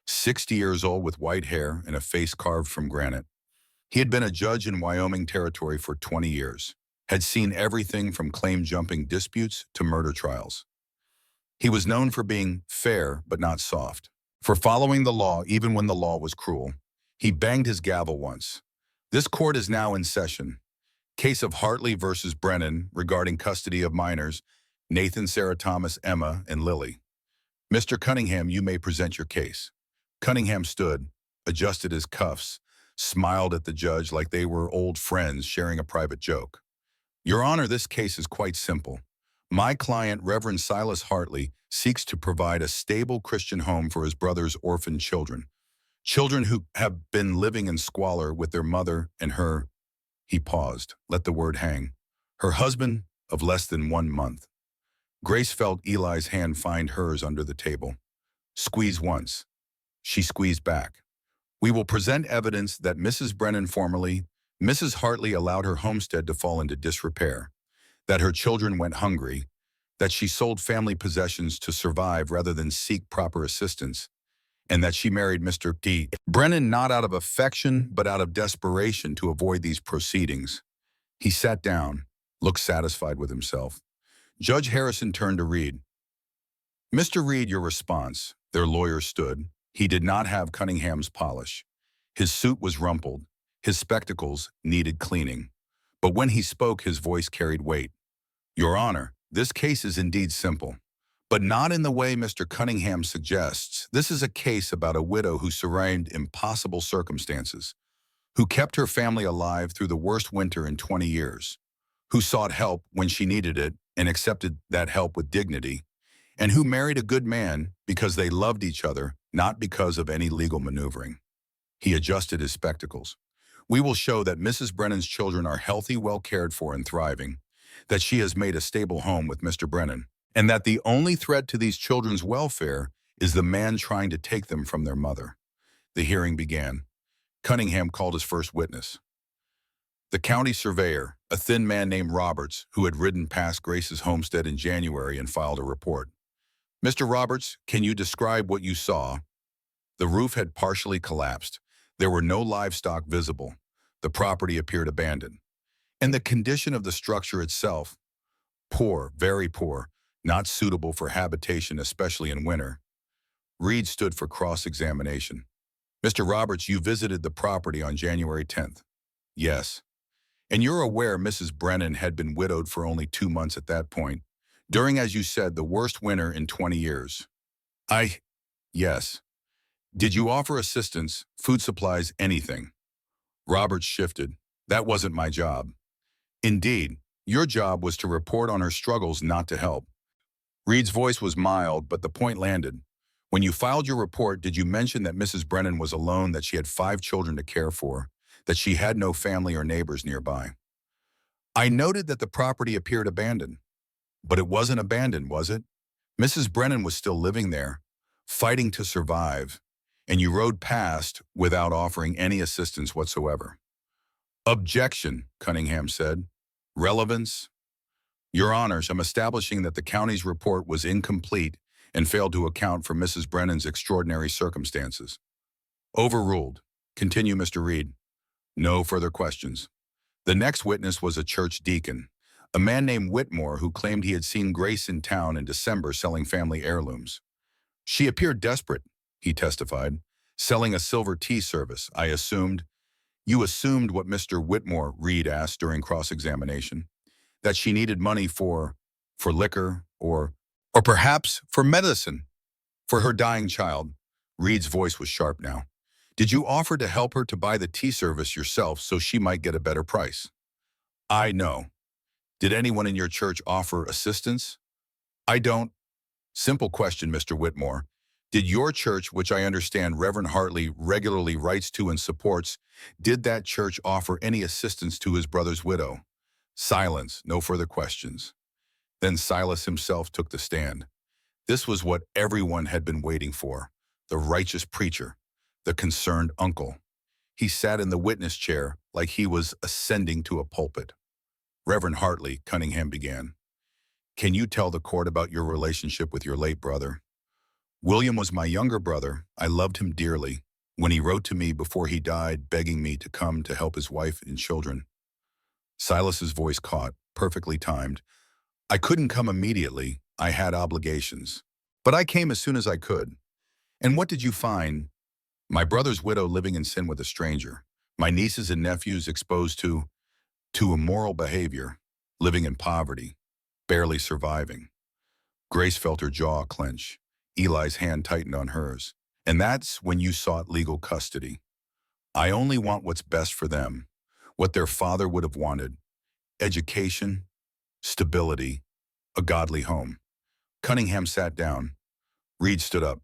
60 years old with white hair and a face carved from granite. He had been a judge in Wyoming Territory for 20 years, had seen everything from claim-jumping disputes to murder trials. He was known for being fair but not soft, for following the law even when the law was cruel. He banged his gavel once. This court is now in session. Case of Hartley versus Brennan regarding custody of minors, Nathan, Sarah, Thomas, Emma, and Lily. Mr. Cunningham, you may present your case. Cunningham stood, adjusted his cuffs, smiled at the judge like they were old friends sharing a private joke. Your Honor, this case is quite simple. My client, Reverend Silas Hartley, seeks to provide a stable Christian home for his brother's orphaned children. Children who have been living in squalor with their mother and her, he paused, let the word hang, her husband of less than 1 month. Grace felt Eli's hand find hers under the table. Squeeze once. She squeezed back. We will present evidence that Mrs. Brennan, formerly Mrs. Hartley, allowed her homestead to fall into disrepair, that her children went hungry, that she sold family possessions to survive rather than seek proper assistance, and that she married Mr. D. Brennan not out of affection but out of desperation to avoid these proceedings. He sat down, looked satisfied with himself. Judge Harrison turned to Reed. Mr. Reed, your response. Their lawyer stood. He did not have Cunningham's polish. His suit was rumpled. His spectacles needed cleaning. But when he spoke, his voice carried weight. Your Honor, this case is indeed simple, but not in the way Mr. Cunningham suggests. This is a case about a widow who survived impossible circumstances, who kept her family alive through the worst winter in 20 years, who sought help when she needed it and accepted that help with dignity, and who married a good man because they loved each other, not because of any legal maneuvering. He adjusted his spectacles. We will show that Mrs. Brennan's children are healthy, well cared for, and thriving, that she has made a stable home with Mr. Brennan, and that the only threat to these children's welfare is the man trying to take them from their mother. The hearing began. Cunningham called his first witness. The county surveyor, a thin man named Roberts, who had ridden past Grace's homestead in January and filed a report. Mr. Roberts, can you describe what you saw? The roof had partially collapsed. There were no livestock visible. The property appeared abandoned. And the condition of the structure itself, poor, very poor, not suitable for habitation, especially in winter. Reed stood for cross-examination. Mr. Roberts, you visited the property on January 10th. Yes. And you're aware Mrs. Brennan had been widowed for only 2 months at that point, during, as you said, the worst winter in 20 years. Yes. Did you offer assistance, food supplies, anything? Roberts shifted. That wasn't my job. Indeed, your job was to report on her struggles, not to help. Reed's voice was mild, but the point landed. When you filed your report, did you mention that Mrs. Brennan was alone, that she had 5 children to care for, that she had no family or neighbors nearby? I noted that the property appeared abandoned. But it wasn't abandoned, was it? Mrs. Brennan was still living there, fighting to survive, and you rode past without offering any assistance whatsoever. Objection, Cunningham said. Relevance? Your Honors, I'm establishing that the county's report was incomplete and failed to account for Mrs. Brennan's extraordinary circumstances. Overruled. Continue, Mr. Reed. No further questions. The next witness was a church deacon, a man named Whitmore, who claimed he had seen Grace in town in December selling family heirlooms. She appeared desperate, he testified, selling a silver tea service. You assumed what Mr. Whitmore, Reed asked during cross-examination, that she needed money for liquor or perhaps for medicine for her dying child. Reed's voice was sharp now. Did you offer to help her to buy the tea service yourself so she might get a better price? I know. Did anyone in your church offer assistance? I don't. Simple question, Mr. Whitmore. Did your church, which I understand Reverend Hartley regularly writes to and supports, did that church offer any assistance to his brother's widow? Silence, no further questions. Then Silas himself took the stand. This was what everyone had been waiting for. The righteous preacher, the concerned uncle. He sat in the witness chair like he was ascending to a pulpit. Reverend Hartley, Cunningham began. Can you tell the court about your relationship with your late brother? William was my younger brother. I loved him dearly. When he wrote to me before he died, begging me to come to help his wife and children. Silas's voice caught, perfectly timed. I couldn't come immediately. I had obligations. But I came as soon as I could. And what did you find? My brother's widow living in sin with a stranger. My nieces and nephews exposed to immoral behavior, living in poverty, barely surviving. Grace felt her jaw clench. Eli's hand tightened on hers. And that's when you sought legal custody. I only want what's best for them, what their father would have wanted. Education, stability, a godly home. Cunningham sat down. Reed stood up.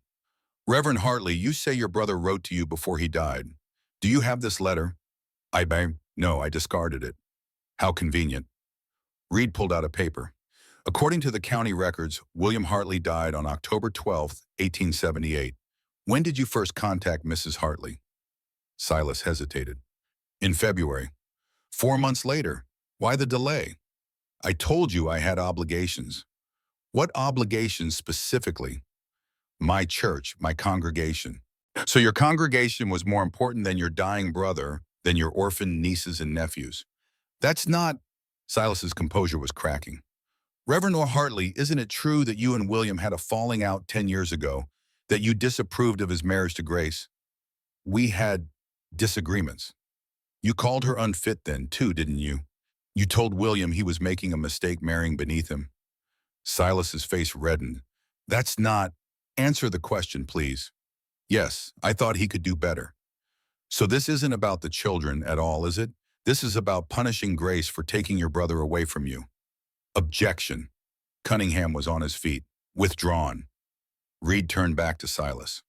Reverend Hartley, you say your brother wrote to you before he died. Do you have this letter? No, I discarded it. How convenient. Reed pulled out a paper. According to the county records, William Hartley died on October 12, 1878. When did you first contact Mrs. Hartley? Silas hesitated. In February. 4 months later. Why the delay? I told you I had obligations. What obligations specifically? My church, my congregation. So your congregation was more important than your dying brother, than your orphaned nieces and nephews. That's not... Silas's composure was cracking. Reverend Hartley, isn't it true that you and William had a falling out 10 years ago, that you disapproved of his marriage to Grace? We had disagreements. You called her unfit then, too, didn't you? You told William he was making a mistake marrying beneath him. Silas's face reddened. That's not... Answer the question, please. Yes, I thought he could do better. So this isn't about the children at all, is it? This is about punishing Grace for taking your brother away from you. Objection. Cunningham was on his feet, withdrawn. Reed turned back to Silas.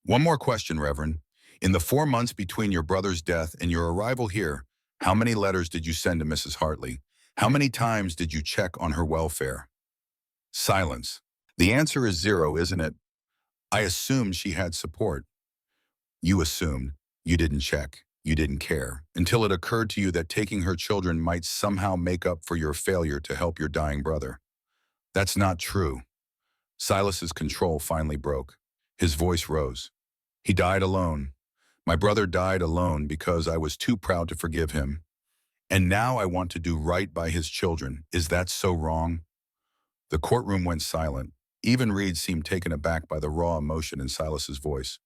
One more question, Reverend. In the 4 months between your brother's death and your arrival here, how many letters did you send to Mrs. Hartley? How many times did you check on her welfare? Silence. The answer is 0, isn't it? I assumed she had support. You assumed. You didn't check. You didn't care, until it occurred to you that taking her children might somehow make up for your failure to help your dying brother. That's not true. Silas's control finally broke. His voice rose. He died alone. My brother died alone because I was too proud to forgive him. And now I want to do right by his children. Is that so wrong? The courtroom went silent. Even Reed seemed taken aback by the raw emotion in Silas's voice.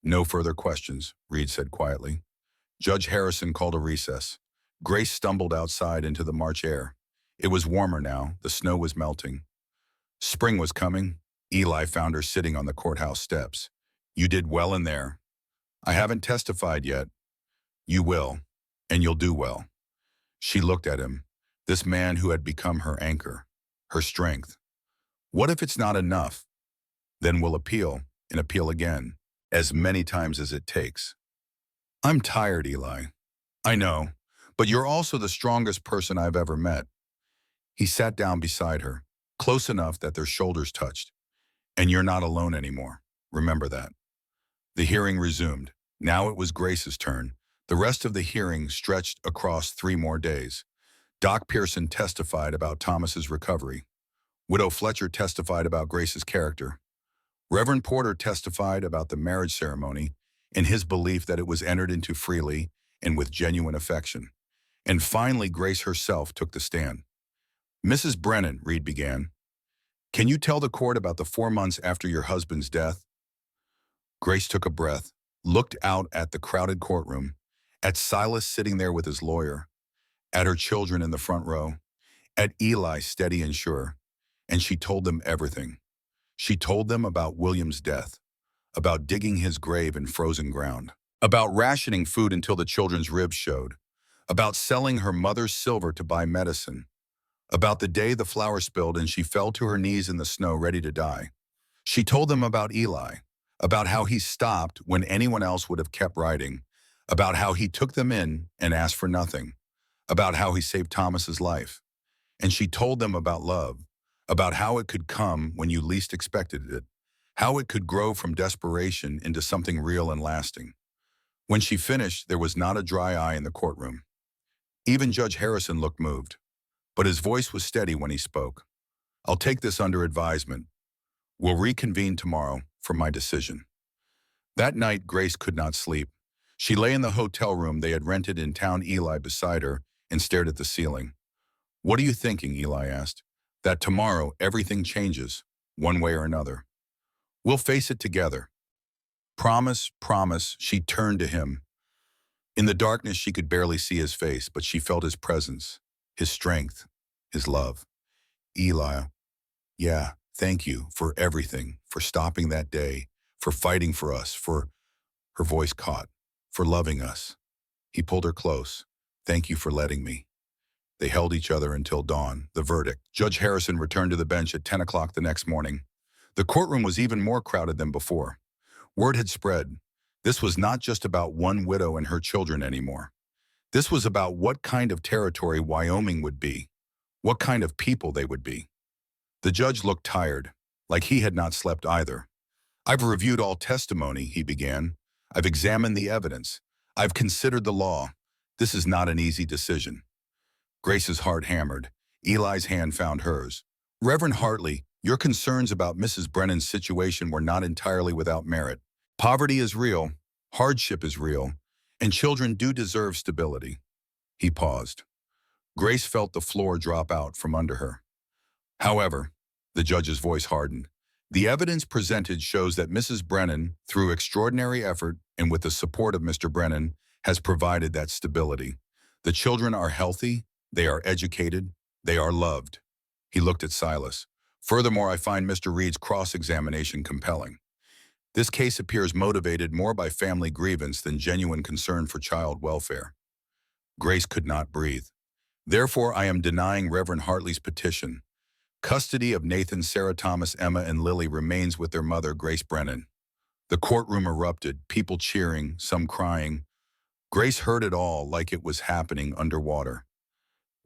No further questions, Reed said quietly. Judge Harrison called a recess. Grace stumbled outside into the March air. It was warmer now. The snow was melting. Spring was coming. Eli found her sitting on the courthouse steps. You did well in there. I haven't testified yet. You will, and you'll do well. She looked at him, this man who had become her anchor, her strength. What if it's not enough? Then we'll appeal, and appeal again, as many times as it takes. I'm tired, Eli. I know, but you're also the strongest person I've ever met. He sat down beside her, close enough that their shoulders touched. And you're not alone anymore. Remember that. The hearing resumed. Now it was Grace's turn. The rest of the hearing stretched across 3 more days. Doc Pearson testified about Thomas's recovery. Widow Fletcher testified about Grace's character. Reverend Porter testified about the marriage ceremony and his belief that it was entered into freely and with genuine affection. And finally, Grace herself took the stand. Mrs. Brennan, Reed began, can you tell the court about the 4 months after your husband's death? Grace took a breath, looked out at the crowded courtroom, at Silas sitting there with his lawyer, at her children in the front row, at Eli steady and sure, and she told them everything. She told them about William's death, about digging his grave in frozen ground, about rationing food until the children's ribs showed, about selling her mother's silver to buy medicine, about the day the flour spilled and she fell to her knees in the snow ready to die. She told them about Eli, about how he stopped when anyone else would have kept writing, about how he took them in and asked for nothing, about how he saved Thomas's life. And she told them about love, about how it could come when you least expected it, how it could grow from desperation into something real and lasting. When she finished, there was not a dry eye in the courtroom. Even Judge Harrison looked moved, but his voice was steady when he spoke. I'll take this under advisement. We'll reconvene tomorrow for my decision. That night, Grace could not sleep. She lay in the hotel room they had rented in town, Eli beside her, and stared at the ceiling. What are you thinking? Eli asked. That tomorrow everything changes, one way or another. We'll face it together. Promise, promise. She turned to him. In the darkness, she could barely see his face, but she felt his presence, his strength, his love. Eli, yeah, thank you for everything, for stopping that day, for fighting for us, for, her voice caught, for loving us. He pulled her close. Thank you for letting me. They held each other until dawn. The verdict. Judge Harrison returned to the bench at 10 o'clock the next morning. The courtroom was even more crowded than before. Word had spread. This was not just about one widow and her children anymore. This was about what kind of territory Wyoming would be, what kind of people they would be. The judge looked tired, like he had not slept either. I've reviewed all testimony, he began. I've examined the evidence. I've considered the law. This is not an easy decision. Grace's heart hammered. Eli's hand found hers. Reverend Hartley, your concerns about Mrs. Brennan's situation were not entirely without merit. Poverty is real, hardship is real, and children do deserve stability. He paused. Grace felt the floor drop out from under her. However, the judge's voice hardened. The evidence presented shows that Mrs. Brennan, through extraordinary effort and with the support of Mr. Brennan, has provided that stability. The children are healthy, they are educated, they are loved. He looked at Silas. Furthermore, I find Mr. Reed's cross-examination compelling. This case appears motivated more by family grievance than genuine concern for child welfare. Grace could not breathe. Therefore, I am denying Reverend Hartley's petition. Custody of Nathan, Sarah Thomas, Emma, and Lily remains with their mother, Grace Brennan. The courtroom erupted, people cheering, some crying. Grace heard it all like it was happening underwater.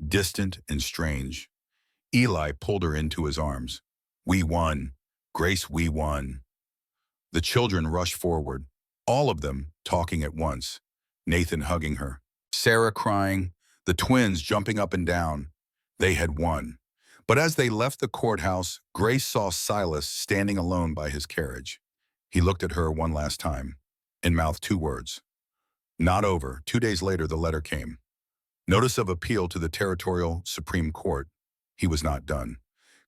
Distant and strange. Eli pulled her into his arms. We won. Grace, we won. The children rushed forward, all of them talking at once. Nathan hugging her, Sarah crying, the twins jumping up and down. They had won. But as they left the courthouse, Grace saw Silas standing alone by his carriage. He looked at her one last time and mouthed two words. Not over. 2 days later, the letter came. Notice of appeal to the Territorial Supreme Court. He was not done.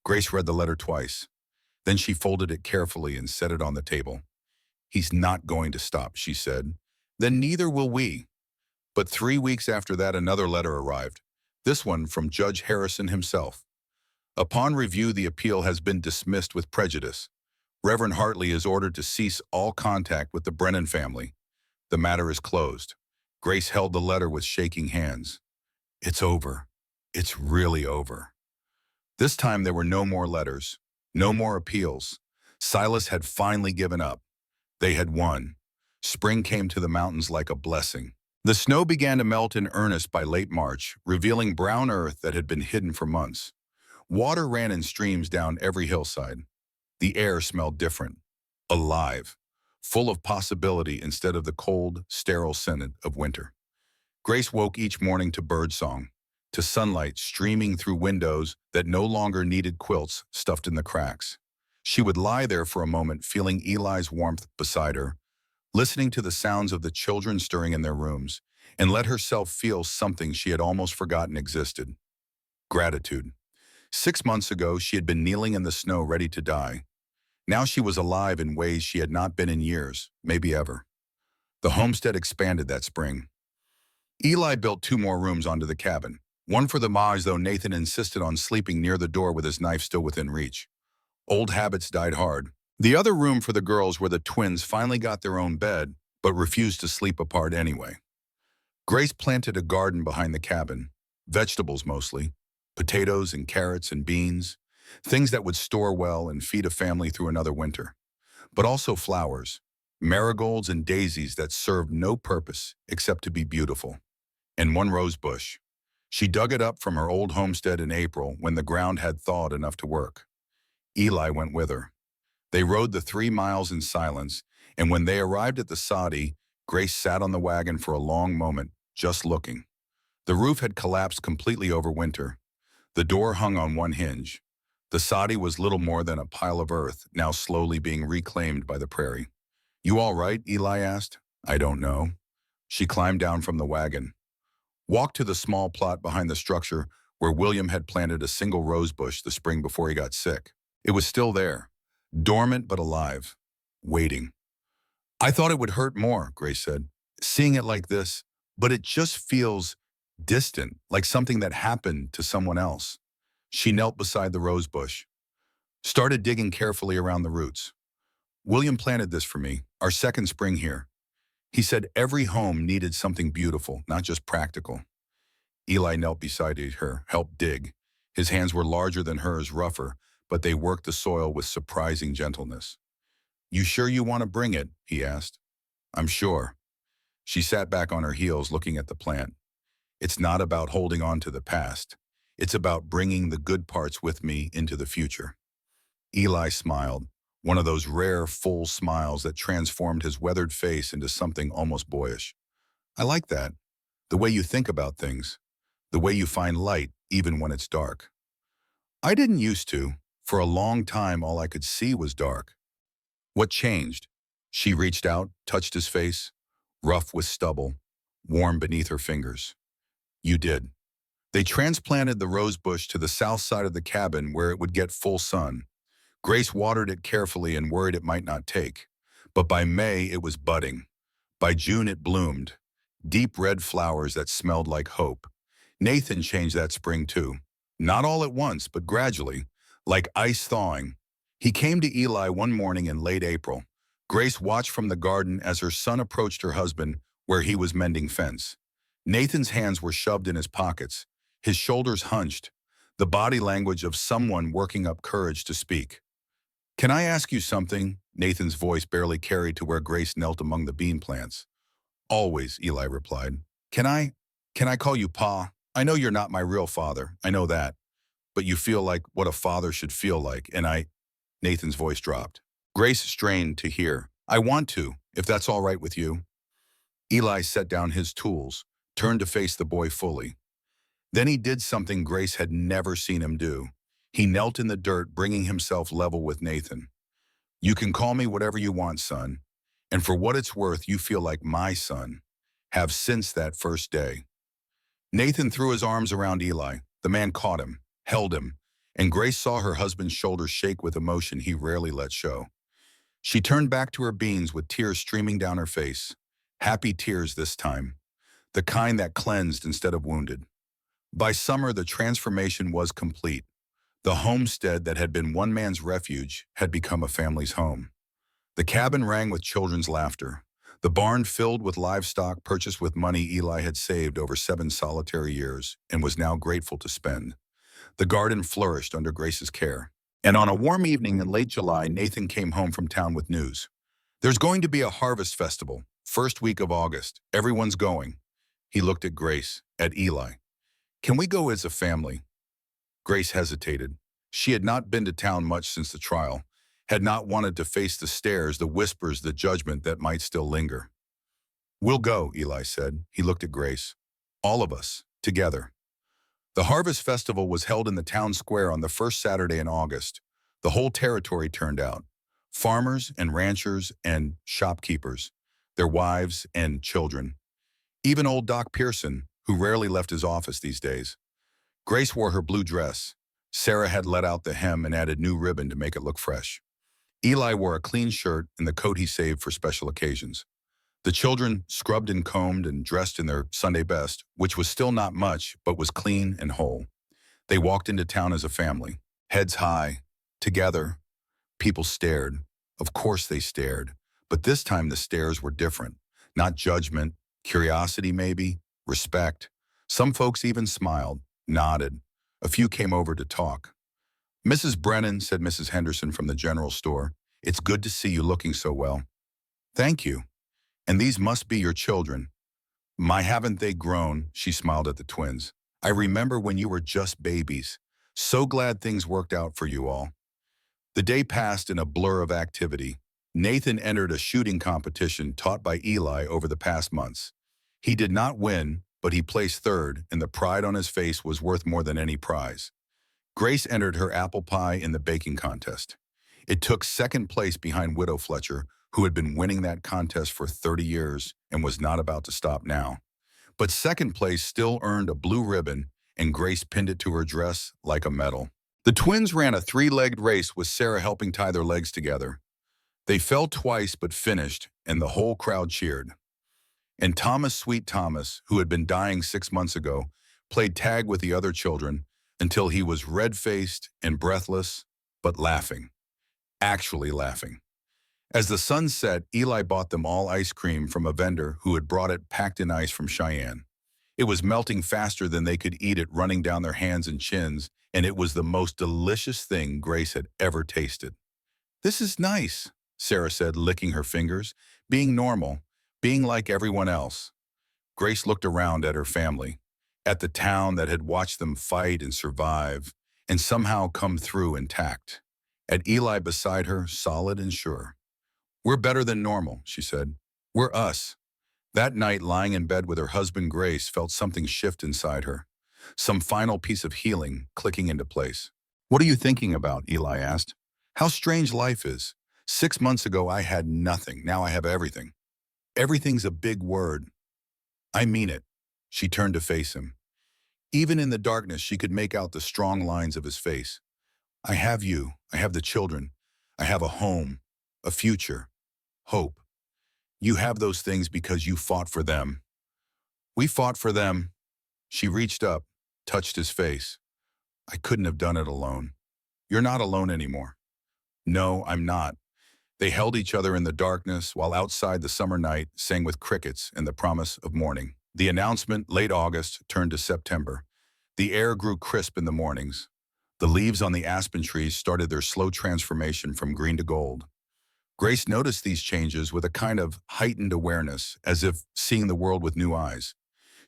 Grace read the letter twice. Then she folded it carefully and set it on the table. He's not going to stop, she said. Then neither will we. But 3 weeks after that, another letter arrived. This one from Judge Harrison himself. Upon review, the appeal has been dismissed with prejudice. Reverend Hartley is ordered to cease all contact with the Brennan family. The matter is closed. Grace held the letter with shaking hands. It's over. It's really over. This time there were no more letters, no more appeals. Silas had finally given up. They had won. Spring came to the mountains like a blessing. The snow began to melt in earnest by late March, revealing brown earth that had been hidden for months. Water ran in streams down every hillside. The air smelled different, alive, full of possibility instead of the cold, sterile scent of winter. Grace woke each morning to birdsong, to sunlight streaming through windows that no longer needed quilts stuffed in the cracks. She would lie there for a moment, feeling Eli's warmth beside her, listening to the sounds of the children stirring in their rooms, and let herself feel something she had almost forgotten existed. Gratitude. 6 months ago, she had been kneeling in the snow ready to die. Now she was alive in ways she had not been in years, maybe ever. The homestead expanded that spring. Eli built 2 more rooms onto the cabin, one for the Maj, though Nathan insisted on sleeping near the door with his knife still within reach. Old habits died hard. The other room for the girls where the twins finally got their own bed, but refused to sleep apart anyway. Grace planted a garden behind the cabin, vegetables mostly, potatoes and carrots and beans, things that would store well and feed a family through another winter. But also flowers, marigolds and daisies that served no purpose except to be beautiful. And one rose bush. She dug it up from her old homestead in April when the ground had thawed enough to work. Eli went with her. They rode the 3 miles in silence, and when they arrived at the soddy, Grace sat on the wagon for a long moment, just looking. The roof had collapsed completely over winter. The door hung on one hinge. The soddy was little more than a pile of earth, now slowly being reclaimed by the prairie. "You all right?" Eli asked. "I don't know." She climbed down from the wagon, walked to the small plot behind the structure where William had planted a single rose bush the spring before he got sick. It was still there, dormant but alive, waiting. "I thought it would hurt more," Grace said, "seeing it like this, but it just feels distant, like something that happened to someone else." She knelt beside the rose bush, started digging carefully around the roots. "William planted this for me, our second spring here. He said every home needed something beautiful, not just practical." Eli knelt beside her, helped dig. His hands were larger than hers, rougher, but they worked the soil with surprising gentleness. "You sure you want to bring it?" he asked. "I'm sure." She sat back on her heels looking at the plant. "It's not about holding on to the past. It's about bringing the good parts with me into the future." Eli smiled, one of those rare, full smiles that transformed his weathered face into something almost boyish. "I like that. The way you think about things. The way you find light, even when it's dark." "I didn't used to. For a long time, all I could see was dark." "What changed?" She reached out, touched his face, rough with stubble, warm beneath her fingers. "You did." They transplanted the rose bush to the south side of the cabin where it would get full sun. Grace watered it carefully and worried it might not take. But by May, it was budding. By June, it bloomed. Deep red flowers that smelled like hope. Nathan changed that spring too. Not all at once, but gradually, like ice thawing. He came to Eli one morning in late April. Grace watched from the garden as her son approached her husband where he was mending fence. Nathan's hands were shoved in his pockets, his shoulders hunched, the body language of someone working up courage to speak. "Can I ask you something?" Nathan's voice barely carried to where Grace knelt among the bean plants. "Always," Eli replied. Can I call you Pa? I know you're not my real father, I know that. But you feel like what a father should feel like, and Nathan's voice dropped. Grace strained to hear. "I want to, if that's all right with you." Eli set down his tools, turned to face the boy fully. Then he did something Grace had never seen him do. He knelt in the dirt, bringing himself level with Nathan. "You can call me whatever you want, son. And for what it's worth, you feel like my son. Have since that first day." Nathan threw his arms around Eli. The man caught him, held him, and Grace saw her husband's shoulders shake with emotion he rarely let show. She turned back to her beans with tears streaming down her face. Happy tears this time, the kind that cleansed instead of wounded. By summer, the transformation was complete. The homestead that had been one man's refuge had become a family's home. The cabin rang with children's laughter. The barn filled with livestock purchased with money Eli had saved over 7 solitary years and was now grateful to spend. The garden flourished under Grace's care. And on a warm evening in late July, Nathan came home from town with news. "There's going to be a harvest festival, first week of August. Everyone's going." He looked at Grace, at Eli. "Can we go as a family?" Grace hesitated. She had not been to town much since the trial, had not wanted to face the stares, the whispers, the judgment that might still linger. "We'll go," Eli said. He looked at Grace. "All of us, together." The Harvest Festival was held in the town square on the first Saturday in August. The whole territory turned out. Farmers and ranchers and shopkeepers, their wives and children. Even old Doc Pearson, who rarely left his office these days. Grace wore her blue dress. Sarah had let out the hem and added new ribbon to make it look fresh. Eli wore a clean shirt and the coat he saved for special occasions. The children scrubbed and combed and dressed in their Sunday best, which was still not much, but was clean and whole. They walked into town as a family, heads high, together. People stared. Of course they stared. But this time the stares were different. Not judgment, curiosity maybe, respect. Some folks even smiled, nodded. A few came over to talk. "Mrs. Brennan," said Mrs. Henderson from the general store, "it's good to see you looking so well." "Thank you. And these must be your children." "My, haven't they grown?" She smiled at the twins. I remember when you were just babies. So glad things worked out for you all. The day passed in a blur of activity. Nathan entered a shooting competition taught by Eli over the past months. He did not win, but he placed third, and the pride on his face was worth more than any prize. Grace entered her apple pie in the baking contest. It took second place behind Widow Fletcher, who had been winning that contest for 30 years and was not about to stop now. But second place still earned a blue ribbon, and Grace pinned it to her dress like a medal. The twins ran a three-legged race with Sarah helping tie their legs together. They fell twice but finished, and the whole crowd cheered. And Thomas, sweet Thomas, who had been dying 6 months ago, played tag with the other children until he was red-faced and breathless, but laughing. Actually laughing. As the sun set, Eli bought them all ice cream from a vendor who had brought it packed in ice from Cheyenne. It was melting faster than they could eat it, running down their hands and chins, and it was the most delicious thing Grace had ever tasted. "This is nice," Sarah said, licking her fingers, being normal, being like everyone else. Grace looked around at her family, at the town that had watched them fight and survive, and somehow come through intact. At Eli beside her, solid and sure. "We're better than normal," she said. "We're us." That night, lying in bed with her husband, Grace felt something shift inside her. Some final piece of healing clicking into place. "What are you thinking about?" Eli asked. "How strange life is. 6 months ago, I had nothing. Now I have everything." "Everything's a big word." "I mean it." She turned to face him. Even in the darkness, she could make out the strong lines of his face. "I have you. I have the children. I have a home, a future, hope. You have those things because you fought for them." "We fought for them." She reached up, touched his face. "I couldn't have done it alone." "You're not alone anymore." "No, I'm not." They held each other in the darkness while outside the summer night sang with crickets and the promise of morning. The announcement, late August, turned to September. The air grew crisp in the mornings. The leaves on the aspen trees started their slow transformation from green to gold. Grace noticed these changes with a kind of heightened awareness, as if seeing the world with new eyes.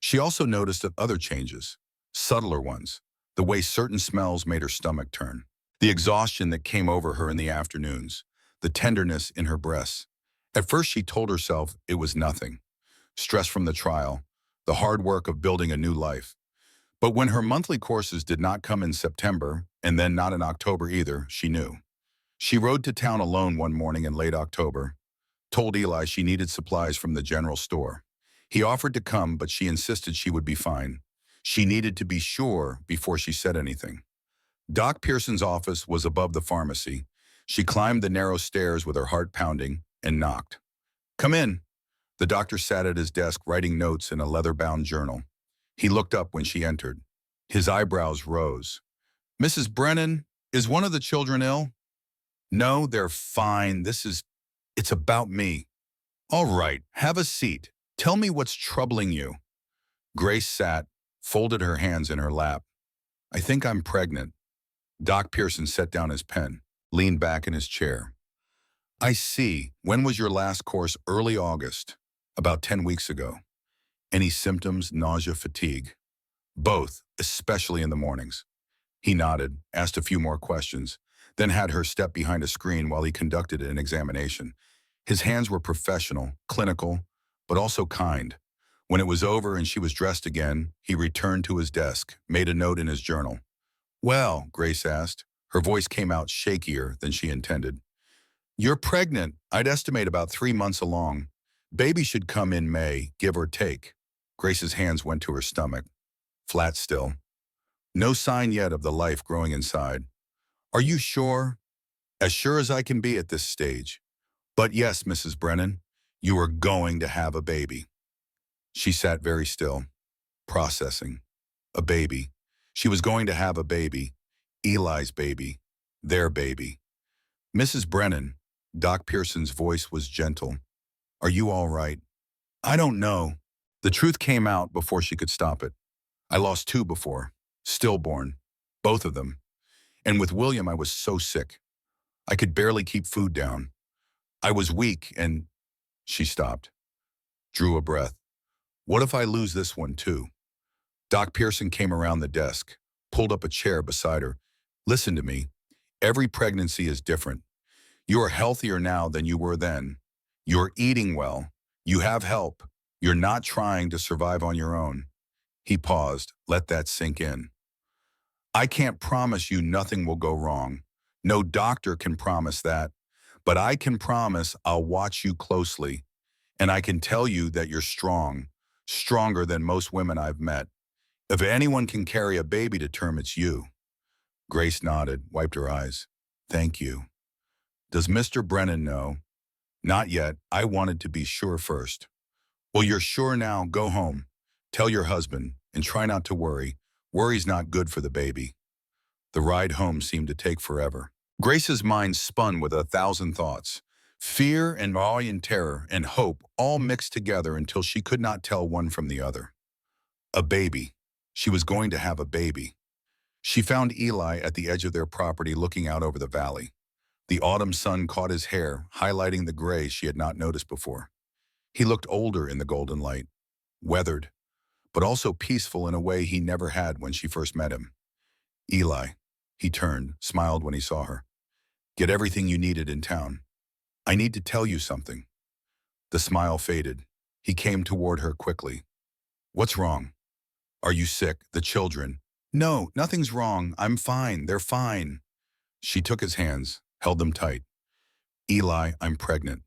She also noticed other changes, subtler ones, the way certain smells made her stomach turn, the exhaustion that came over her in the afternoons, the tenderness in her breasts. At first she told herself it was nothing, stress from the trial, the hard work of building a new life. But when her monthly courses did not come in September, and then not in October either, she knew. She rode to town alone one morning in late October, told Eli she needed supplies from the general store. He offered to come, but she insisted she would be fine. She needed to be sure before she said anything. Doc Pearson's office was above the pharmacy. She climbed the narrow stairs with her heart pounding and knocked. "Come in." The doctor sat at his desk writing notes in a leather-bound journal. He looked up when she entered. His eyebrows rose. "Mrs. Brennan, is one of the children ill?" "No, they're fine. It's about me." "All right, have a seat. Tell me what's troubling you." Grace sat, folded her hands in her lap. "I think I'm pregnant." Doc Pearson set down his pen, leaned back in his chair. "I see. When was your last course?" "Early August. About 10 weeks ago." "Any symptoms, nausea, fatigue?" "Both, especially in the mornings." He nodded, asked a few more questions, then had her step behind a screen while he conducted an examination. His hands were professional, clinical, but also kind. When it was over and she was dressed again, he returned to his desk, made a note in his journal. "Well," Grace asked. Her voice came out shakier than she intended. "You're pregnant. I'd estimate about 3 months along. Baby should come in May, give or take." Grace's hands went to her stomach, flat still. No sign yet of the life growing inside. "Are you sure?" "As sure as I can be at this stage." "But yes, Mrs. Brennan, you are going to have a baby." She sat very still, processing. A baby. She was going to have a baby. Eli's baby. Their baby. "Mrs. Brennan," Doc Pearson's voice was gentle. "Are you all right?" "I don't know." The truth came out before she could stop it. "I lost two before. Stillborn. Both of them. And with William, I was so sick. I could barely keep food down. I was weak and—" She stopped, drew a breath. "What if I lose this one too?" Doc Pearson came around the desk, pulled up a chair beside her. Listen to me. Every pregnancy is different. You are healthier now than you were then. You're eating well. You have help. You're not trying to survive on your own. He paused. Let that sink in. I can't promise you nothing will go wrong. No doctor can promise that. But I can promise I'll watch you closely. And I can tell you that you're strong, stronger than most women I've met. If anyone can carry a baby to term, it's you. Grace nodded, wiped her eyes. Thank you. Does Mr. Brennan know? Not yet. I wanted to be sure first. Well, you're sure now. Go home. Tell your husband, and try not to worry. Worry's not good for the baby. The ride home seemed to take forever. Grace's mind spun with 1,000 thoughts. Fear and awe and terror and hope all mixed together until she could not tell one from the other. A baby. She was going to have a baby. She found Eli at the edge of their property looking out over the valley. The autumn sun caught his hair, highlighting the gray she had not noticed before. He looked older in the golden light, weathered, but also peaceful in a way he never had when she first met him. Eli. He turned, smiled when he saw her. Get everything you needed in town. I need to tell you something. The smile faded. He came toward her quickly. What's wrong? Are you sick? The children. No, nothing's wrong. I'm fine. They're fine. She took his hands, held them tight. Eli, I'm pregnant.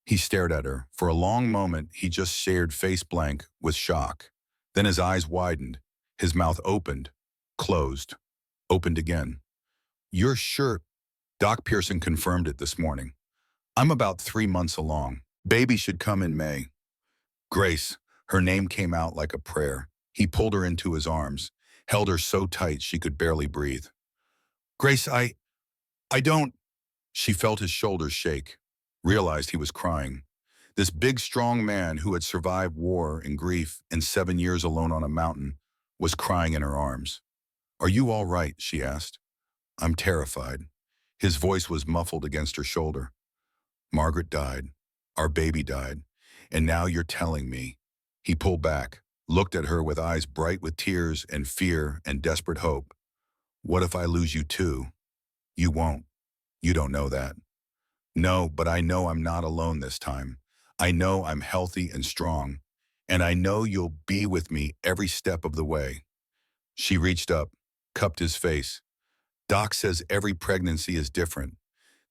He stared at her. For a long moment, he just stared face blank with shock. Then his eyes widened. His mouth opened, closed, opened again. You're sure? Doc Pearson confirmed it this morning. I'm about 3 months along. Baby should come in May. Grace, her name came out like a prayer. He pulled her into his arms, held her so tight she could barely breathe. Grace, I don't. She felt his shoulders shake, realized he was crying. This big, strong man who had survived war and grief and 7 years alone on a mountain was crying in her arms. Are you all right? She asked. I'm terrified. His voice was muffled against her shoulder. Margaret died. Our baby died. And now you're telling me. He pulled back, looked at her with eyes bright with tears and fear and desperate hope. What if I lose you too? You won't. You don't know that. No, but I know I'm not alone this time. I know I'm healthy and strong. And I know you'll be with me every step of the way. She reached up, cupped his face. Doc says every pregnancy is different.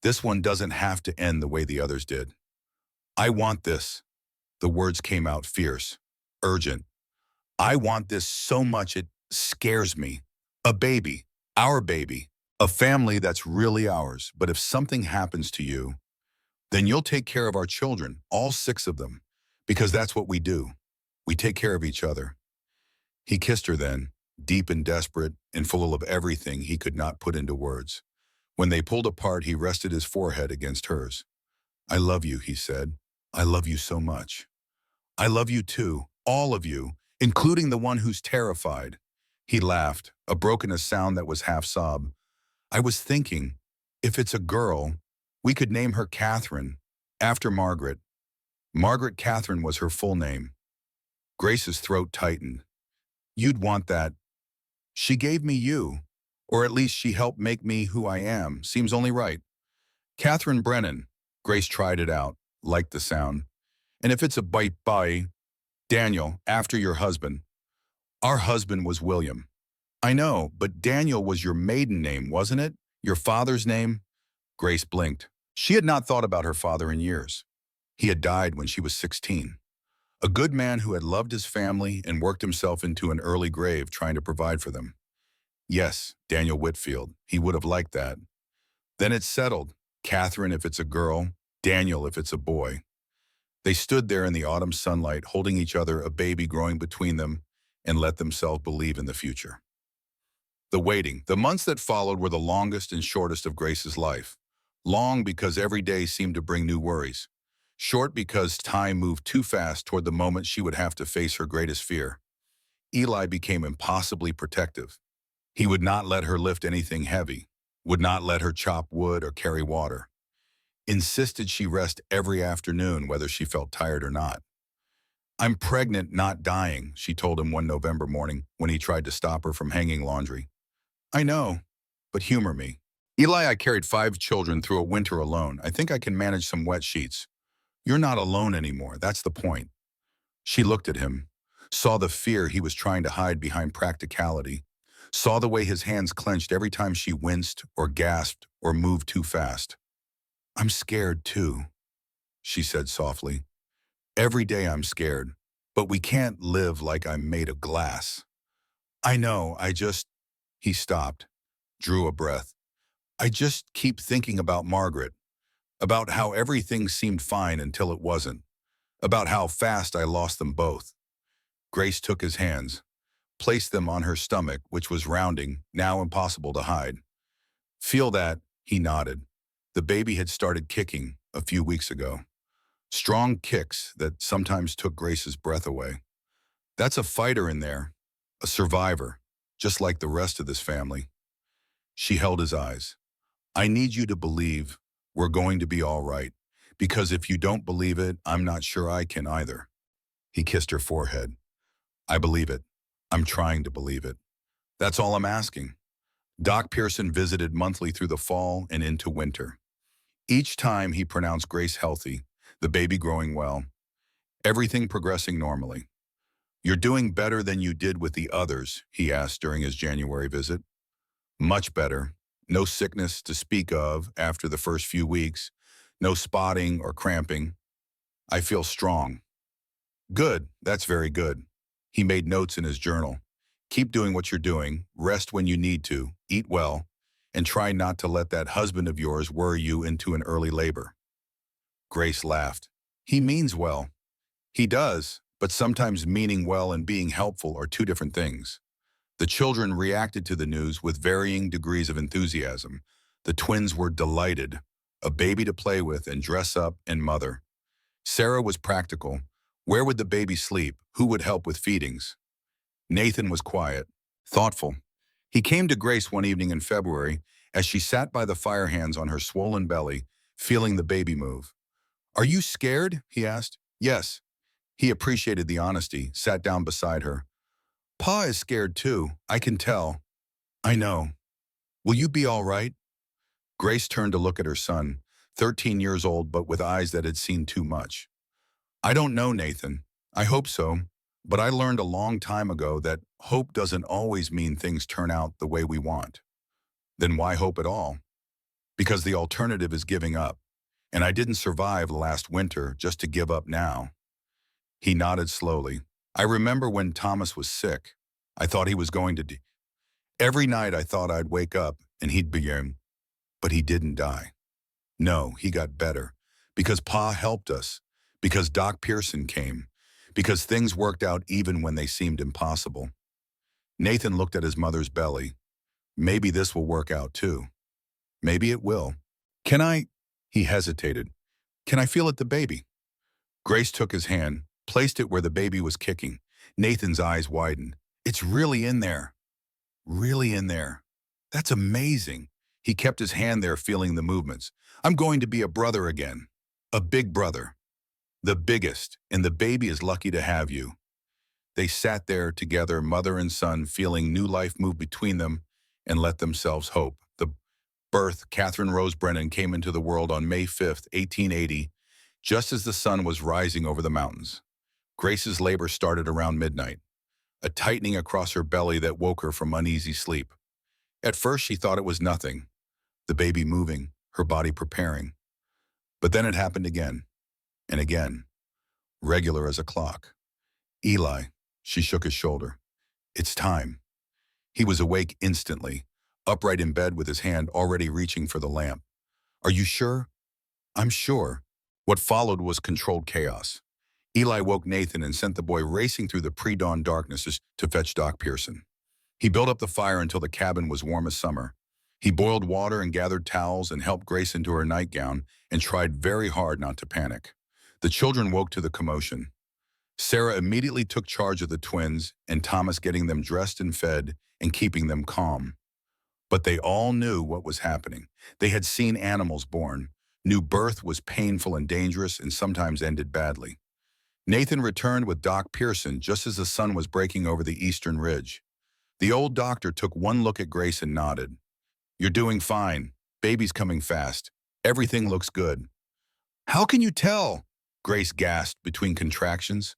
This one doesn't have to end the way the others did. I want this. The words came out fierce, urgent. I want this so much it scares me. A baby, our baby, a family that's really ours. But if something happens to you, then you'll take care of our children, all 6 of them, because that's what we do. We take care of each other. He kissed her then, deep and desperate and full of everything he could not put into words. When they pulled apart, he rested his forehead against hers. I love you, he said. I love you so much. I love you too, all of you, including the one who's terrified. He laughed, a broken sound that was half sob. I was thinking, if it's a girl, we could name her Catherine, after Margaret. Margaret Catherine was her full name. Grace's throat tightened. You'd want that. She gave me you, or at least she helped make me who I am. Seems only right. Catherine Brennan. Grace tried it out, liked the sound. And if it's a bite-by, Daniel, after your husband. Our husband was William. I know, but Daniel was your maiden name, wasn't it? Your father's name? Grace blinked. She had not thought about her father in years. He had died when she was 16. A good man who had loved his family and worked himself into an early grave trying to provide for them. Yes, Daniel Whitfield. He would have liked that. Then it's settled. Catherine if it's a girl, Daniel if it's a boy. They stood there in the autumn sunlight, holding each other, a baby growing between them, and let themselves believe in the future. The waiting, the months that followed were the longest and shortest of Grace's life. Long because every day seemed to bring new worries. Short because time moved too fast toward the moment she would have to face her greatest fear. Eli became impossibly protective. He would not let her lift anything heavy, would not let her chop wood or carry water. Insisted she rest every afternoon whether she felt tired or not. I'm pregnant, not dying, she told him one November morning when he tried to stop her from hanging laundry. I know, but humor me. Eli, I carried 5 children through a winter alone. I think I can manage some wet sheets. You're not alone anymore. That's the point. She looked at him, saw the fear he was trying to hide behind practicality, saw the way his hands clenched every time she winced or gasped or moved too fast. I'm scared too, she said softly. Every day I'm scared, but we can't live like I'm made of glass. I know, He stopped, drew a breath. I just keep thinking about Margaret, about how everything seemed fine until it wasn't, about how fast I lost them both. Grace took his hands, placed them on her stomach, which was rounding, now impossible to hide. Feel that, he nodded. The baby had started kicking a few weeks ago. Strong kicks that sometimes took Grace's breath away. That's a fighter in there, a survivor, just like the rest of this family. She held his eyes. I need you to believe we're going to be all right, because if you don't believe it, I'm not sure I can either. He kissed her forehead. I believe it. I'm trying to believe it. That's all I'm asking. Doc Pearson visited monthly through the fall and into winter. Each time he pronounced Grace healthy, the baby growing well, everything progressing normally. You're doing better than you did with the others, he asked during his January visit. Much better. No sickness to speak of after the first few weeks. No spotting or cramping. I feel strong. Good. That's very good. He made notes in his journal. Keep doing what you're doing. Rest when you need to. Eat well. And try not to let that husband of yours worry you into an early labor. Grace laughed. He means well. He does, but sometimes meaning well and being helpful are two different things. The children reacted to the news with varying degrees of enthusiasm. The twins were delighted. A baby to play with and dress up and mother. Sarah was practical. Where would the baby sleep? Who would help with feedings? Nathan was quiet, thoughtful. He came to Grace one evening in February as she sat by the fire hands on her swollen belly, feeling the baby move. Are you scared? He asked. Yes. He appreciated the honesty, sat down beside her. Pa is scared too, I can tell. I know. Will you be all right? Grace turned to look at her son, 13 years old but with eyes that had seen too much. I don't know, Nathan. I hope so. But I learned a long time ago that hope doesn't always mean things turn out the way we want. Then why hope at all? Because the alternative is giving up. And I didn't survive last winter just to give up now. He nodded slowly. I remember when Thomas was sick. I thought he was going to die. Every night I thought I'd wake up and he'd begin, but he didn't die. No, he got better. Because Pa helped us. Because Doc Pearson came. Because things worked out even when they seemed impossible. Nathan looked at his mother's belly. Maybe this will work out too. Maybe it will. Can I? He hesitated. Can I feel it, the baby? Grace took his hand, placed it where the baby was kicking. Nathan's eyes widened. It's really in there. Really in there. That's amazing. He kept his hand there, feeling the movements. I'm going to be a brother again. A big brother. The biggest, and the baby is lucky to have you. They sat there together, mother and son, feeling new life move between them and let themselves hope. The birth, Catherine Rose Brennan came into the world on May 5th, 1880, just as the sun was rising over the mountains. Grace's labor started around midnight, a tightening across her belly that woke her from uneasy sleep. At first she thought it was nothing, the baby moving, her body preparing. But then it happened again, and again, regular as a clock. Eli, she shook his shoulder. It's time. He was awake instantly, upright in bed with his hand already reaching for the lamp. Are you sure? I'm sure. What followed was controlled chaos. Eli woke Nathan and sent the boy racing through the pre-dawn darknesses to fetch Doc Pearson. He built up the fire until the cabin was warm as summer. He boiled water and gathered towels and helped Grace into her nightgown and tried very hard not to panic. The children woke to the commotion. Sarah immediately took charge of the twins and Thomas, getting them dressed and fed and keeping them calm. But they all knew what was happening. They had seen animals born, knew birth was painful and dangerous and sometimes ended badly. Nathan returned with Doc Pearson just as the sun was breaking over the eastern ridge. The old doctor took one look at Grace and nodded. "You're doing fine. Baby's coming fast. Everything looks good." "How can you tell?" Grace gasped between contractions.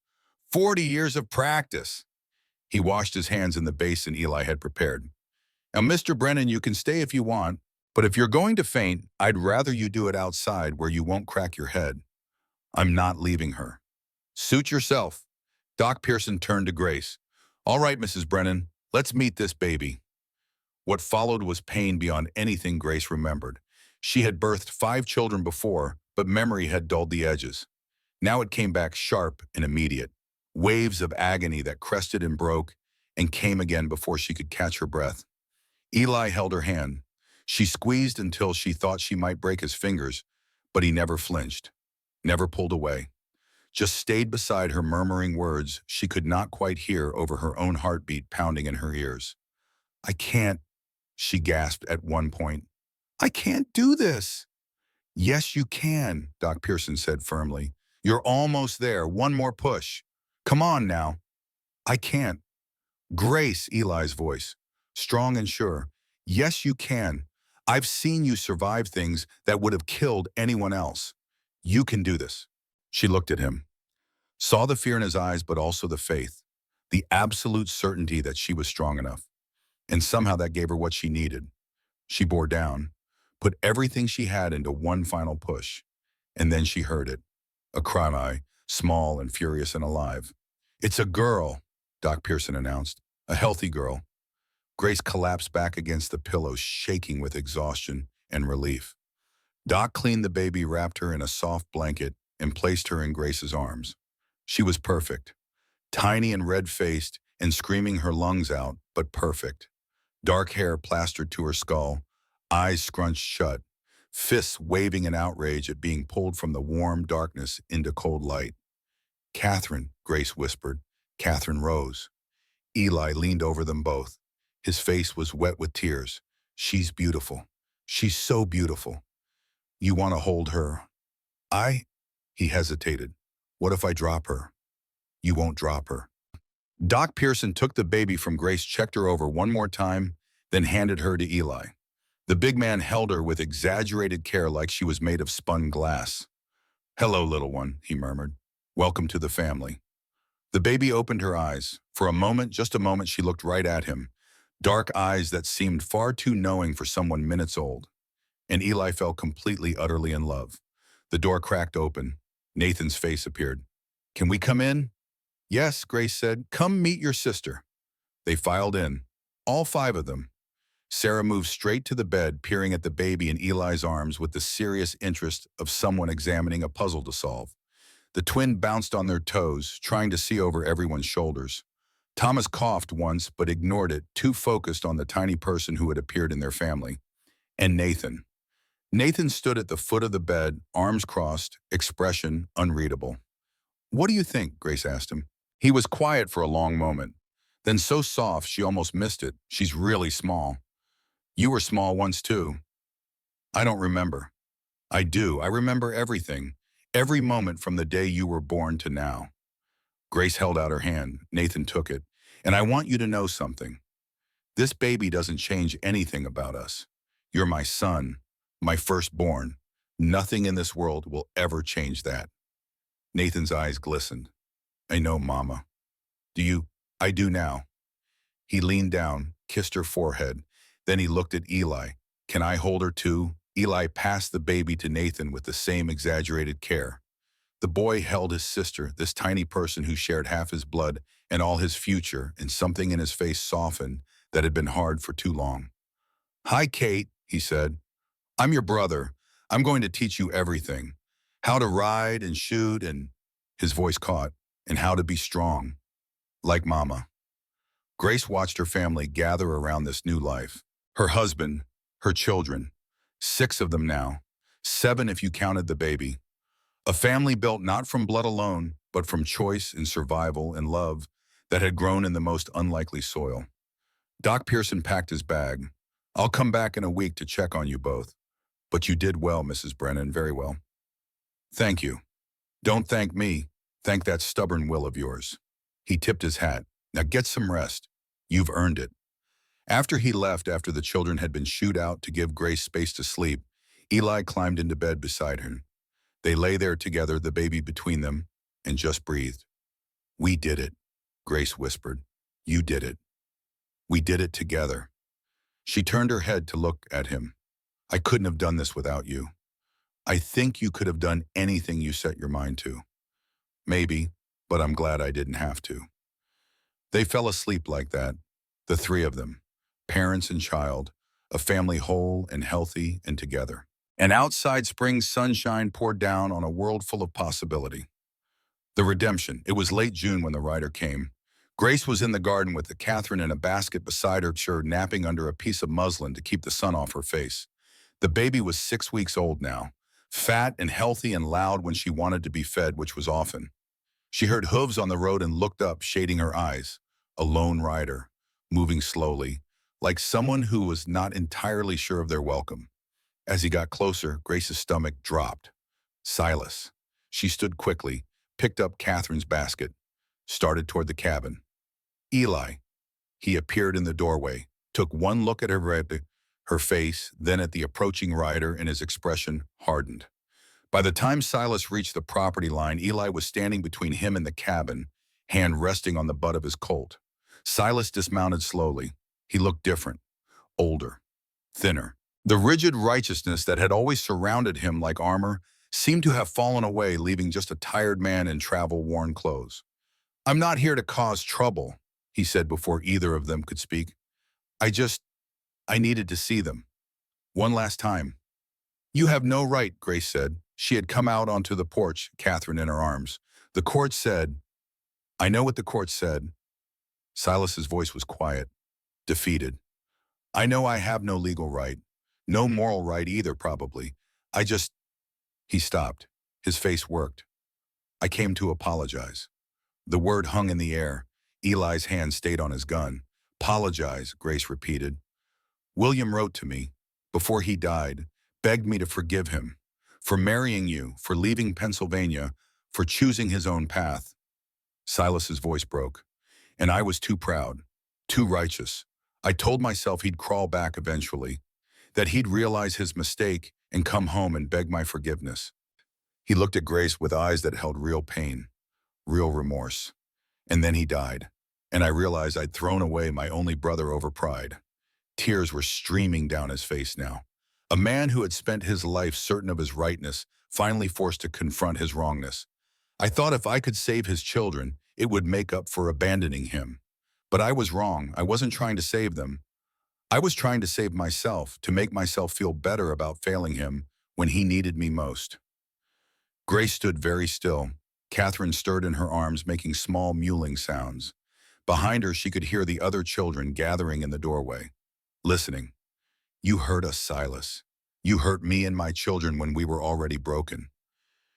40 years of practice." He washed his hands in the basin Eli had prepared. "Now, Mr. Brennan, you can stay if you want, but if you're going to faint, I'd rather you do it outside where you won't crack your head. I'm not leaving her." "Suit yourself." Doc Pearson turned to Grace. "All right, Mrs. Brennan, let's meet this baby." What followed was pain beyond anything Grace remembered. She had birthed 5 children before, but memory had dulled the edges. Now it came back sharp and immediate. Waves of agony that crested and broke and came again before she could catch her breath. Eli held her hand. She squeezed until she thought she might break his fingers, but he never flinched, never pulled away. Just stayed beside her, murmuring words she could not quite hear over her own heartbeat pounding in her ears. "I can't," she gasped at one point. "I can't do this." "Yes, you can," Doc Pearson said firmly. "You're almost there. One more push. Come on now." "I can't." "Grace," Eli's voice, strong and sure. "Yes, you can. I've seen you survive things that would have killed anyone else. You can do this." She looked at him, saw the fear in his eyes, but also the faith, the absolute certainty that she was strong enough. And somehow that gave her what she needed. She bore down, put everything she had into one final push, and then she heard it. A cry, small and furious and alive. "It's a girl," Doc Pearson announced. "A healthy girl." Grace collapsed back against the pillow, shaking with exhaustion and relief. Doc cleaned the baby, wrapped her in a soft blanket, and placed her in Grace's arms. She was perfect. Tiny and red-faced and screaming her lungs out, but perfect. Dark hair plastered to her skull, eyes scrunched shut, fists waving in outrage at being pulled from the warm darkness into cold light. "Catherine," Grace whispered. Catherine rose. Eli leaned over them both. His face was wet with tears. "She's beautiful. She's so beautiful." "You want to hold her?" He hesitated. "What if I drop her?" "You won't drop her." Doc Pearson took the baby from Grace, checked her over one more time, then handed her to Eli. The big man held her with exaggerated care like she was made of spun glass. "Hello, little one," he murmured. "Welcome to the family." The baby opened her eyes. For a moment, just a moment, she looked right at him. Dark eyes that seemed far too knowing for someone minutes old. And Eli fell completely, utterly in love. The door cracked open. Nathan's face appeared. "Can we come in?" "Yes," Grace said. "Come meet your sister." They filed in, all 5 of them. Sarah moved straight to the bed, peering at the baby in Eli's arms with the serious interest of someone examining a puzzle to solve. The twin bounced on their toes, trying to see over everyone's shoulders. Thomas coughed once, but ignored it, too focused on the tiny person who had appeared in their family. And Nathan. Nathan stood at the foot of the bed, arms crossed, expression unreadable. "What do you think?" Grace asked him. He was quiet for a long moment. Then so soft she almost missed it. "She's really small." "You were small once too." "I don't remember." "I do. I remember everything. Every moment from the day you were born to now." Grace held out her hand. Nathan took it. "And I want you to know something. This baby doesn't change anything about us. You're my son, my firstborn. Nothing in this world will ever change that." Nathan's eyes glistened. "I know, Mama." "Do you?" "I do now." He leaned down, kissed her forehead. Then he looked at Eli. "Can I hold her too?" Eli passed the baby to Nathan with the same exaggerated care. The boy held his sister, this tiny person who shared half his blood and all his future, and something in his face softened that had been hard for too long. "Hi, Kate," he said. "I'm your brother. I'm going to teach you everything. How to ride and shoot and," his voice caught, "and how to be strong. Like Mama." Grace watched her family gather around this new life. Her husband, her children, 6 of them now, 7 if you counted the baby. A family built not from blood alone, but from choice and survival and love that had grown in the most unlikely soil. Doc Pearson packed his bag. "I'll come back in a week to check on you both. But you did well, Mrs. Brennan, very well." "Thank you." "Don't thank me. Thank that stubborn will of yours. He tipped his hat. Now get some rest. You've earned it. After he left, after the children had been shooed out to give Grace space to sleep, Eli climbed into bed beside her. They lay there together, the baby between them, and just breathed. We did it, Grace whispered. You did it. We did it together. She turned her head to look at him. I couldn't have done this without you. I think you could have done anything you set your mind to. Maybe, but I'm glad I didn't have to. They fell asleep like that, the three of them, parents and child, a family whole and healthy and together. And outside spring sunshine poured down on a world full of possibility. The redemption. It was late June when the rider came. Grace was in the garden with Catherine in a basket beside her, napping under a piece of muslin to keep the sun off her face. The baby was 6 weeks old now, fat and healthy and loud when she wanted to be fed, which was often. She heard hooves on the road and looked up, shading her eyes. A lone rider, moving slowly, like someone who was not entirely sure of their welcome. As he got closer, Grace's stomach dropped. Silas. She stood quickly, picked up Catherine's basket, started toward the cabin. Eli. He appeared in the doorway, took one look at her face, then at the approaching rider, and his expression hardened. By the time Silas reached the property line, Eli was standing between him and the cabin, hand resting on the butt of his Colt. Silas dismounted slowly. He looked different, older, thinner. The rigid righteousness that had always surrounded him like armor seemed to have fallen away, leaving just a tired man in travel-worn clothes. I'm not here to cause trouble, he said before either of them could speak. I needed to see them. One last time. You have no right, Grace said. She had come out onto the porch, Catherine in her arms. The court said, I know what the court said. Silas's voice was quiet, defeated. I know I have no legal right, no moral right either, probably. He stopped. His face worked. I came to apologize. The word hung in the air. Eli's hand stayed on his gun. Apologize, Grace repeated. William wrote to me, before he died, begged me to forgive him, for marrying you, for leaving Pennsylvania, for choosing his own path. Silas's voice broke, and I was too proud, too righteous. I told myself he'd crawl back eventually, that he'd realize his mistake and come home and beg my forgiveness. He looked at Grace with eyes that held real pain, real remorse. And then he died, and I realized I'd thrown away my only brother over pride. Tears were streaming down his face now. A man who had spent his life certain of his rightness, finally forced to confront his wrongness. I thought if I could save his children, it would make up for abandoning him. But I was wrong. I wasn't trying to save them. I was trying to save myself, to make myself feel better about failing him when he needed me most. Grace stood very still. Catherine stirred in her arms, making small mewling sounds. Behind her, she could hear the other children gathering in the doorway, listening. You hurt us, Silas. You hurt me and my children when we were already broken.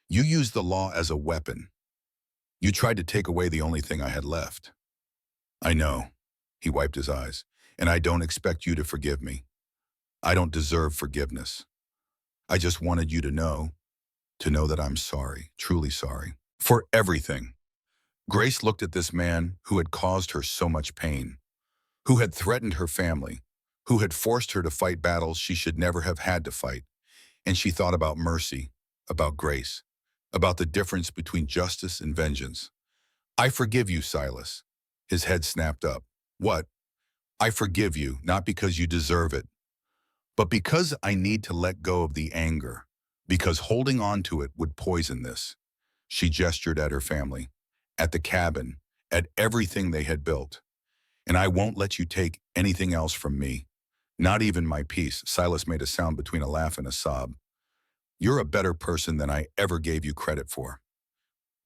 You used the law as a weapon. You tried to take away the only thing I had left. I know, he wiped his eyes, and I don't expect you to forgive me. I don't deserve forgiveness. I just wanted you to know that I'm sorry, truly sorry, for everything. Grace looked at this man who had caused her so much pain, who had threatened her family, who had forced her to fight battles she should never have had to fight, and she thought about mercy, about grace, about the difference between justice and vengeance. I forgive you, Silas. His head snapped up. What? I forgive you, not because you deserve it, but because I need to let go of the anger, because holding on to it would poison this. She gestured at her family, at the cabin, at everything they had built. And I won't let you take anything else from me, not even my peace. Silas made a sound between a laugh and a sob. You're a better person than I ever gave you credit for.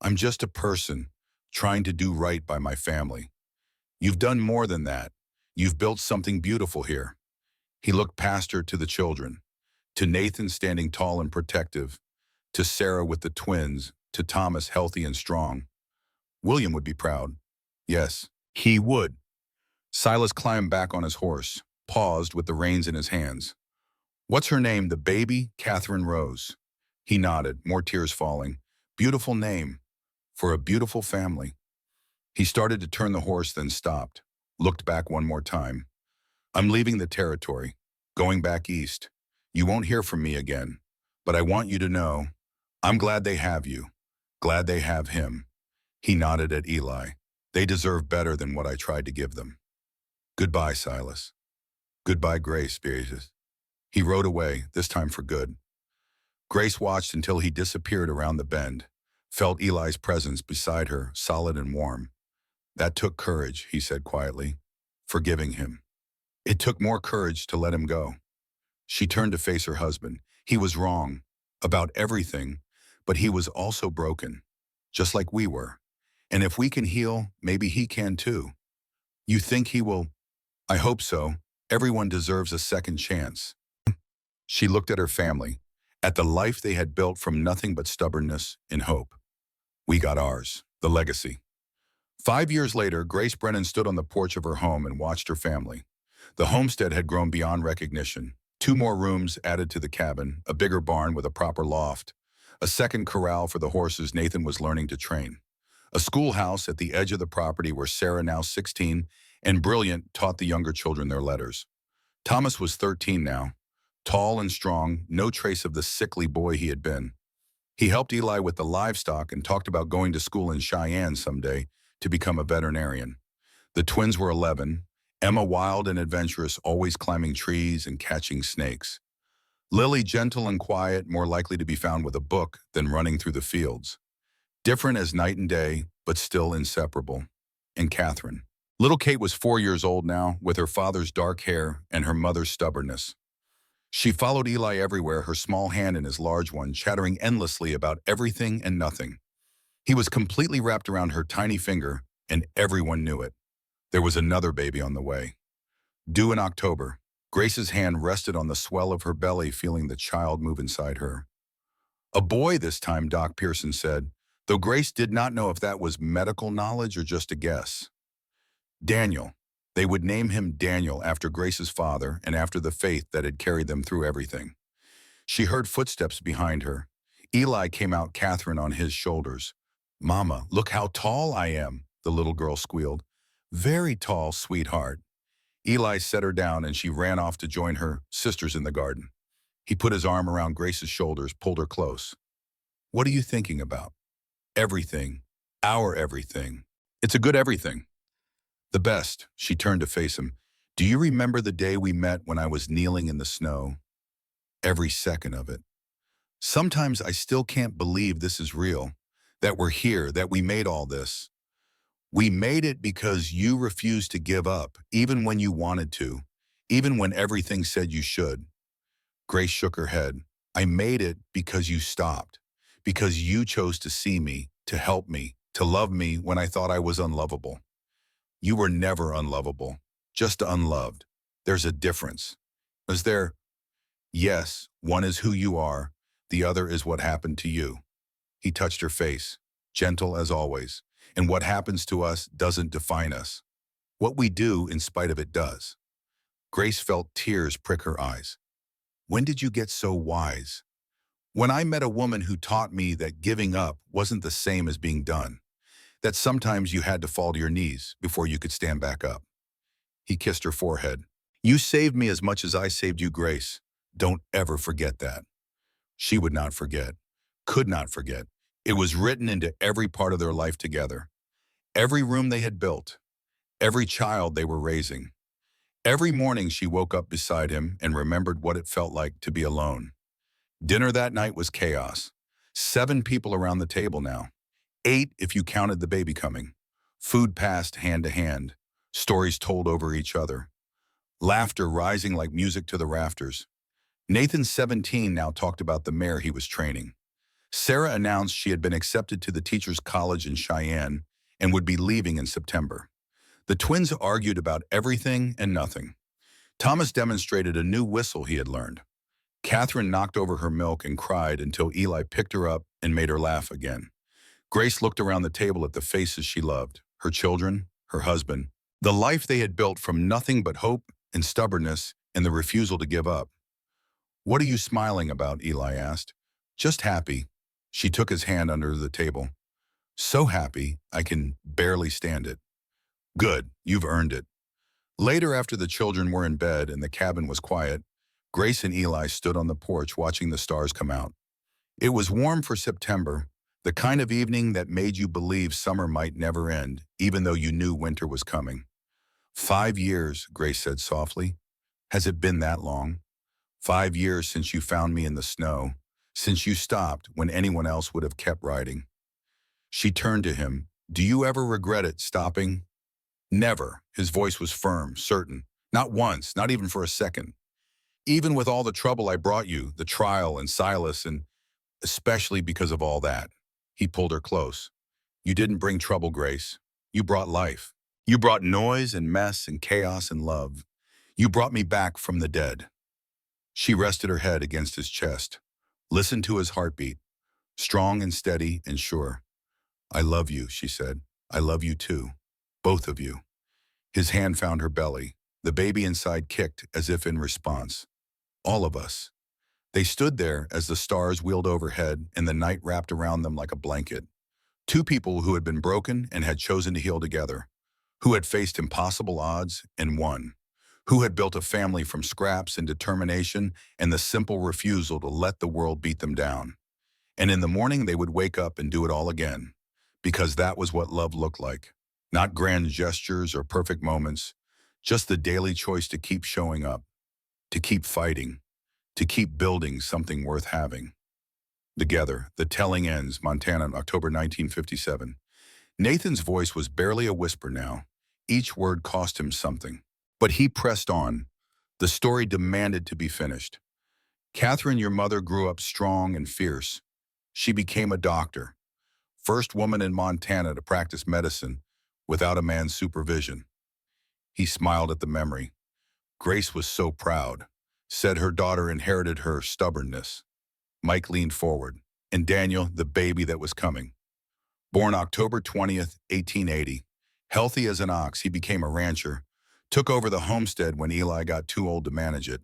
I'm just a person trying to do right by my family. You've done more than that. You've built something beautiful here. He looked past her to the children, to Nathan standing tall and protective, to Sarah with the twins, to Thomas healthy and strong. William would be proud. Yes, he would. Silas climbed back on his horse, paused with the reins in his hands. What's her name, the baby? Catherine Rose. He nodded, more tears falling. Beautiful name. for a beautiful family. He started to turn the horse, then stopped, looked back one more time. I'm leaving the territory, going back east. You won't hear from me again, but I want you to know, I'm glad they have you, glad they have him. He nodded at Eli. They deserve better than what I tried to give them. Goodbye, Silas. Goodbye, Grace, Beatrice. He rode away, this time for good. Grace watched until he disappeared around the bend, felt Eli's presence beside her, solid and warm. That took courage, he said quietly, forgiving him. It took more courage to let him go. She turned to face her husband. He was wrong about everything, but he was also broken, just like we were. And if we can heal, maybe he can too. You think he will? I hope so. Everyone deserves a second chance. She looked at her family, at the life they had built from nothing but stubbornness and hope. We got ours, the legacy. 5 years later, Grace Brennan stood on the porch of her home and watched her family. The homestead had grown beyond recognition. 2 more rooms added to the cabin, a bigger barn with a proper loft, a second corral for the horses Nathan was learning to train, a schoolhouse at the edge of the property where Sarah, now 16 and brilliant, taught the younger children their letters. Thomas was 13 now, tall and strong, no trace of the sickly boy he had been. He helped Eli with the livestock and talked about going to school in Cheyenne someday to become a veterinarian. The twins were 11, Emma wild and adventurous, always climbing trees and catching snakes. Lily gentle and quiet, more likely to be found with a book than running through the fields. Different as night and day, but still inseparable. And Catherine. Little Kate was 4 years old now, with her father's dark hair and her mother's stubbornness. She followed Eli everywhere, her small hand in his large one, chattering endlessly about everything and nothing. He was completely wrapped around her tiny finger, and everyone knew it. There was another baby on the way. Due in October, Grace's hand rested on the swell of her belly, feeling the child move inside her. A boy this time, Doc Pearson said, though Grace did not know if that was medical knowledge or just a guess. Daniel. They would name him Daniel after Grace's father and after the faith that had carried them through everything. She heard footsteps behind her. Eli came out, Catherine on his shoulders. Mama, look how tall I am, the little girl squealed. Very tall, sweetheart. Eli set her down and she ran off to join her sisters in the garden. He put his arm around Grace's shoulders, pulled her close. What are you thinking about? Everything. Our everything. It's a good everything. The best. She turned to face him. Do you remember the day we met when I was kneeling in the snow? Every second of it. Sometimes I still can't believe this is real, that we're here, that we made all this. We made it because you refused to give up, even when you wanted to, even when everything said you should. Grace shook her head. I made it because you stopped, because you chose to see me, to help me, to love me when I thought I was unlovable. You were never unlovable, just unloved. There's a difference. Is there? Yes, one is who you are, the other is what happened to you. He touched her face, gentle as always, and what happens to us doesn't define us. What we do in spite of it does. Grace felt tears prick her eyes. When did you get so wise? When I met a woman who taught me that giving up wasn't the same as being done, that sometimes you had to fall to your knees before you could stand back up. He kissed her forehead. You saved me as much as I saved you, Grace. Don't ever forget that. She would not forget, could not forget. It was written into every part of their life together. Every room they had built, every child they were raising. Every morning she woke up beside him and remembered what it felt like to be alone. Dinner that night was chaos. 7 people around the table now. 8 if you counted the baby coming. Food passed hand to hand. Stories told over each other. Laughter rising like music to the rafters. Nathan, 17, now talked about the mare he was training. Sarah announced she had been accepted to the teacher's college in Cheyenne and would be leaving in September. The twins argued about everything and nothing. Thomas demonstrated a new whistle he had learned. Catherine knocked over her milk and cried until Eli picked her up and made her laugh again. Grace looked around the table at the faces she loved, her children, her husband, the life they had built from nothing but hope and stubbornness and the refusal to give up. What are you smiling about? Eli asked. Just happy. She took his hand under the table. So happy, I can barely stand it. Good, you've earned it. Later, after the children were in bed and the cabin was quiet, Grace and Eli stood on the porch watching the stars come out. It was warm for September, the kind of evening that made you believe summer might never end, even though you knew winter was coming. 5 years, Grace said softly. Has it been that long? 5 years since you found me in the snow, since you stopped when anyone else would have kept riding. She turned to him. Do you ever regret it, stopping? Never. His voice was firm, certain. Not once, not even for a second. Even with all the trouble I brought you, the trial and Silas, and especially because of all that. He pulled her close. You didn't bring trouble, Grace. You brought life. You brought noise and mess and chaos and love. You brought me back from the dead. She rested her head against his chest, listened to his heartbeat, strong and steady and sure. I love you, she said. I love you too. Both of you. His hand found her belly. The baby inside kicked as if in response. All of us. They stood there as the stars wheeled overhead and the night wrapped around them like a blanket. Two people who had been broken and had chosen to heal together, who had faced impossible odds and won, who had built a family from scraps and determination and the simple refusal to let the world beat them down. And in the morning they would wake up and do it all again, because that was what love looked like. Not grand gestures or perfect moments, just the daily choice to keep showing up, to keep fighting, to keep building something worth having. Together, The Telling Ends, Montana, October 1957. Nathan's voice was barely a whisper now. Each word cost him something. But he pressed on. The story demanded to be finished. Catherine, your mother, grew up strong and fierce. She became a doctor, first woman in Montana to practice medicine without a man's supervision. He smiled at the memory. Grace was so proud, said her daughter inherited her stubbornness. Mike leaned forward, and Daniel, the baby that was coming. Born October 20th, 1880, healthy as an ox, he became a rancher, took over the homestead when Eli got too old to manage it.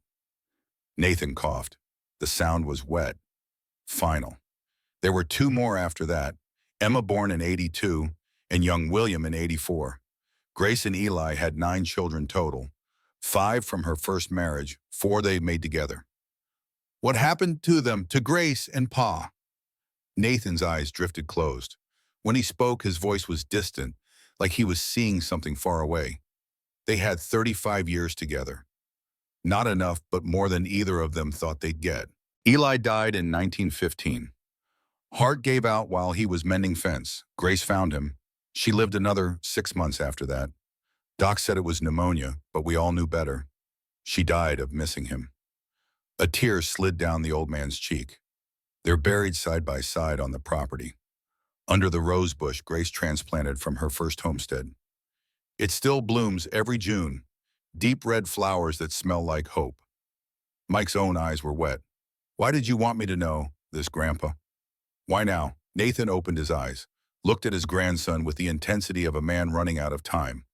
Nathan coughed. The sound was wet, final. There were two more after that, Emma born in 82 and young William in 84. Grace and Eli had 9 children total, 5 from her first marriage, 4 they made together. What happened to them, to Grace and Pa? Nathan's eyes drifted closed. When he spoke, his voice was distant, like he was seeing something far away. They had 35 years together. Not enough, but more than either of them thought they'd get. Eli died in 1915. Hart gave out while he was mending fence. Grace found him. She lived another 6 months after that. Doc said it was pneumonia, but we all knew better. She died of missing him. A tear slid down the old man's cheek. They're buried side by side on the property, under the rose bush Grace transplanted from her first homestead. It still blooms every June, deep red flowers that smell like hope. Mike's own eyes were wet. Why did you want me to know this, Grandpa? Why now? Nathan opened his eyes, looked at his grandson with the intensity of a man running out of time.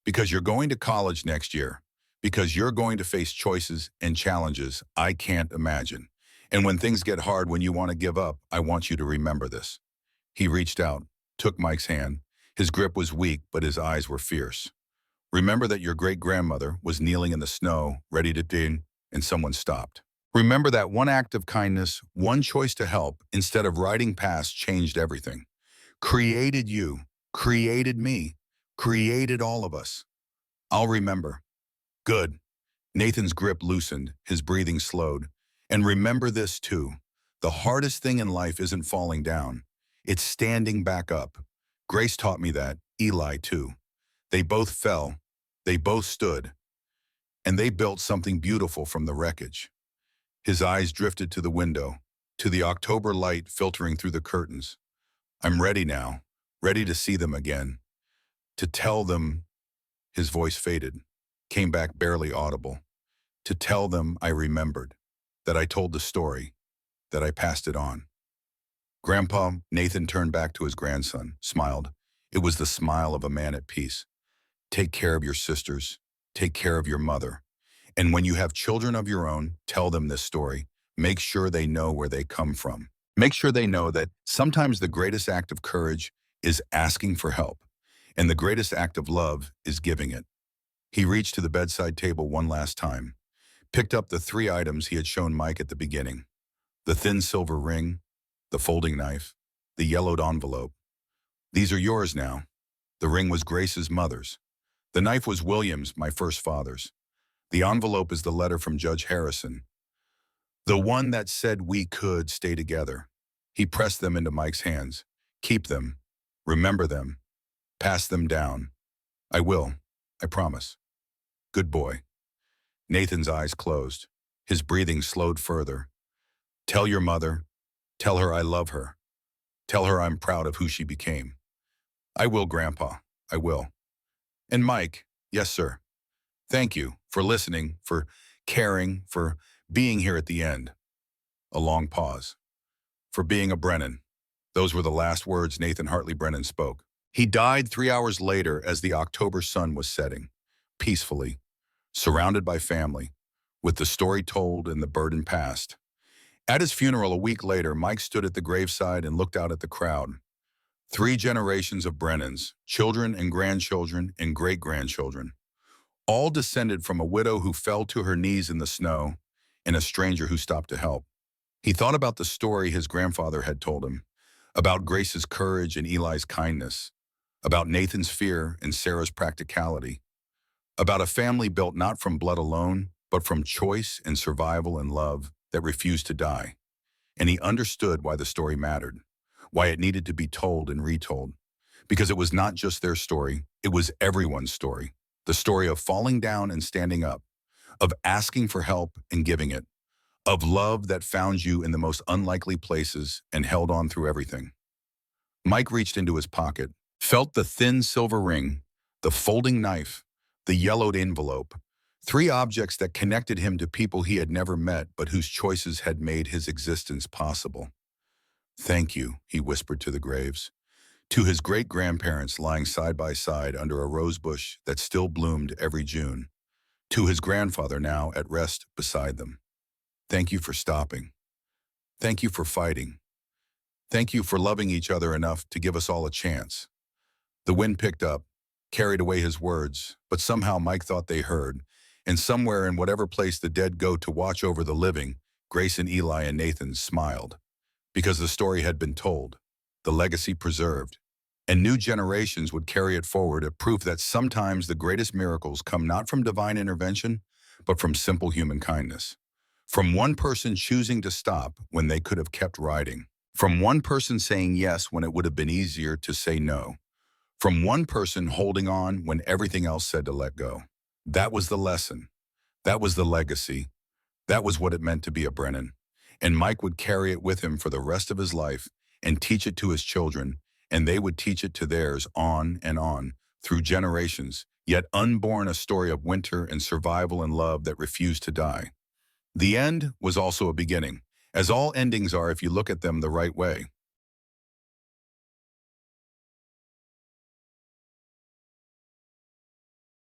Because you're going to college next year. Because you're going to face choices and challenges I can't imagine. And when things get hard, when you want to give up, I want you to remember this. He reached out, took Mike's hand. His grip was weak, but his eyes were fierce. Remember that your great-grandmother was kneeling in the snow, ready to ding, and someone stopped. Remember that one act of kindness, one choice to help, instead of riding past, changed everything. Created you, created me, created all of us. I'll remember. Good. Nathan's grip loosened, his breathing slowed. And remember this too. The hardest thing in life isn't falling down. It's standing back up. Grace taught me that, Eli too. They both fell, they both stood, and they built something beautiful from the wreckage. His eyes drifted to the window, to the October light filtering through the curtains. I'm ready now, ready to see them again. To tell them, his voice faded, came back barely audible. To tell them I remembered, that I told the story, that I passed it on. Grandpa, Nathan turned back to his grandson, smiled. It was the smile of a man at peace. Take care of your sisters, take care of your mother. And when you have children of your own, tell them this story. Make sure they know where they come from. Make sure they know that sometimes the greatest act of courage is asking for help, and the greatest act of love is giving it. He reached to the bedside table one last time, picked up the three items he had shown Mike at the beginning: the thin silver ring, the folding knife, the yellowed envelope. These are yours now. The ring was Grace's mother's. The knife was William's, my first father's. The envelope is the letter from Judge Harrison, the one that said we could stay together. He pressed them into Mike's hands. Keep them. Remember them. Pass them down. I will. I promise. Good boy. Nathan's eyes closed. His breathing slowed further. Tell your mother. Tell her I love her. Tell her I'm proud of who she became. I will, Grandpa. I will. And Mike, yes, sir. Thank you for listening, for caring, for being here at the end. A long pause. For being a Brennan. Those were the last words Nathan Hartley Brennan spoke. He died 3 hours later as the October sun was setting, peacefully, surrounded by family, with the story told and the burden passed. At his funeral a week later, Mike stood at the graveside and looked out at the crowd. 3 generations of Brennans, children and grandchildren and great-grandchildren, all descended from a widow who fell to her knees in the snow and a stranger who stopped to help. He thought about the story his grandfather had told him, about Grace's courage and Eli's kindness, about Nathan's fear and Sarah's practicality, about a family built not from blood alone, but from choice and survival and love that refused to die. And he understood why the story mattered, why it needed to be told and retold. Because it was not just their story, it was everyone's story. The story of falling down and standing up, of asking for help and giving it, of love that found you in the most unlikely places and held on through everything. Mike reached into his pocket, felt the thin silver ring, the folding knife, the yellowed envelope, 3 objects that connected him to people he had never met but whose choices had made his existence possible. Thank you, he whispered to the graves, to his great-grandparents lying side by side under a rose bush that still bloomed every June, to his grandfather now at rest beside them. Thank you for stopping. Thank you for fighting. Thank you for loving each other enough to give us all a chance. The wind picked up, carried away his words, but somehow Mike thought they heard, and somewhere in whatever place the dead go to watch over the living, Grace and Eli and Nathan smiled. Because the story had been told, the legacy preserved, and new generations would carry it forward, a proof that sometimes the greatest miracles come not from divine intervention, but from simple human kindness. From one person choosing to stop when they could have kept riding. From one person saying yes when it would have been easier to say no. From one person holding on when everything else said to let go. That was the lesson. That was the legacy. That was what it meant to be a Brennan. And Mike would carry it with him for the rest of his life and teach it to his children, and they would teach it to theirs on and on, through generations, yet unborn, a story of winter and survival and love that refused to die. The end was also a beginning, as all endings are if you look at them the right way.